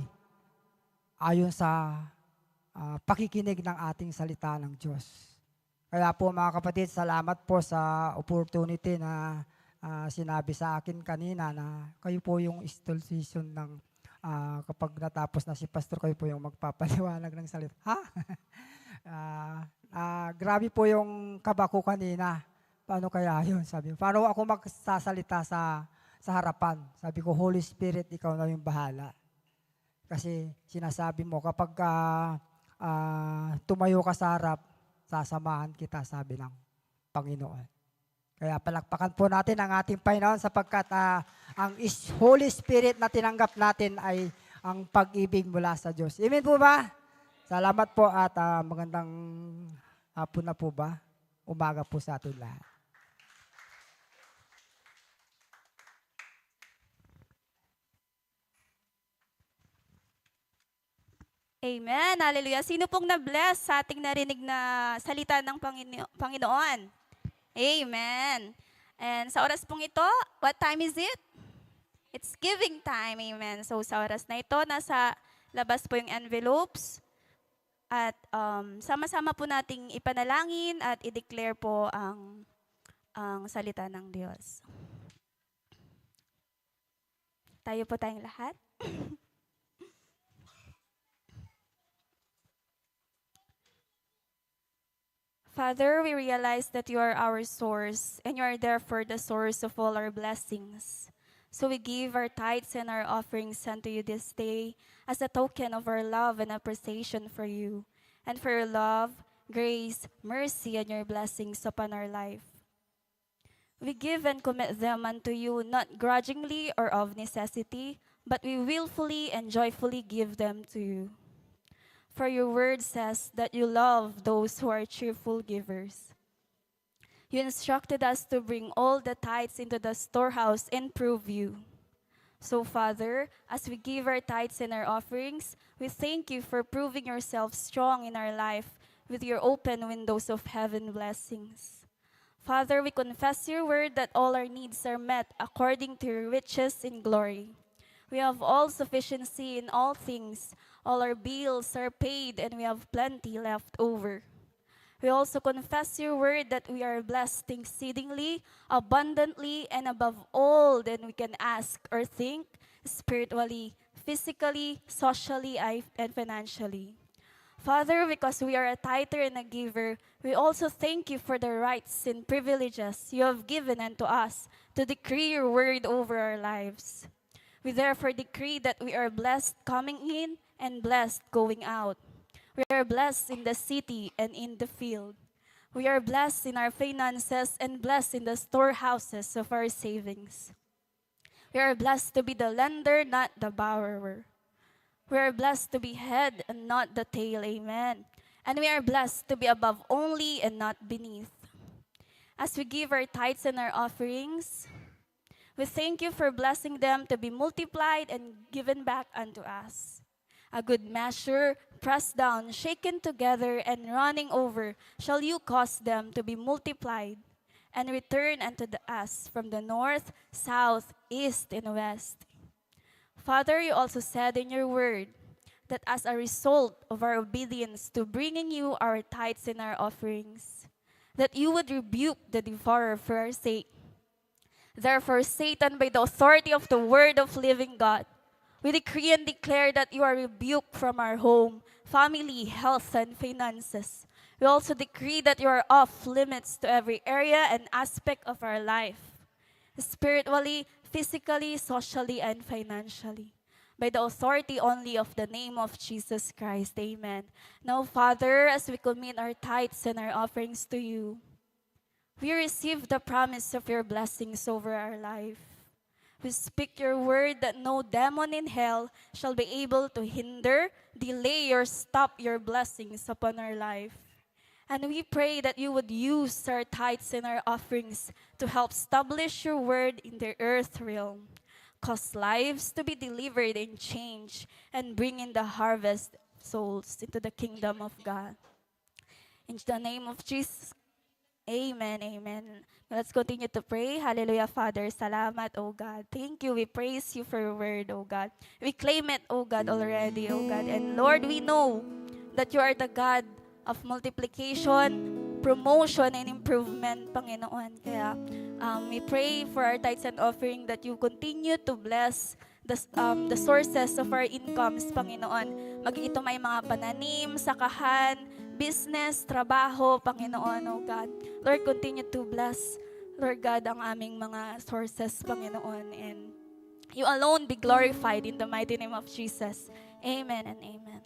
ayon sa pakikinig ng ating salita ng Diyos. Kaya po mga kapatid, salamat po sa opportunity na sinabi sa akin kanina na kayo po yung installation ng kapag natapos na si pastor, kayo po yung magpapaliwanag ng salita. Ha? Grabe po yung kaba ko kanina. Paano kaya yun? Sabi ko, paano ako magsasalita sa harapan? Sabi ko, Holy Spirit, ikaw na yung bahala. Kasi sinasabi mo, kapag tumayo ka sa harap, sasamahan kita, sabi ng Panginoon. Kaya palakpakan po natin ang ating Panginoon sapagkat ang Holy Spirit na tinanggap natin ay ang pag-ibig mula sa Diyos. Amen po ba? Salamat po at magandang hapon na po ba? Umaga po sa atin lahat. Amen. Hallelujah. Sino pong na-bless sa ating narinig na salita ng Panginoon? Amen. And sa oras pong ito, what time is it? It's giving time. Amen. So sa oras na ito, nasa labas po yung envelopes. At sama-sama po nating ipanalangin at i-declare po ang salita ng Diyos. Tayo po tayong lahat. Father, we realize that you are our source and you are therefore the source of all our blessings. So we give our tithes and our offerings unto you this day as a token of our love and appreciation for you and for your love, grace, mercy, and your blessings upon our life. We give and commit them unto you not grudgingly or of necessity, but we willfully and joyfully give them to you. For your word says that you love those who are cheerful givers. You instructed us to bring all the tithes into the storehouse and prove you. So, Father, as we give our tithes and our offerings, we thank you for proving yourself strong in our life with your open windows of heaven blessings. Father, we confess your word that all our needs are met according to your riches in glory. We have all sufficiency in all things. All our bills are paid and we have plenty left over. We also confess your word that we are blessed exceedingly, abundantly, and above all than we can ask or think, spiritually, physically, socially, and financially. Father, because we are a tither and a giver, we also thank you for the rights and privileges you have given unto us to decree your word over our lives. We therefore decree that we are blessed coming in and blessed going out. We are blessed in the city and in the field. We are blessed in our finances and blessed in the storehouses of our savings. We are blessed to be the lender, not the borrower. We are blessed to be head and not the tail. Amen. And we are blessed to be above only and not beneath. As we give our tithes and our offerings, we thank you for blessing them to be multiplied and given back unto us. A good measure, pressed down, shaken together, and running over, shall you cause them to be multiplied, and return unto us from the north, south, east, and west. Father, you also said in your word that as a result of our obedience to bringing you our tithes and our offerings, that you would rebuke the devourer for our sake. Therefore, Satan, by the authority of the word of living God, we decree and declare that you are rebuked from our home, family, health, and finances. We also decree that you are off limits to every area and aspect of our life, spiritually, physically, socially, and financially. By the authority only of the name of Jesus Christ. Amen. Now, Father, as we commit our tithes and our offerings to you, we receive the promise of your blessings over our life. We speak your word that no demon in hell shall be able to hinder, delay, or stop your blessings upon our life. And we pray that you would use our tithes and our offerings to help establish your word in the earth realm, cause lives to be delivered and changed, and bring in the harvest of souls into the kingdom of God. In the name of Jesus, amen, amen. Let's continue to pray. Hallelujah, Father. Salamat, O God. Thank you. We praise you for your word, O God. We claim it, O God, already, O God. And Lord, we know that you are the God of multiplication, promotion, and improvement, Panginoon. Kaya we pray for our tithes and offering that you continue to bless the sources of our incomes, Panginoon. Maging ito may mga pananim, sakahan, business, trabaho, Panginoon, oh God. Lord, continue to bless, Lord God, ang aming mga sources, Panginoon. And you alone be glorified in the mighty name of Jesus. Amen and amen.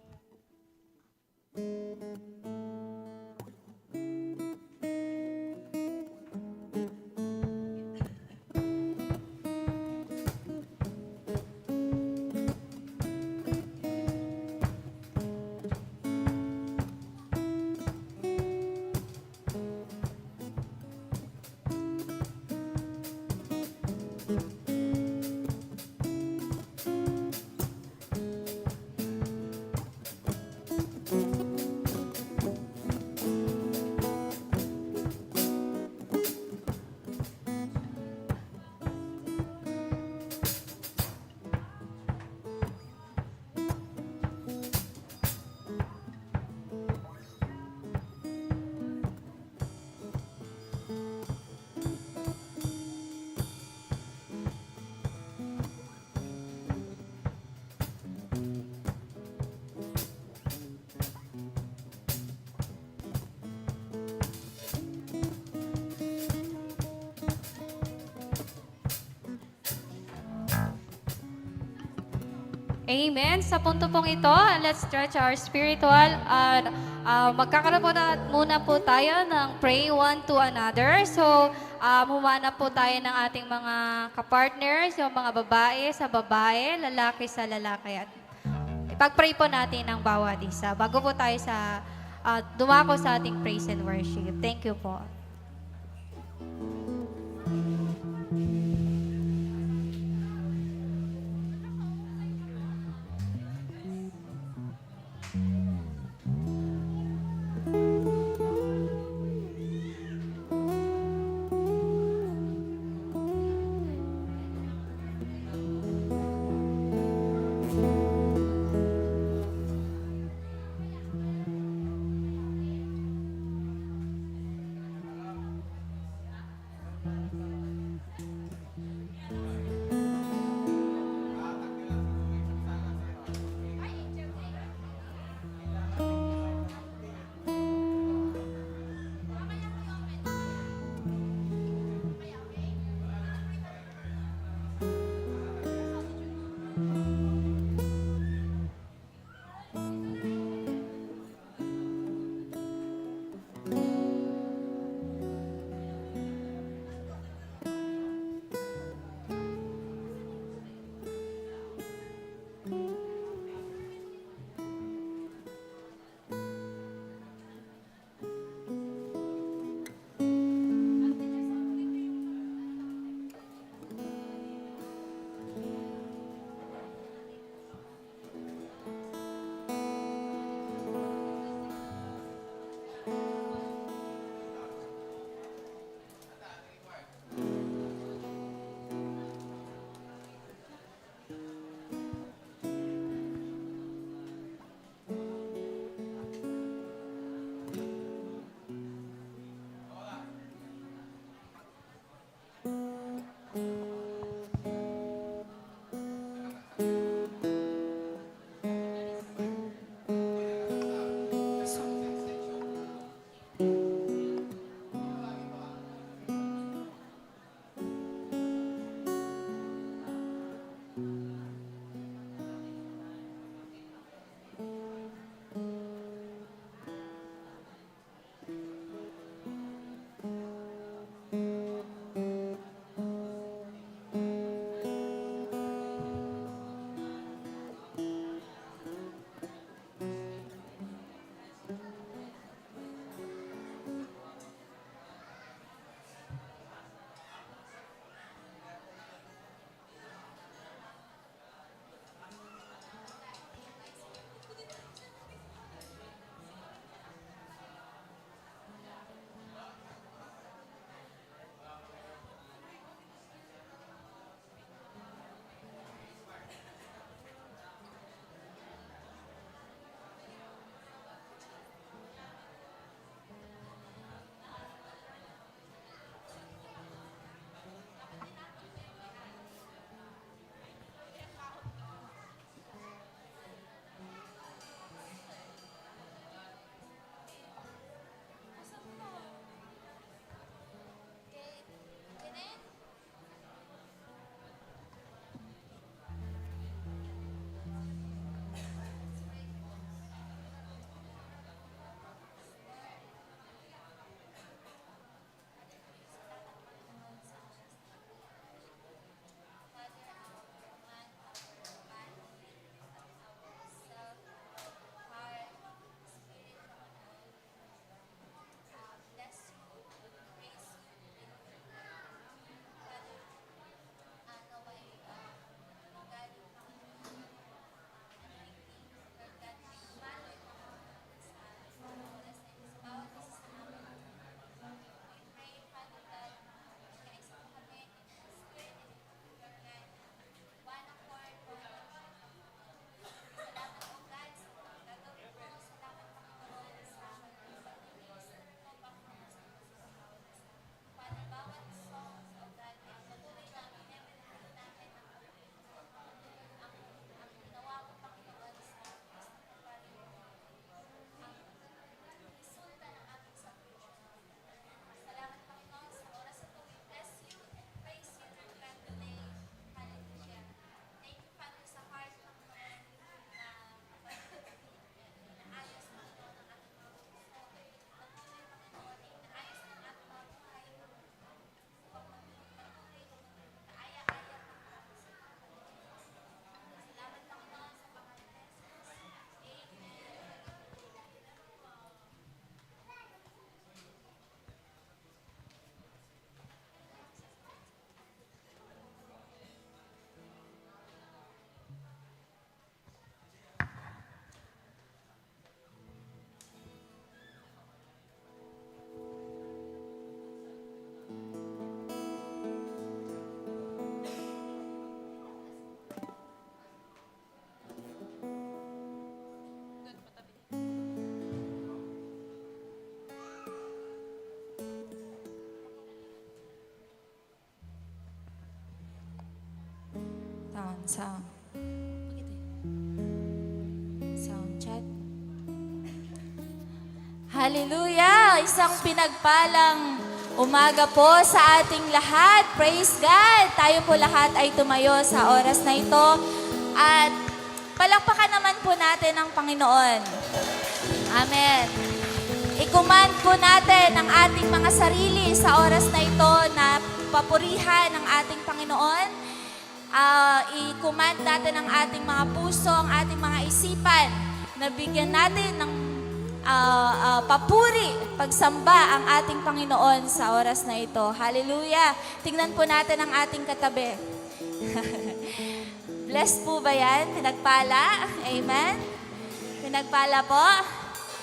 Amen. Sa punto pong ito, let's stretch our spiritual at magkakaroon po muna po tayo ng pray one to another. So, humana po tayo ng ating mga kapartners, yung mga babae sa babae, lalaki sa lalaki. At ipag-pray po natin ang bawat isa bago po tayo sa dumako sa ating praise and worship. Thank you po. Sound. Sound check. Hallelujah! Isang pinagpalang umaga po sa ating lahat. Praise God! Tayo po lahat ay tumayo sa oras na ito. At palakpakan naman po natin ang Panginoon. Amen. I-command po natin ang ating mga sarili sa oras na ito na papurihan ang ating Panginoon. I-command natin ang ating mga puso, ang ating mga isipan na bigyan natin ng papuri, pagsamba ang ating Panginoon sa oras na ito. Hallelujah! Tingnan po natin ang ating katabi. Blessed po ba yan? Pinagpala? Amen? Pinagpala po?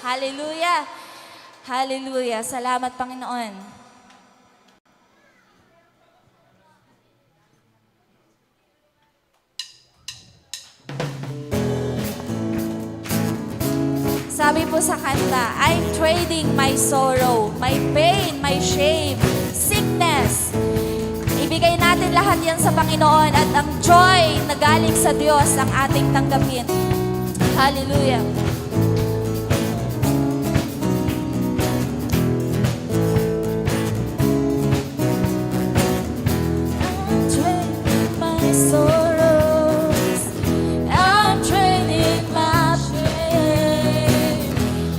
Hallelujah! Hallelujah! Salamat, Panginoon. Sabi po sa kanta, I'm trading my sorrow, my pain, my shame, sickness. Ibigay natin lahat yan sa Panginoon at ang joy na galing sa Diyos ang ating tanggapin. Hallelujah. I'm trading my sorrows, I'm trading my shame,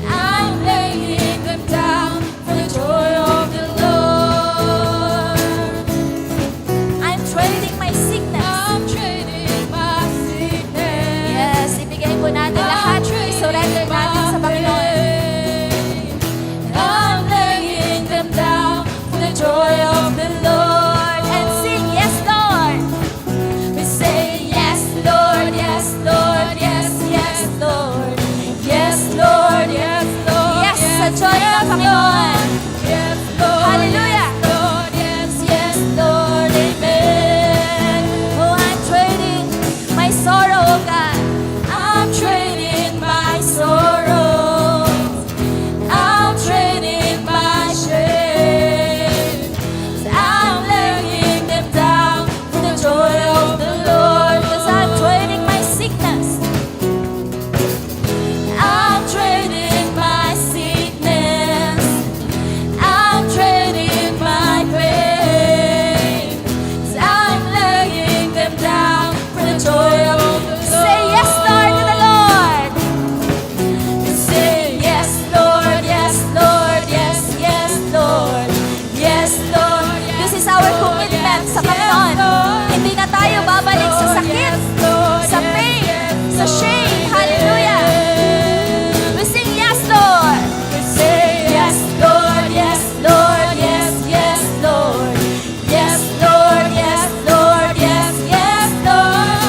I'm laying them down for the joy of the Lord. I'm trading my sickness. I'm trading my sickness. Yes, ibigay po natin lahat. I-surrender natin sa Panginoon. I'm laying them down for the joy of the Lord. And sing, yes, Lord. We say, yes, Lord, yes, Lord, yes, yes, Lord. Yes, Lord, yes, Lord. Yes, sa joy ng Panginoon. Yes, Lord. Hallelujah. Lord, yes, yes, Lord. Amen. Oh, I'm trading my sorrow, oh God. I'm trading my sorrow. I'm trading my shame. I'm laying them down for the joy of the Lord. 'Cause I'm trading my sickness. I'm trading my sickness. I'm trading my pain. 'Cause I'm laying them down for the joy of the Lord. Say yes, Lord, to the Lord. Say yes, Lord, yes, Lord, yes, yes, Lord. Yes, Lord. This is our commitment sa Panginoon. Hindi na tayo babalik sa sakit, sa pain, sa shame. Hallelujah. We sing yes, Lord. We say yes, Lord, yes, Lord, yes, yes, Lord. Yes, Lord, yes, Lord, yes, yes, Lord.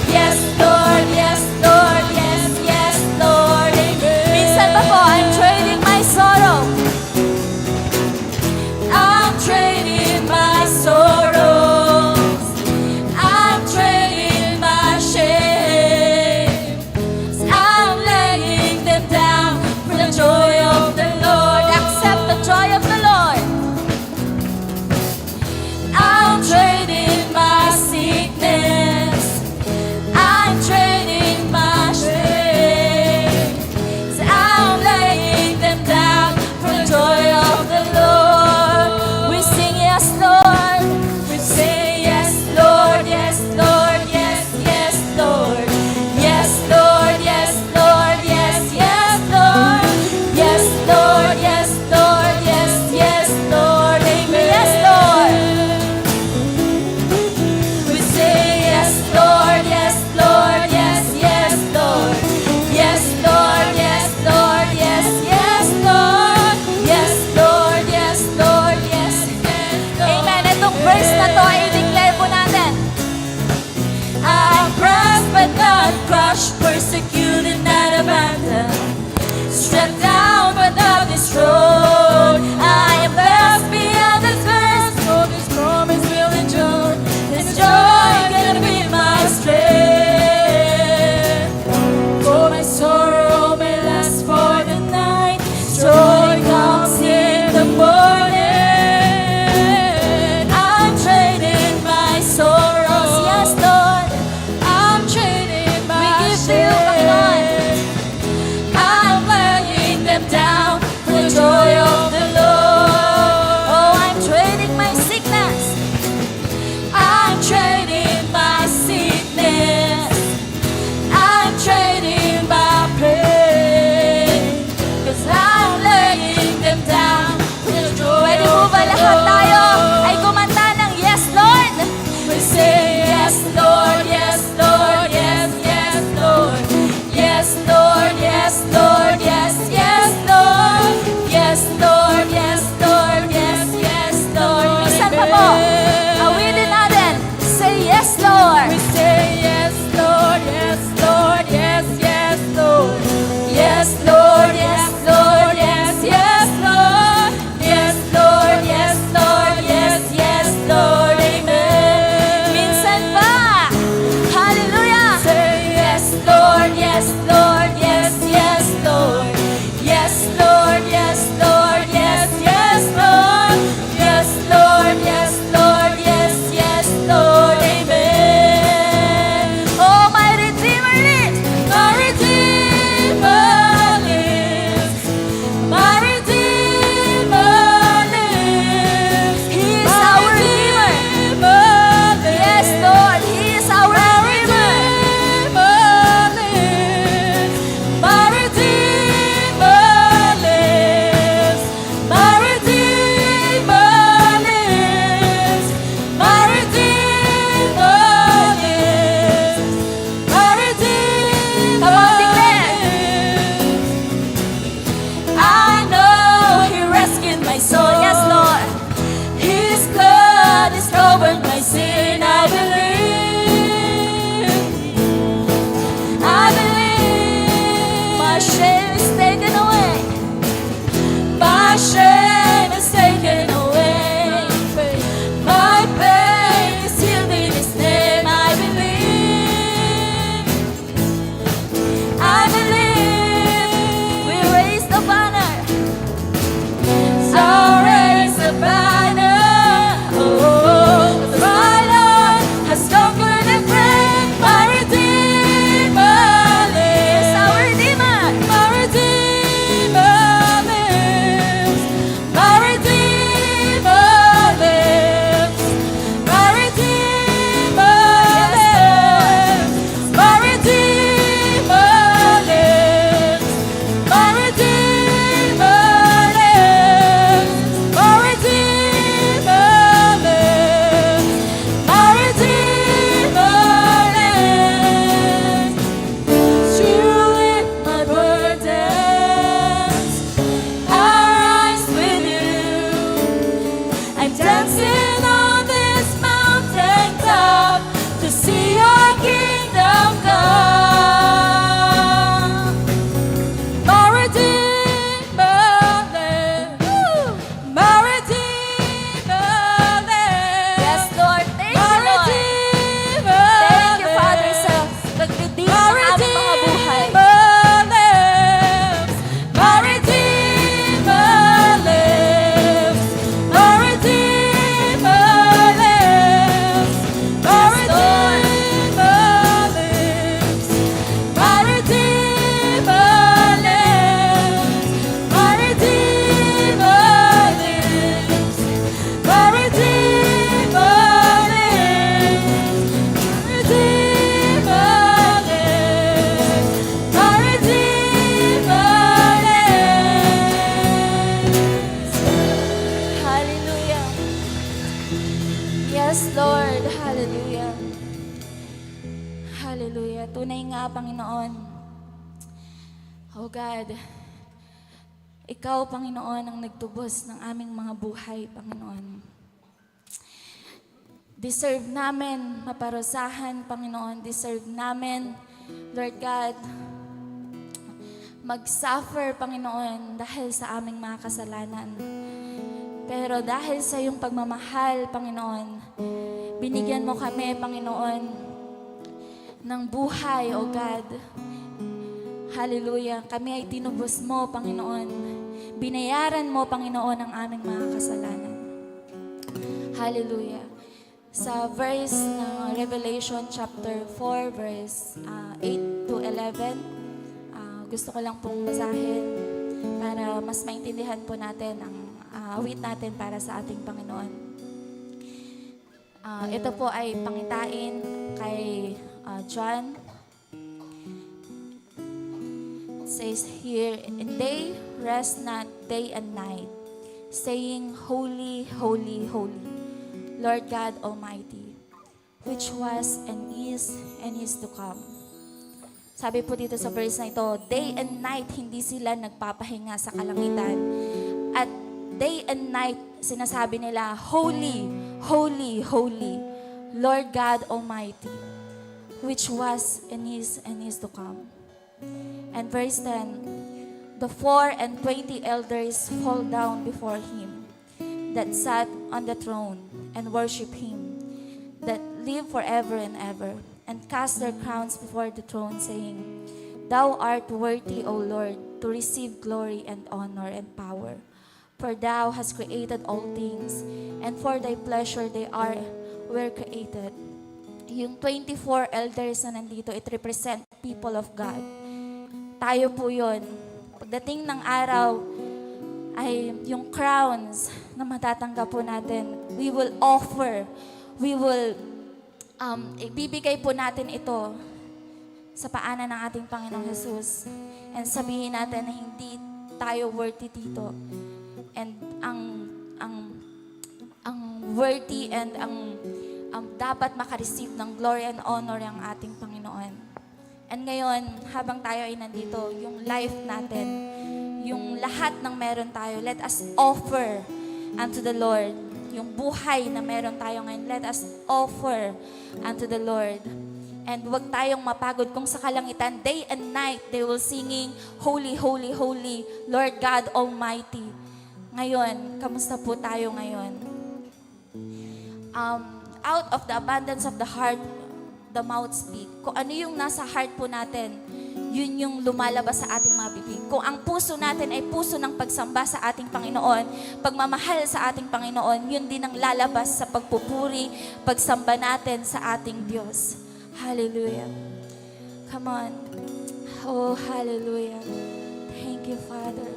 Yes, Lord, yes, Lord, yes, yes, Lord. Amen. Minsan pa po, I'm trading my sorrow. I'm trading my sorrows. I'm trading my shame. I'm laying them down for the joy of the Lord. Accept the joy of the Lord. I'm trading my sickness. I'm trading my shame. I'm laying them down for the joy of the Lord. We sing yes, Lord. We say yes, Lord, yes, Lord, yes, yes, Lord. Yes, Lord, yes, Lord, yes, yes, Lord. Yes, Lord, yes, Lord, yes, yes, Lord. Amen. Yes, Lord. We say yes, Lord, yes, Lord, yes, yes, Lord. Yes, Lord, yes, Lord, yes, yes, Lord. Yes, Lord, yes, Lord, yes, yes, Lord. Amen. Itong verse na to ay i-declare po natin. I'm pressed but not crushed, persecuted, not abandoned, struck down but not destroyed. I am blessed beyond this verse, for this promise will endure. This joy gonna be my strength. For my sorrow may last for the night, joy comes in the morning. I'm trading my sorrows, yes, Lord. Rising on this mountain top to see your kingdom come. My Redeemer lives. My Redeemer lives. Yes, Lord. Thank you, My Lord. Redeemer Thank you, Father, sa lives. pagdidig My ng aming mga buhay. Redeemer lives. My Redeemer lives. My Redeemer lives. My Redeemer lives. My Redeemer lives. My Redeemer lives. My Redeemer lives. Redeemer lives. My Redeemer lives. Hallelujah. Yes, Lord. Hallelujah. Hallelujah. Tunay nga, Panginoon. Oh God, Ikaw, Panginoon, ang nagtubos ng aming mga buhay, Panginoon. Deserve namin maparusahan, Panginoon. Deserve namin, Lord God, mag-suffer, Panginoon, dahil sa aming mga kasalanan. Pero dahil sa iyong pagmamahal, Panginoon, binigyan mo kami, Panginoon, ng buhay, O God. Hallelujah. Kami ay tinubos mo, Panginoon. Binayaran mo, Panginoon, ang aming mga kasalanan. Hallelujah. Sa verse ng Revelation chapter 4, verse 8 to 11, gusto ko lang pong basahin para mas maintindihan po natin ang awit natin para sa ating Panginoon. Ito po ay pangitain kay John. It says here, "And they rest not day and night, saying, Holy, holy, holy, Lord God Almighty, which was and is to come." Sabi po dito sa verse na ito, day and night hindi sila nagpapahinga sa kalangitan. At day and night sinasabi nila, Holy, holy, holy, Lord God Almighty, which was and is to come. And verse 10, "The 24 elders fall down before him that sat on the throne and worship him that live forever and ever, and cast their crowns before the throne, saying, Thou art worthy, O Lord, to receive glory and honor and power. For thou hast created all things, and for thy pleasure were created." Yung 24 elders na nandito, it represent people of God. Tayo po yun. Pagdating ng araw, ay yung crowns na matatanggap po natin, we will offer, ibibigay po natin ito sa paanan ng ating Panginoong Jesus. And sabihin natin na hindi tayo worthy dito. And ang worthy and ang dapat makareceive ng glory and honor ang ating Panginoon. And ngayon, habang tayo ay nandito, yung life natin, yung lahat ng meron tayo, let us offer unto the Lord. Yung buhay na meron tayo ngayon, let us offer unto the Lord. And huwag tayong mapagod kung sa kalangitan, day and night, they will singing, Holy, holy, holy, Lord God Almighty. Ngayon, kamusta po tayo ngayon? Out of the abundance of the heart, the mouth speak. Kung ano yung nasa heart po natin, yun yung lumalabas sa ating mga bibig. Kung ang puso natin ay puso ng pagsamba sa ating Panginoon, pagmamahal sa ating Panginoon, yun din ang lalabas sa pagpupuri, pagsamba natin sa ating Diyos. Hallelujah. Come on. Oh, hallelujah. Thank you, Father.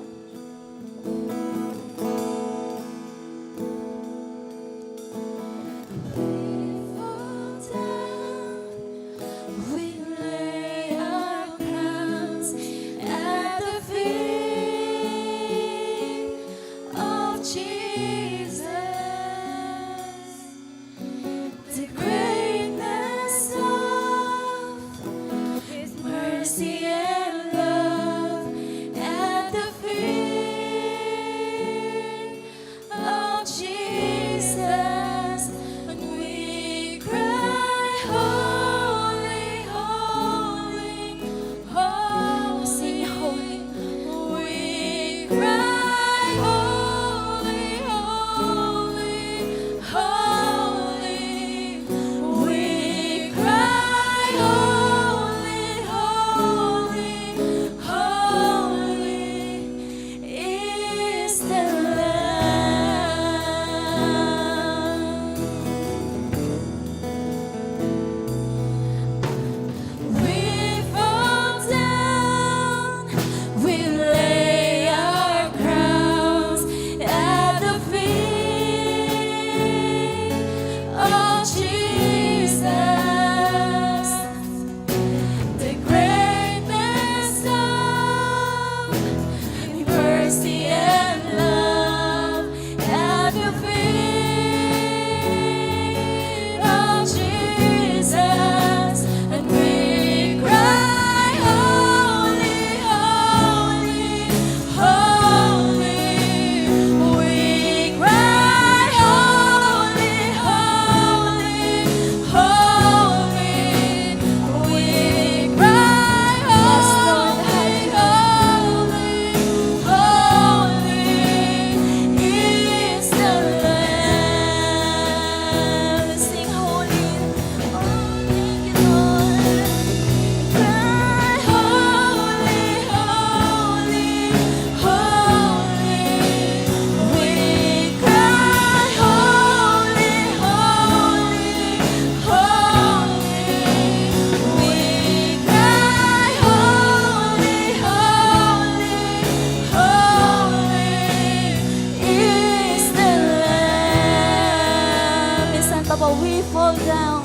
Mercy and love at the feet while we fall down.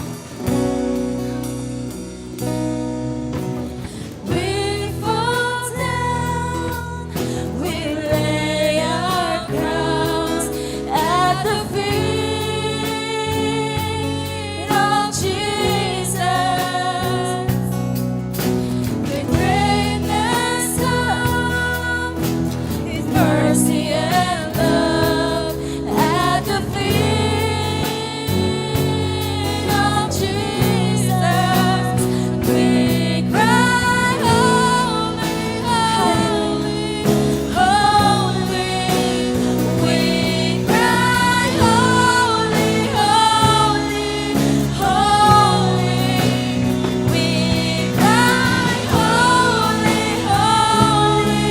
We fall down, we lay our crowns at the feet of Jesus. With greatness come, His mercy and love at the feet of Jesus. We cry, holy, holy, holy. We cry, holy, holy, holy. We cry, holy, holy,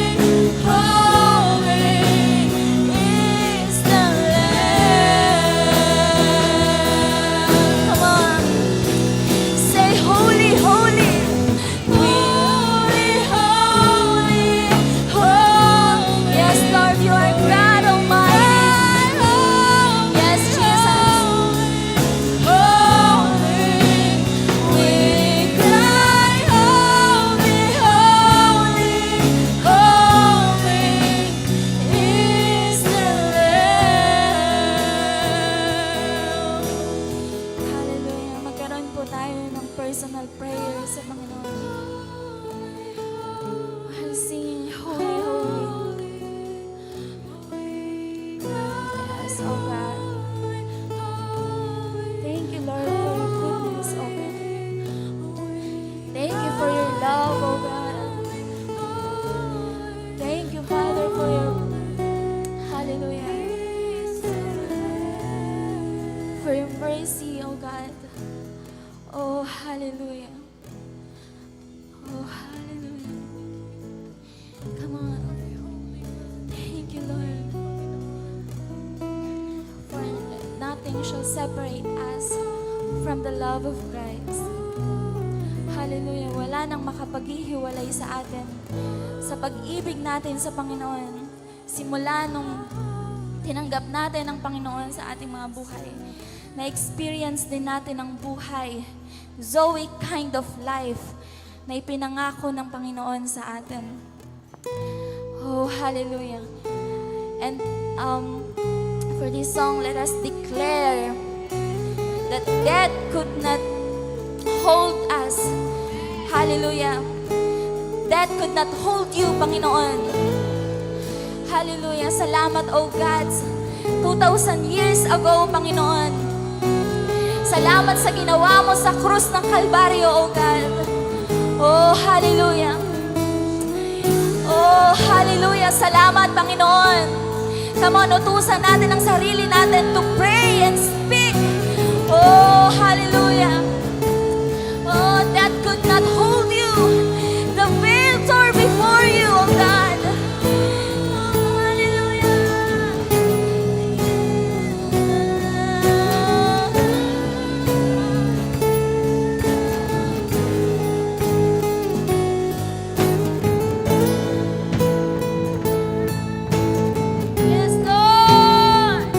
holy is the Lamb. Come on, say holy, holy, holy, holy, holy. Yes, Lord, you are God Almighty. Yes, Jesus. Holy, we cry, holy, holy, holy is the Lamb. Hallelujah. Magkaroon po tayo ng personal prayer sa Panginoon. I'll sing holy, holy. Yes, oh God. Thank you, Lord, for your goodness, oh God. Thank you for your love, oh God. Thank you, Father, for your hallelujah. For your mercy, oh God. Oh, hallelujah. Oh, hallelujah. Come on. Thank you, Lord. For nothing shall separate us from the love of Christ. Hallelujah. Wala nang makapaghihiwalay sa atin sa pag-ibig natin sa Panginoon. Simula nung tinanggap natin ang Panginoon sa ating mga buhay, na-experience din natin ang buhay, Zoe kind of life, na ipinangako ng Panginoon sa atin. Oh, hallelujah. And for this song, let us declare that death could not hold us. Hallelujah. Death could not hold you, Panginoon. Hallelujah. Salamat, oh God. 2,000 years ago, Panginoon. Salamat sa ginawa mo sa krus ng Kalbaryo, oh God. Oh, hallelujah. Oh, hallelujah. Salamat, Panginoon. Come on, utusan natin ang sarili natin to pray and speak. Oh, hallelujah. Oh, that could not hold you. The veil tore before you, oh God. Oh, hallelujah. Yes, Lord.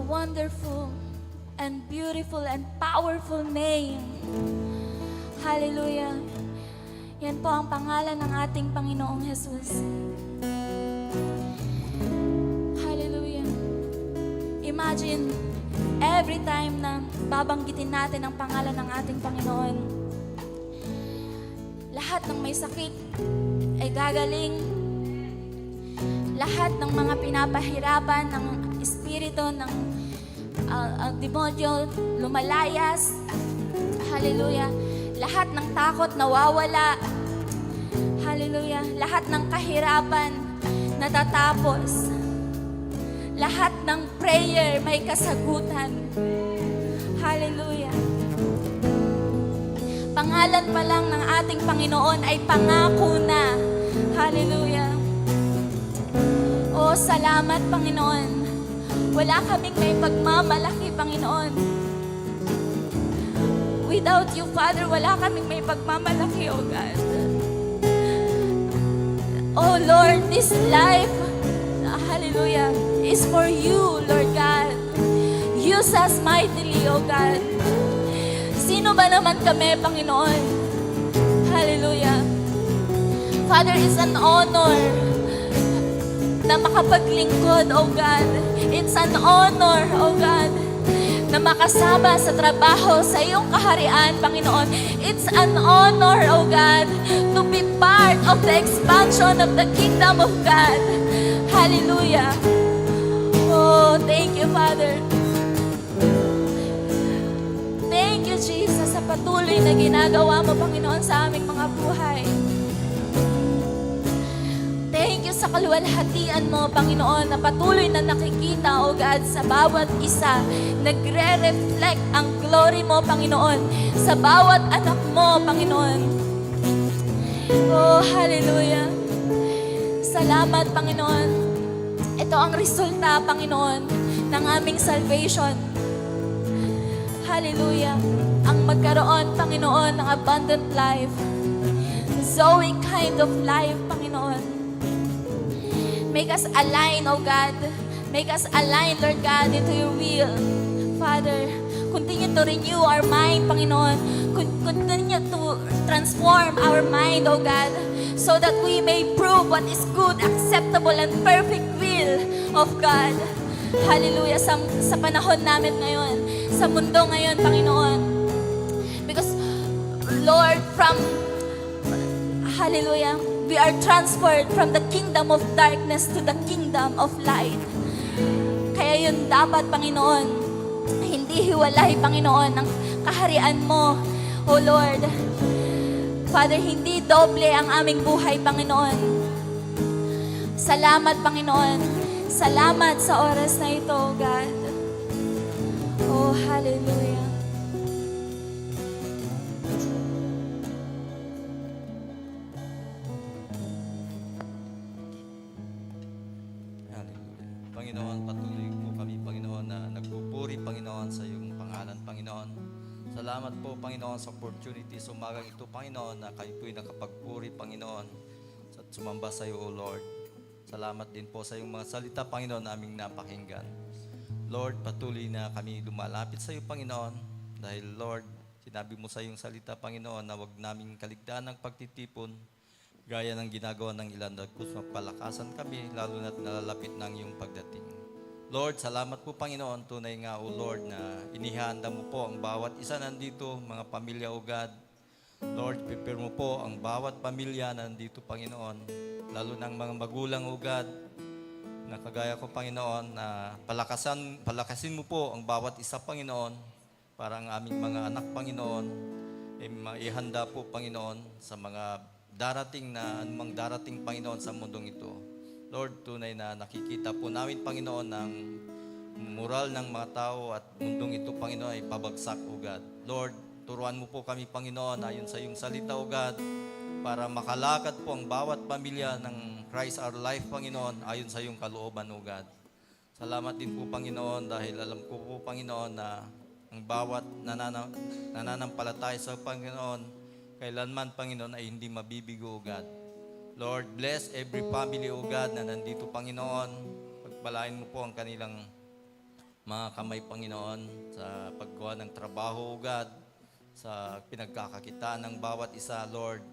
wonderful and beautiful and powerful name. Hallelujah. Yan po ang pangalan ng ating Panginoong Jesus. Hallelujah. Imagine, every time na babanggitin natin ang pangalan ng ating Panginoon, lahat ng may sakit ay gagaling. Lahat ng mga pinapahirapan ng espiritu, ng demonyo, lumalayas. Hallelujah. Lahat ng takot nawawala. Hallelujah. Lahat ng kahirapan natatapos. Lahat ng prayer may kasagutan. Hallelujah. Pangalan pa lang ng ating Panginoon ay pangako na. Hallelujah. Oh, salamat, Panginoon. Wala kaming may pagmamalaki, Panginoon. Without you, Father, wala kaming may pagmamalaki, oh God. Oh Lord, this life, hallelujah, is for you, Lord God. Use us mightily, oh God. Sino ba naman kami, Panginoon? Hallelujah. Father, it's an honor na makapaglingkod, oh God. It's an honor, oh God, na makasama sa trabaho sa iyong kaharian, Panginoon. It's an honor, oh God, to be part of the expansion of the kingdom of God. Hallelujah. Oh, thank you, Father. Thank you, Jesus, sa patuloy na ginagawa mo, Panginoon, sa aming mga buhay. Thank you sa kaluwalhatian mo, Panginoon, na patuloy na nakikita, O God, sa bawat isa. Nagre-reflect ang glory mo, Panginoon, sa bawat anak mo, Panginoon. Oh, hallelujah. Salamat, Panginoon. Ito ang resulta, Panginoon, ng aming salvation. Hallelujah. Ang magkaroon, Panginoon, ng abundant life. Zoe kind of life, Panginoon. Make us align, oh God. Make us align, Lord God, into your will. Father, continue to renew our mind, Panginoon. Continue to transform our mind, oh God, so that we may prove what is good, acceptable, and perfect will of God. Hallelujah. Sa panahon namin ngayon, sa mundo ngayon, Panginoon. Because, Lord, hallelujah, we are transferred from the kingdom of darkness to the kingdom of light. Kaya yun dapat, Panginoon, hindi hiwalay, Panginoon, ng kaharian mo, O Lord. Father, hindi doble ang aming buhay, Panginoon. Salamat, Panginoon. Salamat sa oras na ito, God. Oh, hallelujah. Panginoon, patuloy po kami, Panginoon, na nagpupuri, Panginoon, sa iyong pangalan, Panginoon. Salamat po, Panginoon, sa opportunity sa umagang ito, Panginoon, na kayo po'y nakapagpuri, Panginoon, at sumamba sa iyo, O Lord. Salamat din po sa iyong mga salita, Panginoon, na aming napakinggan. Lord, patuloy na kami lumalapit sa iyo, Panginoon, dahil, Lord, sinabi mo sa iyong salita, Panginoon, na huwag naming kaligtaan ng pagtitipon, gaya ng ginagawa ng ilan na gusto mapalakasan kami, lalo na't nalalapit ng iyong pagdating. Lord, salamat po, Panginoon. Tunay nga, O Lord, na inihanda mo po ang bawat isa nandito, mga pamilya, O God. Lord, prepare mo po ang bawat pamilya nandito, Panginoon. Lalo ng mga magulang, O God, na kagaya ko, Panginoon, na palakasin mo po ang bawat isa, Panginoon, para ang aming mga anak, Panginoon, ay maihanda po, Panginoon, sa mga darating na anumang darating, Panginoon, sa mundong ito. Lord, tunay na nakikita po namin, Panginoon, ng moral ng mga tao at mundong ito, Panginoon, ay pabagsak, O God. Lord, turuan mo po kami, Panginoon, ayon sa iyong salita, O God, para makalakad po ang bawat pamilya ng Christ our life, Panginoon, ayon sa iyong kalooban, O God. Salamat din po, Panginoon, dahil alam ko po, Panginoon, na ang bawat nananampalataya sa Panginoon, kailanman, Panginoon, ay hindi mabibigo, O God. Lord, bless every family, O God, na nandito, Panginoon. Pagpalain mo po ang kanilang mga kamay, Panginoon, sa paggawa ng trabaho, O God, sa pinagkakakitaan ng bawat isa, Lord.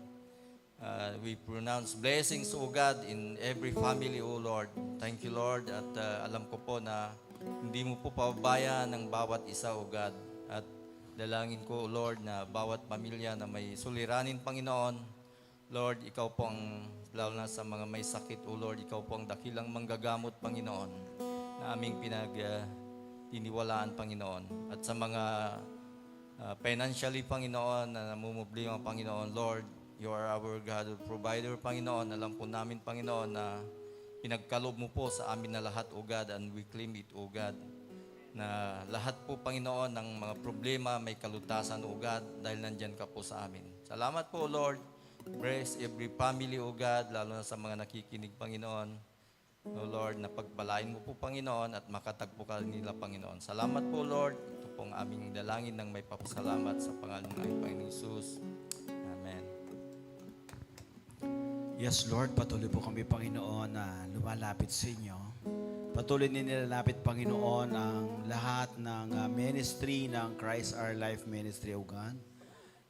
We pronounce blessings, O God, in every family, O Lord. Thank you, Lord. At alam ko po na hindi mo po pababayaan ng bawat isa, O God. At dalangin ko, O Lord, na bawat pamilya na may suliranin, Panginoon, Lord, ikaw po ang, lalo na sa mga may sakit, O Lord, ikaw po ang dakilang manggagamot, Panginoon, na aming tiniwalaan, Panginoon. At sa mga financially, Panginoon, na namumblema, Panginoon, Lord, you are our God, provider, Panginoon. Alam po namin, Panginoon, na pinagkalob mo po sa amin na lahat, O God, and we claim it, O God, na lahat po, Panginoon, ng mga problema may kalutasan, O God, dahil nandyan ka po sa amin. Salamat po, Lord. Bless every family, O God, lalo na sa mga nakikinig, Panginoon. O Lord, na pagpalain mo po, Panginoon, at makatagpo ka nila, Panginoon. Salamat po, Lord. Ito pong aming dalangin ng may papasalamat sa pangalan ng aming Panginoon Jesus. Amen. Yes, Lord, patuloy po kami, Panginoon, na lumalapit sa inyo. Patuloy din nilalapit, Panginoon, ang lahat ng ministry ng Christ Our Life Ministry, O God.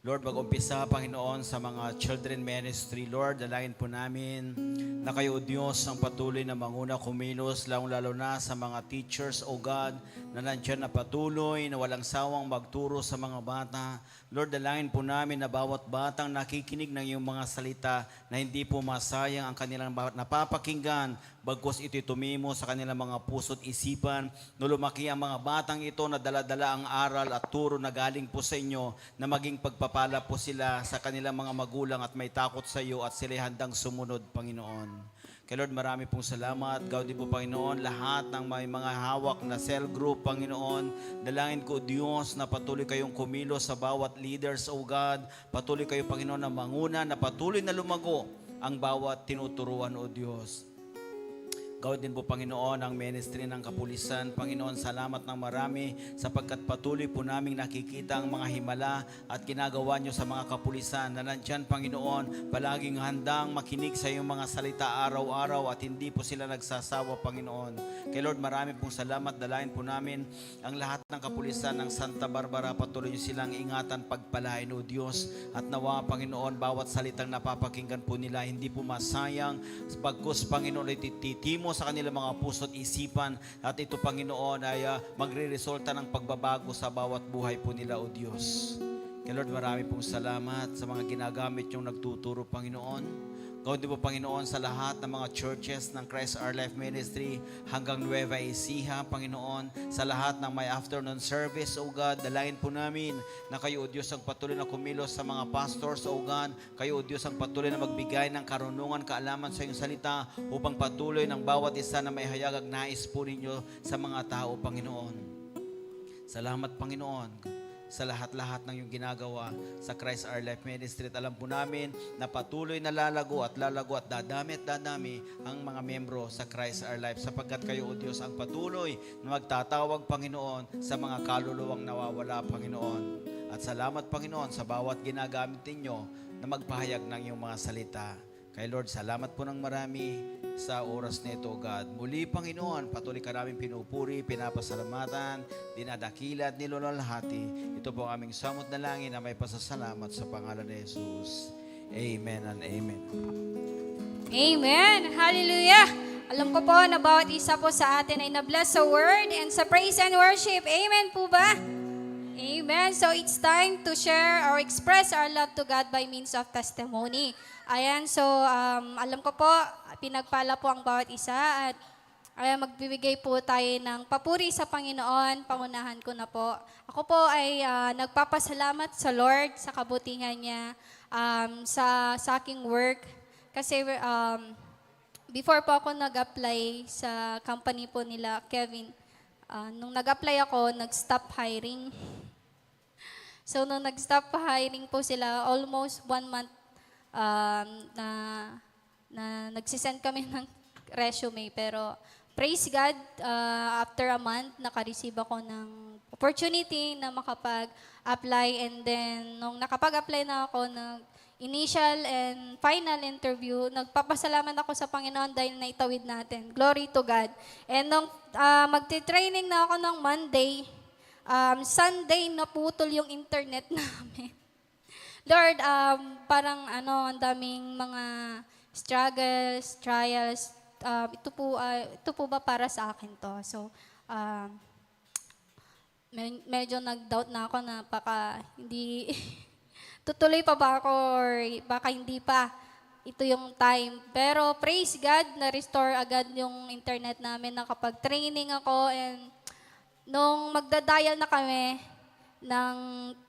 Lord, mag-umpisa, Panginoon, sa mga children ministry. Lord, dalangin po namin na kayo, O Diyos, ang patuloy na manguna kumilos, lalo na sa mga teachers, O God, na nandiyan na patuloy, na walang sawang magturo sa mga bata. Lord, dalangin po namin na bawat batang nakikinig ng iyong mga salita na hindi po masayang ang kanilang napapakinggan, bagkus ito'y tumimo sa kanilang mga puso't isipan. No lumaki ang mga batang ito na dala-dala ang aral at turo na galing po sa inyo, na maging pagpapala po sila sa kanilang mga magulang at may takot sa iyo at sila'y handang sumunod, Panginoon. Kaya Lord, marami pong salamat. Gaudi po, Panginoon, lahat ng may mga hawak na cell group, Panginoon. Dalangin ko, Diyos, na patuloy kayong kumilos sa bawat leaders, O God. Patuloy kayo, Panginoon, na manguna, na patuloy na lumago ang bawat tinuturuan, O Diyos. Gawin din po, Panginoon, ang ministry ng kapulisan. Panginoon, salamat ng marami sapagkat patuloy po naming nakikita ang mga himala at ginagawa nyo sa mga kapulisan na nandyan, Panginoon, palaging handang makinig sa iyong mga salita araw-araw at hindi po sila nagsasawa, Panginoon. Kay Lord, marami pong salamat. Dalayan po namin ang lahat ng kapulisan ng Santa Barbara. Patuloy nyo silang ingatan, pagpalain, O Diyos. At nawa, Panginoon, bawat salitang napapakinggan po nila, hindi po masayang. Bagkus, Panginoon, ititimo sa kanilang mga puso at isipan at ito, Panginoon, ay magre-resulta ng pagbabago sa bawat buhay po nila, O Diyos. Kaya Lord, marami pong salamat sa mga ginagamit yung nagtuturo, Panginoon. Gawin din po, Panginoon, sa lahat ng mga churches ng Christ Our Life Ministry hanggang Nueva Ecija, Panginoon, sa lahat ng may afternoon service, O God, dalangin po namin na kayo, O Diyos, ang patuloy na kumilos sa mga pastors, O God. Kayo, O Diyos, ang patuloy na magbigay ng karunungan, kaalaman sa iyong salita upang patuloy ng bawat isa na may hayagag nais po ninyo sa mga tao, Panginoon. Salamat, Panginoon, sa lahat-lahat ng iyong ginagawa sa Christ Our Life Ministry. At alam po namin na patuloy na lalago at dadami at dadami ang mga membro sa Christ Our Life sapagkat kayo, O Diyos, ang patuloy na magtatawag, Panginoon, sa mga kaluluwang nawawala, Panginoon. At salamat, Panginoon, sa bawat ginagamit ninyo na magpahayag ng iyong mga salita. Kay Lord, salamat po ng marami sa oras nito, God. Muli, Panginoon, patuloy ka namin pinupuri, pinapasalamatan, dinadakila at nilulalhati. Ito po ang aming samot na langin na may pasasalamat sa pangalan ni Jesus. Amen and amen. Amen. Hallelujah. Alam ko po na bawat isa po sa atin ay na-bless sa word and sa praise and worship. Amen po ba? Amen. So it's time to share or express our love to God by means of testimony. Ayan, so alam ko po, pinagpala po ang bawat isa at magbibigay po tayo ng papuri sa Panginoon. Pangunahan ko na po. Ako po ay nagpapasalamat sa Lord sa kabutihan niya sa aking work. Kasi before po ako nag-apply sa company po nila, Kevin, nung nag-apply ako, nag-stop hiring. So, nung nag-stop hiring po sila, almost 1 month na nagsisend kami ng resume. Pero, praise God, after a month, naka-receive ako ng opportunity na makapag-apply. And then, nung nakapag-apply na ako, initial and final interview, nagpapasalamat ako sa Panginoon dahil naitawid natin. Glory to God. And nung magti-training na ako ng Monday, Sunday naputol yung internet namin. Lord, parang ang daming mga struggles, trials. Ito po ba para sa akin to? So, medyo nag-doubt na ako na baka hindi tutuloy pa ba ako or baka hindi pa. Ito yung time. Pero praise God, na-restore agad yung internet namin. Nakapag-training ako and nung magda-dial na kami ng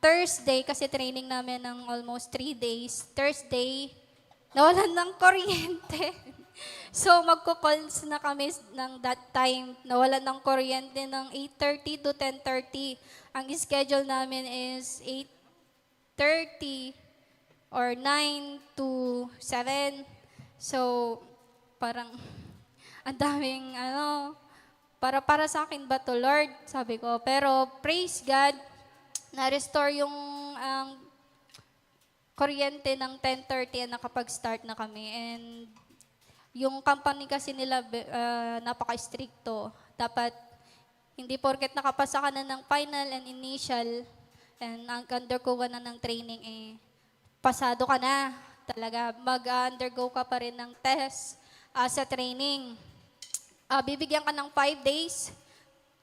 Thursday, kasi training namin ng almost 3 days, Thursday, nawalan ng kuryente. So magko-calls na kami ng that time, nawalan ng kuryente ng 8:30 to 10:30. Ang schedule namin is 8:30 or 9 to 7. So, parang ang daming para sa akin ba to, Lord? Sabi ko. Pero praise God, na-restore yung kuryente ng 10:30 and nakapag-start na kami. And yung company kasi nila napaka-stricto. Dapat hindi porket nakapasa ka na ng final and initial and undergo ka na ng training, pasado ka na. Talaga, mag-undergo ka pa rin ng test sa training. Bibigyan ka ng 5 days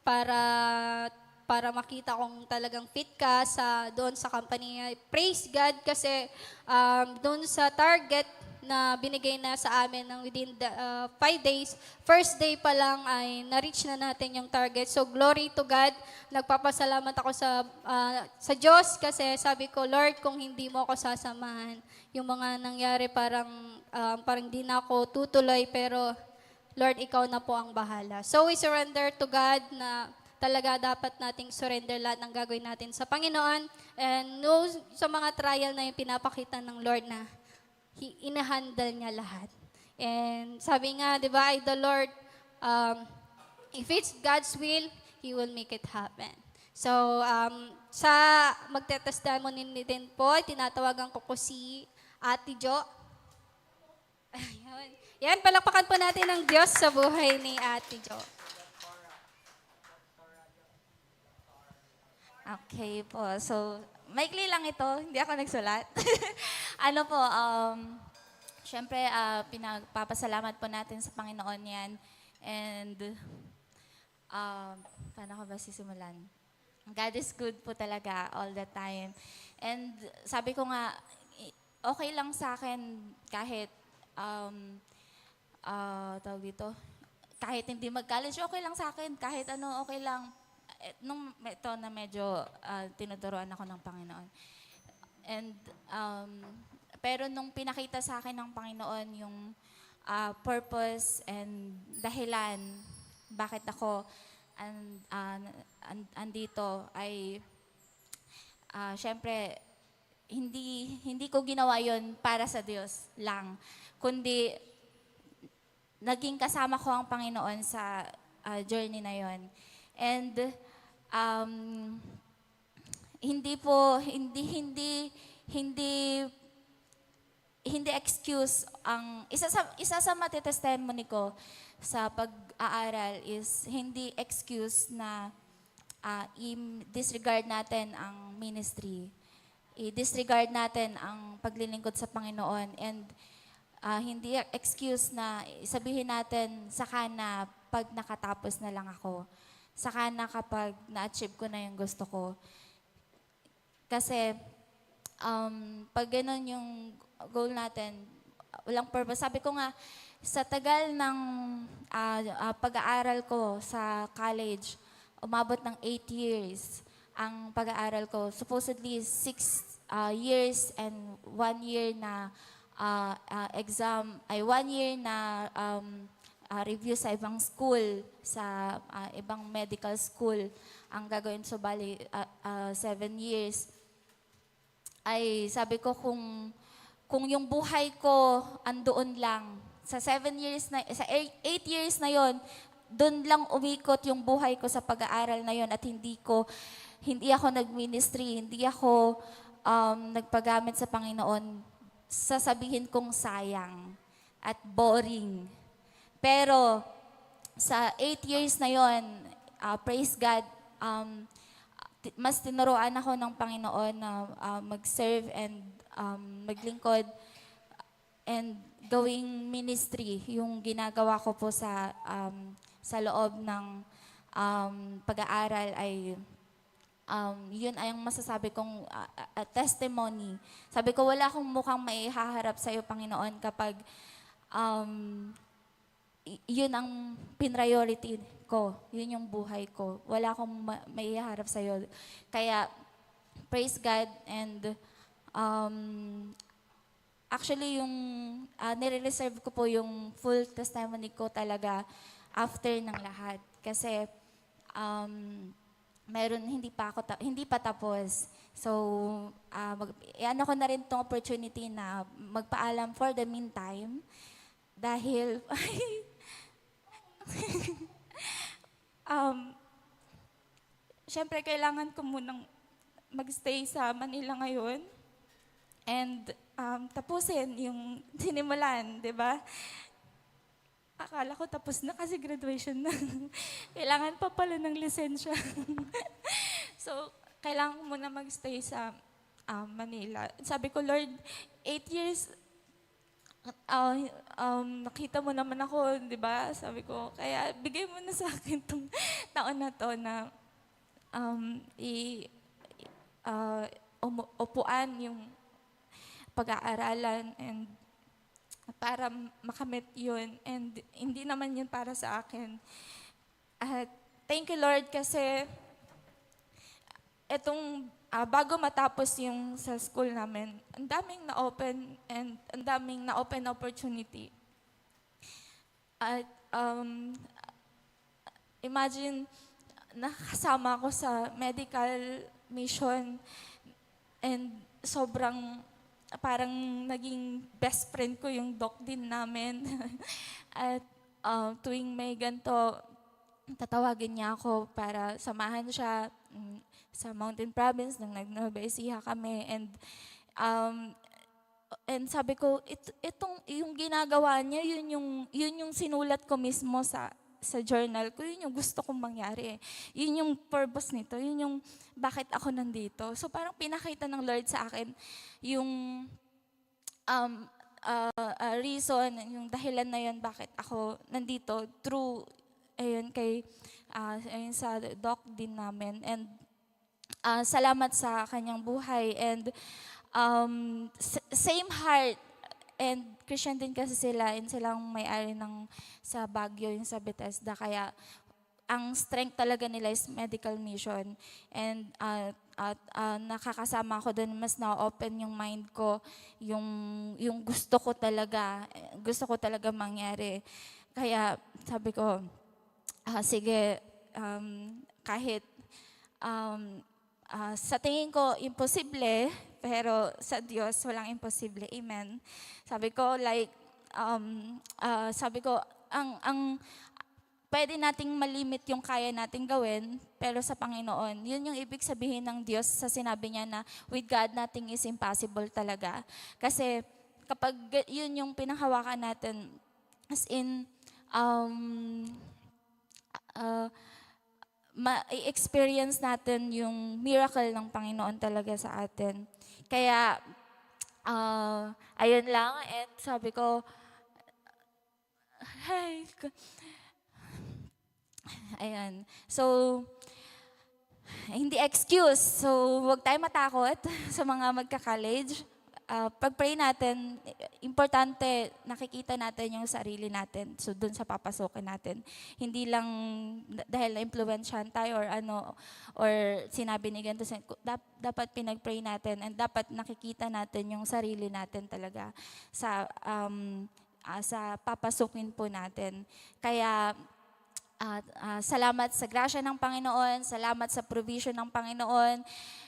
para makita kung talagang fit ka doon sa company. Praise God kasi doon sa target na binigay na sa amin ng within the 5 days, first day pa lang ay na-reach na natin yung target. So glory to God. Nagpapasalamat ako sa Diyos kasi sabi ko, Lord, kung hindi mo ako sasamahan, yung mga nangyari parang hindi na ako tutuloy, pero Lord, ikaw na po ang bahala. So we surrender to God na talaga dapat nating surrender lahat ng gagawin natin sa Panginoon. And sa mga trial na yung pinapakita ng Lord na inahandle niya lahat. And sabi nga, di ba, the Lord, if it's God's will, He will make it happen. So, sa magte-testimony din po, tinatawagan ko si Ate Jo. Ayun. Yan, palakpakan po natin ang Diyos sa buhay ni Ate Jo. Okay po. So, maikli lang ito. Hindi ako nagsulat. Siyempre, pinagpapasalamat po natin sa Panginoon yan. And, paano ko ba sisimulan? God is good po talaga all the time. And sabi ko nga, okay lang sa akin kahit tawag dito, kahit hindi mag-college, okay lang sa akin. Kahit okay lang. Ito na medyo tinuturuan ako ng Panginoon. And, pero nung pinakita sa akin ng Panginoon yung purpose and dahilan bakit ako andito ay syempre hindi ko ginawa yon para sa Diyos lang, kundi naging kasama ko ang Panginoon sa journey na yon. And hindi excuse ang isa sa matitestimony ko sa pag-aaral is hindi excuse na i-disregard natin ang ministry. I-disregard natin ang paglilingkod sa Panginoon, and hindi excuse na sabihin natin saka na pag nakatapos na lang ako. Saka na kapag na-achieve ko na yung gusto ko. Kasi pag ganun yung goal natin, walang purpose. Sabi ko nga, sa tagal ng pag-aaral ko sa college, umabot ng 8 years ang pag-aaral ko. Supposedly 6 years and 1 year na exam, 1 year na review sa ibang school, sa ibang medical school ang gagawin. So bali 7 years. Ay sabi ko, kung yung buhay ko andoon lang sa 7 years na, sa 8 years na yon, doon lang umikot yung buhay ko sa pag-aaral na yon, at hindi ako nag-ministry, hindi ako nagpagamit sa Panginoon, sasabihin kong sayang at boring. Pero sa 8 years na yon, praise God, mas tinuruan ako ng Panginoon na mag-serve and maglingkod and gawing ministry. Yung ginagawa ko po sa loob ng pag-aaral ay yun ay ang masasabi kong testimony. Sabi ko, wala akong mukhang maihaharap sa iyo, Panginoon, kapag yun ang priority ko. Yun yung buhay ko. Wala akong maihaharap sa iyo. Kaya, praise God. And actually, yung nire-reserve ko po yung full testimony ko talaga after ng lahat. Kasi, meron hindi pa tapos. So, ano ko na rin tong opportunity na magpaalam for the meantime. Dahil, syempre kailangan ko munang magstay sa Manila ngayon. And tapusin yung sinimulan, di ba? Akala ko tapos na kasi graduation na. Kailangan pa pala ng lisensya. So, kailangan ko muna magstay sa Manila. Sabi ko, Lord, 8 years, nakita mo naman ako, di ba? Sabi ko, kaya bigay mo na sa akin itong taon na to na upuan yung pag-aaralan and para makamit yun. And hindi naman yun para sa akin. At thank you, Lord, kasi etong bago matapos yung sa school namin, ang daming na-open and ang daming na-open opportunity. At imagine, nakasama ako sa medical mission and sobrang parang naging best friend ko yung doc din namin. At tuwing may ganito, tatawagin niya ako para samahan siya sa Mountain Province nang nag-Nueva Ecija kami. And sabi ko, itong yung ginagawa niya, yun yung sinulat ko mismo sa journal ko. Yun yung gusto kong mangyari. Yun yung purpose nito. Yun yung bakit ako nandito. So parang pinakita ng Lord sa akin yung reason, yung dahilan na yun bakit ako nandito through ayun sa doc din namin. And salamat sa kanyang buhay. And same heart. And Christian din kasi sila, and silang may-ari ng sa Baguio, yung sa Bethesda. Kaya ang strength talaga nila is medical mission. And nakakasama ko doon, mas na-open yung mind ko, yung gusto ko talaga mangyari. Kaya sabi ko, sige, kahit sa tingin ko imposible, pero sa Diyos walang imposible. Amen. Sabi ko, ang pwede nating malimit yung kaya nating gawin, pero sa Panginoon, yun yung ibig sabihin ng Diyos sa sinabi niya na with God, nothing is impossible talaga. Kasi kapag yun yung pinahawakan natin, as in, ma-experience natin yung miracle ng Panginoon talaga sa atin. Kaya, ayun lang. And sabi ko, ayan. So, hindi excuse. So, huwag tayo matakot sa mga magka-college. Pag-pray natin, importante, nakikita natin yung sarili natin. So, dun sa papasukin natin. Hindi lang dahil na-influensyahan tayo or sinabi ni ganito, dapat pinag-pray natin and dapat nakikita natin yung sarili natin talaga sa papasukin po natin. Kaya, At salamat sa grasya ng Panginoon, salamat sa provision ng Panginoon.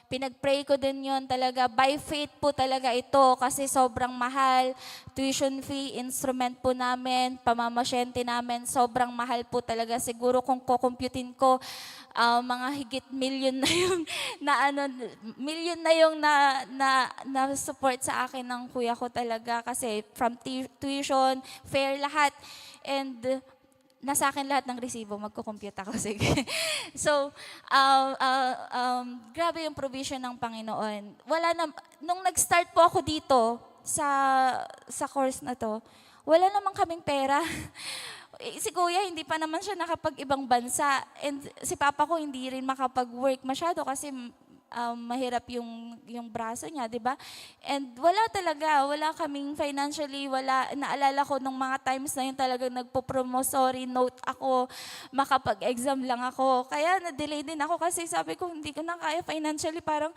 Pinag-pray ko din yon talaga. By faith po talaga ito kasi sobrang mahal. Tuition fee, instrument po namin, pamamasyente namin, sobrang mahal po talaga. Siguro kung kukumputin ko, mga higit million na yung na support sa akin ng kuya ko talaga kasi from tuition, fare, lahat. And nasa akin lahat ng resibo, magkukompute ako. Sige. So, grabe yung provision ng Panginoon. Nung nag-start po ako dito sa course na to, wala namang kaming pera. Si kuya, hindi pa naman siya nakapag-ibang bansa. And si papa ko hindi rin makapag-work masyado kasi mahirap yung braso niya, di ba? And wala kaming financially, naalala ko nung mga times na yun talagang nagpo-promissory note ako, makapag-exam lang ako. Kaya na-delay din ako kasi sabi ko, hindi ko na kaya financially, parang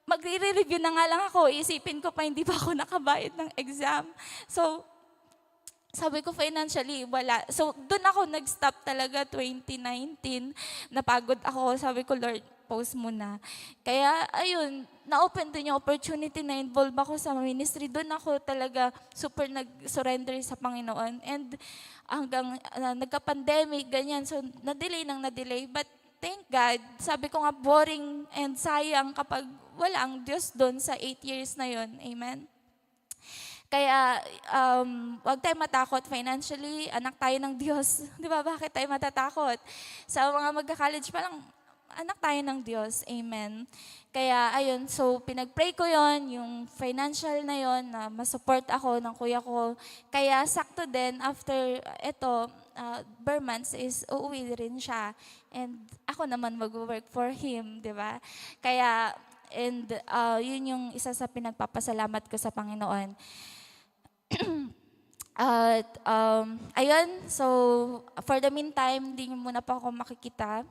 magre-review na nga lang ako, isipin ko pa hindi pa ako nakabayad ng exam. So, sabi ko financially, wala. So, doon ako nag-stop talaga 2019. Napagod ako. Sabi ko, Lord, pause muna. Kaya, ayun, na-open din yung opportunity na involve ako sa ministry. Doon ako talaga super nag-surrender sa Panginoon. And hanggang nagka-pandemic, ganyan. So, na-delay. But thank God, sabi ko nga, boring and sayang kapag wala ang Diyos doon sa 8 years na yon. Amen? Kaya, huwag tayo matakot financially, anak tayo ng Diyos. Di ba, bakit tayo matatakot? Sa mga magka-college pa lang, anak tayo ng Diyos. Amen. Kaya, ayun, so pinag-pray ko yon yung financial na yon na masupport ako ng kuya ko. Kaya, sakto din, after ito, Burmans is uuwi rin siya. And ako naman mag-work for him, di ba? Kaya, and yun yung isa sa pinagpapasalamat ko sa Panginoon. At ayun, so for the meantime, hindi muna pa ako makikita.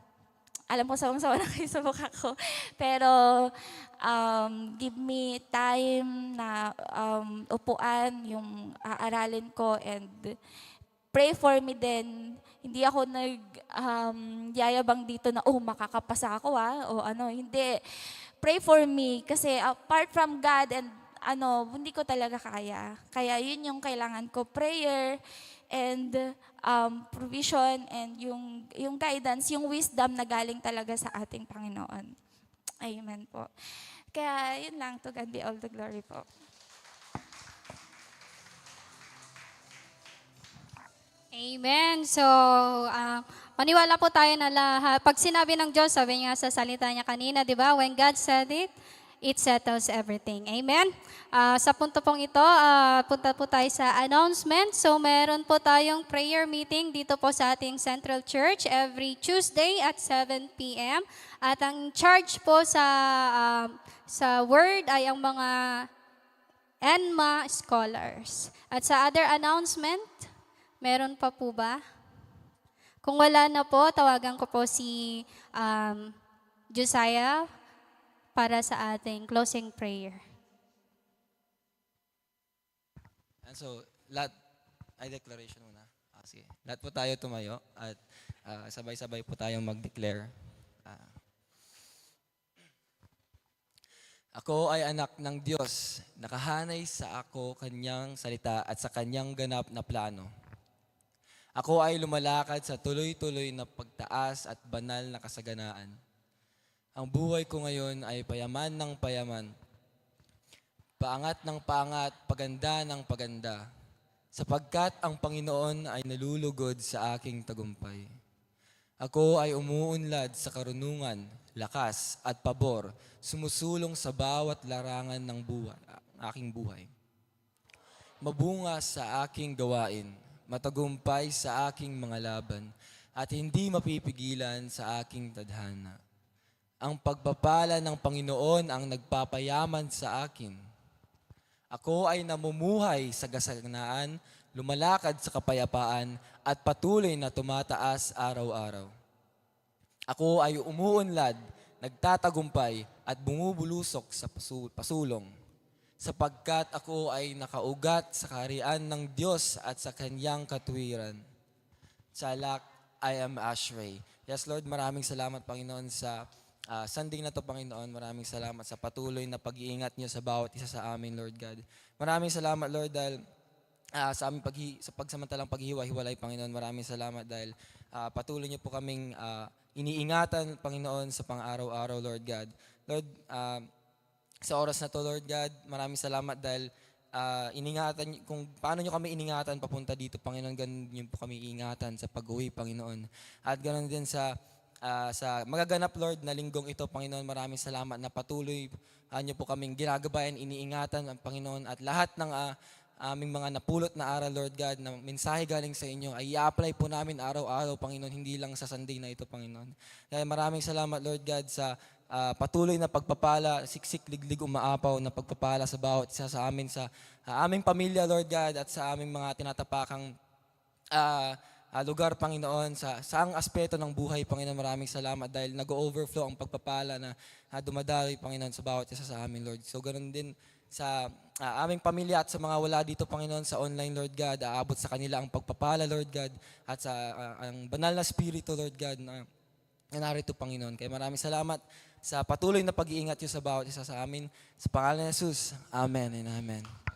Alam ko sawang-sawa na kayo sa mukha ko. Pero give me time na upuan, yung aaralin ko, and pray for me din. Hindi ako yayabang dito na, makakapasa ako o ano. Hindi. Pray for me kasi apart from God and hindi ko talaga kaya. Kaya yun yung kailangan ko, prayer and provision and yung guidance, yung wisdom na galing talaga sa ating Panginoon. Amen po. Kaya yun lang, to God be all the glory po. Amen. So, maniwala po tayo na lahat. Pag sinabi ng Diyos, sabi niya sa salita niya kanina, di ba? When God said it, it settles everything. Amen? Sa punto pong ito, punta po tayo sa announcement. So, meron po tayong prayer meeting dito po sa ating Central Church every Tuesday at 7 p.m. At ang charge po sa word ay ang mga ENMA scholars. At sa other announcement, meron pa po ba? Kung wala na po, tawagan ko po si Josiah para sa ating closing prayer. And so, declaration muna. Sige. Lahat po tayo tumayo at sabay-sabay po tayong mag-declare. Ako ay anak ng Diyos, nakahanay sa ako kanyang salita at sa kanyang ganap na plano. Ako ay lumalakad sa tuloy-tuloy na pagtaas at banal na kasaganaan. Ang buhay ko ngayon ay payaman ng payaman, paangat ng paangat, paganda ng paganda, sapagkat ang Panginoon ay nalulugod sa aking tagumpay. Ako ay umuunlad sa karunungan, lakas at pabor, sumusulong sa bawat larangan ng aking buhay. Mabunga sa aking gawain, matagumpay sa aking mga laban, at hindi mapipigilan sa aking tadhana. Ang pagpapala ng Panginoon ang nagpapayaman sa akin. Ako ay namumuhay sa kasaganaan, lumalakad sa kapayapaan, at patuloy na tumataas araw-araw. Ako ay umuunlad, nagtatagumpay, at bumubulusok sa pasulong, sapagkat ako ay nakaugat sa kaharian ng Diyos at sa kanyang katuwiran. I am Ashray. Yes, Lord, maraming salamat, Panginoon, sa Sunday na to, Panginoon. Maraming salamat sa patuloy na pag-iingat niyo sa bawat isa sa amin, Lord God. Maraming salamat, Lord, dahil sa aming sa pagsamantalang paghiwa-hiwalay, Panginoon. Maraming salamat dahil patuloy niyo po kaming iniingatan, Panginoon, sa pang-araw-araw, Lord God. Lord, sa oras na to, Lord God, maraming salamat dahil iningatan, kung paano nyo kami iningatan papunta dito, Panginoon, ganun nyo po kami ingatan sa pag-uwi, Panginoon. At ganun din sa magaganap, Lord, na linggong ito, Panginoon, maraming salamat na patuloy nyo po kaming ginagabayan, iniingatan, Panginoon, at lahat ng aming mga napulot na aral, Lord God, na mensahe galing sa inyo, ay i-apply po namin araw-araw, Panginoon, hindi lang sa Sunday na ito, Panginoon. Dahil maraming salamat, Lord God, sa patuloy na pagpapala, siksik, liglig, umaapaw na pagpapala sa bawat isa sa amin, sa aming pamilya, Lord God, at sa aming mga tinatapakang lugar, Panginoon, sa saang aspeto ng buhay, Panginoon. Maraming salamat dahil nag-overflow ang pagpapala na dumadaloy, Panginoon, sa bawat isa sa amin, Lord. So, ganoon din sa aming pamilya at sa mga wala dito, Panginoon, sa online, Lord God, aabot sa kanila ang pagpapala, Lord God, at sa ang banal na spirito, Lord God, na narito, Panginoon. Kaya maraming salamat sa patuloy na pag-iingat niyo sa bawat isa sa amin. Sa pangalan ni Jesus, Amen and Amen.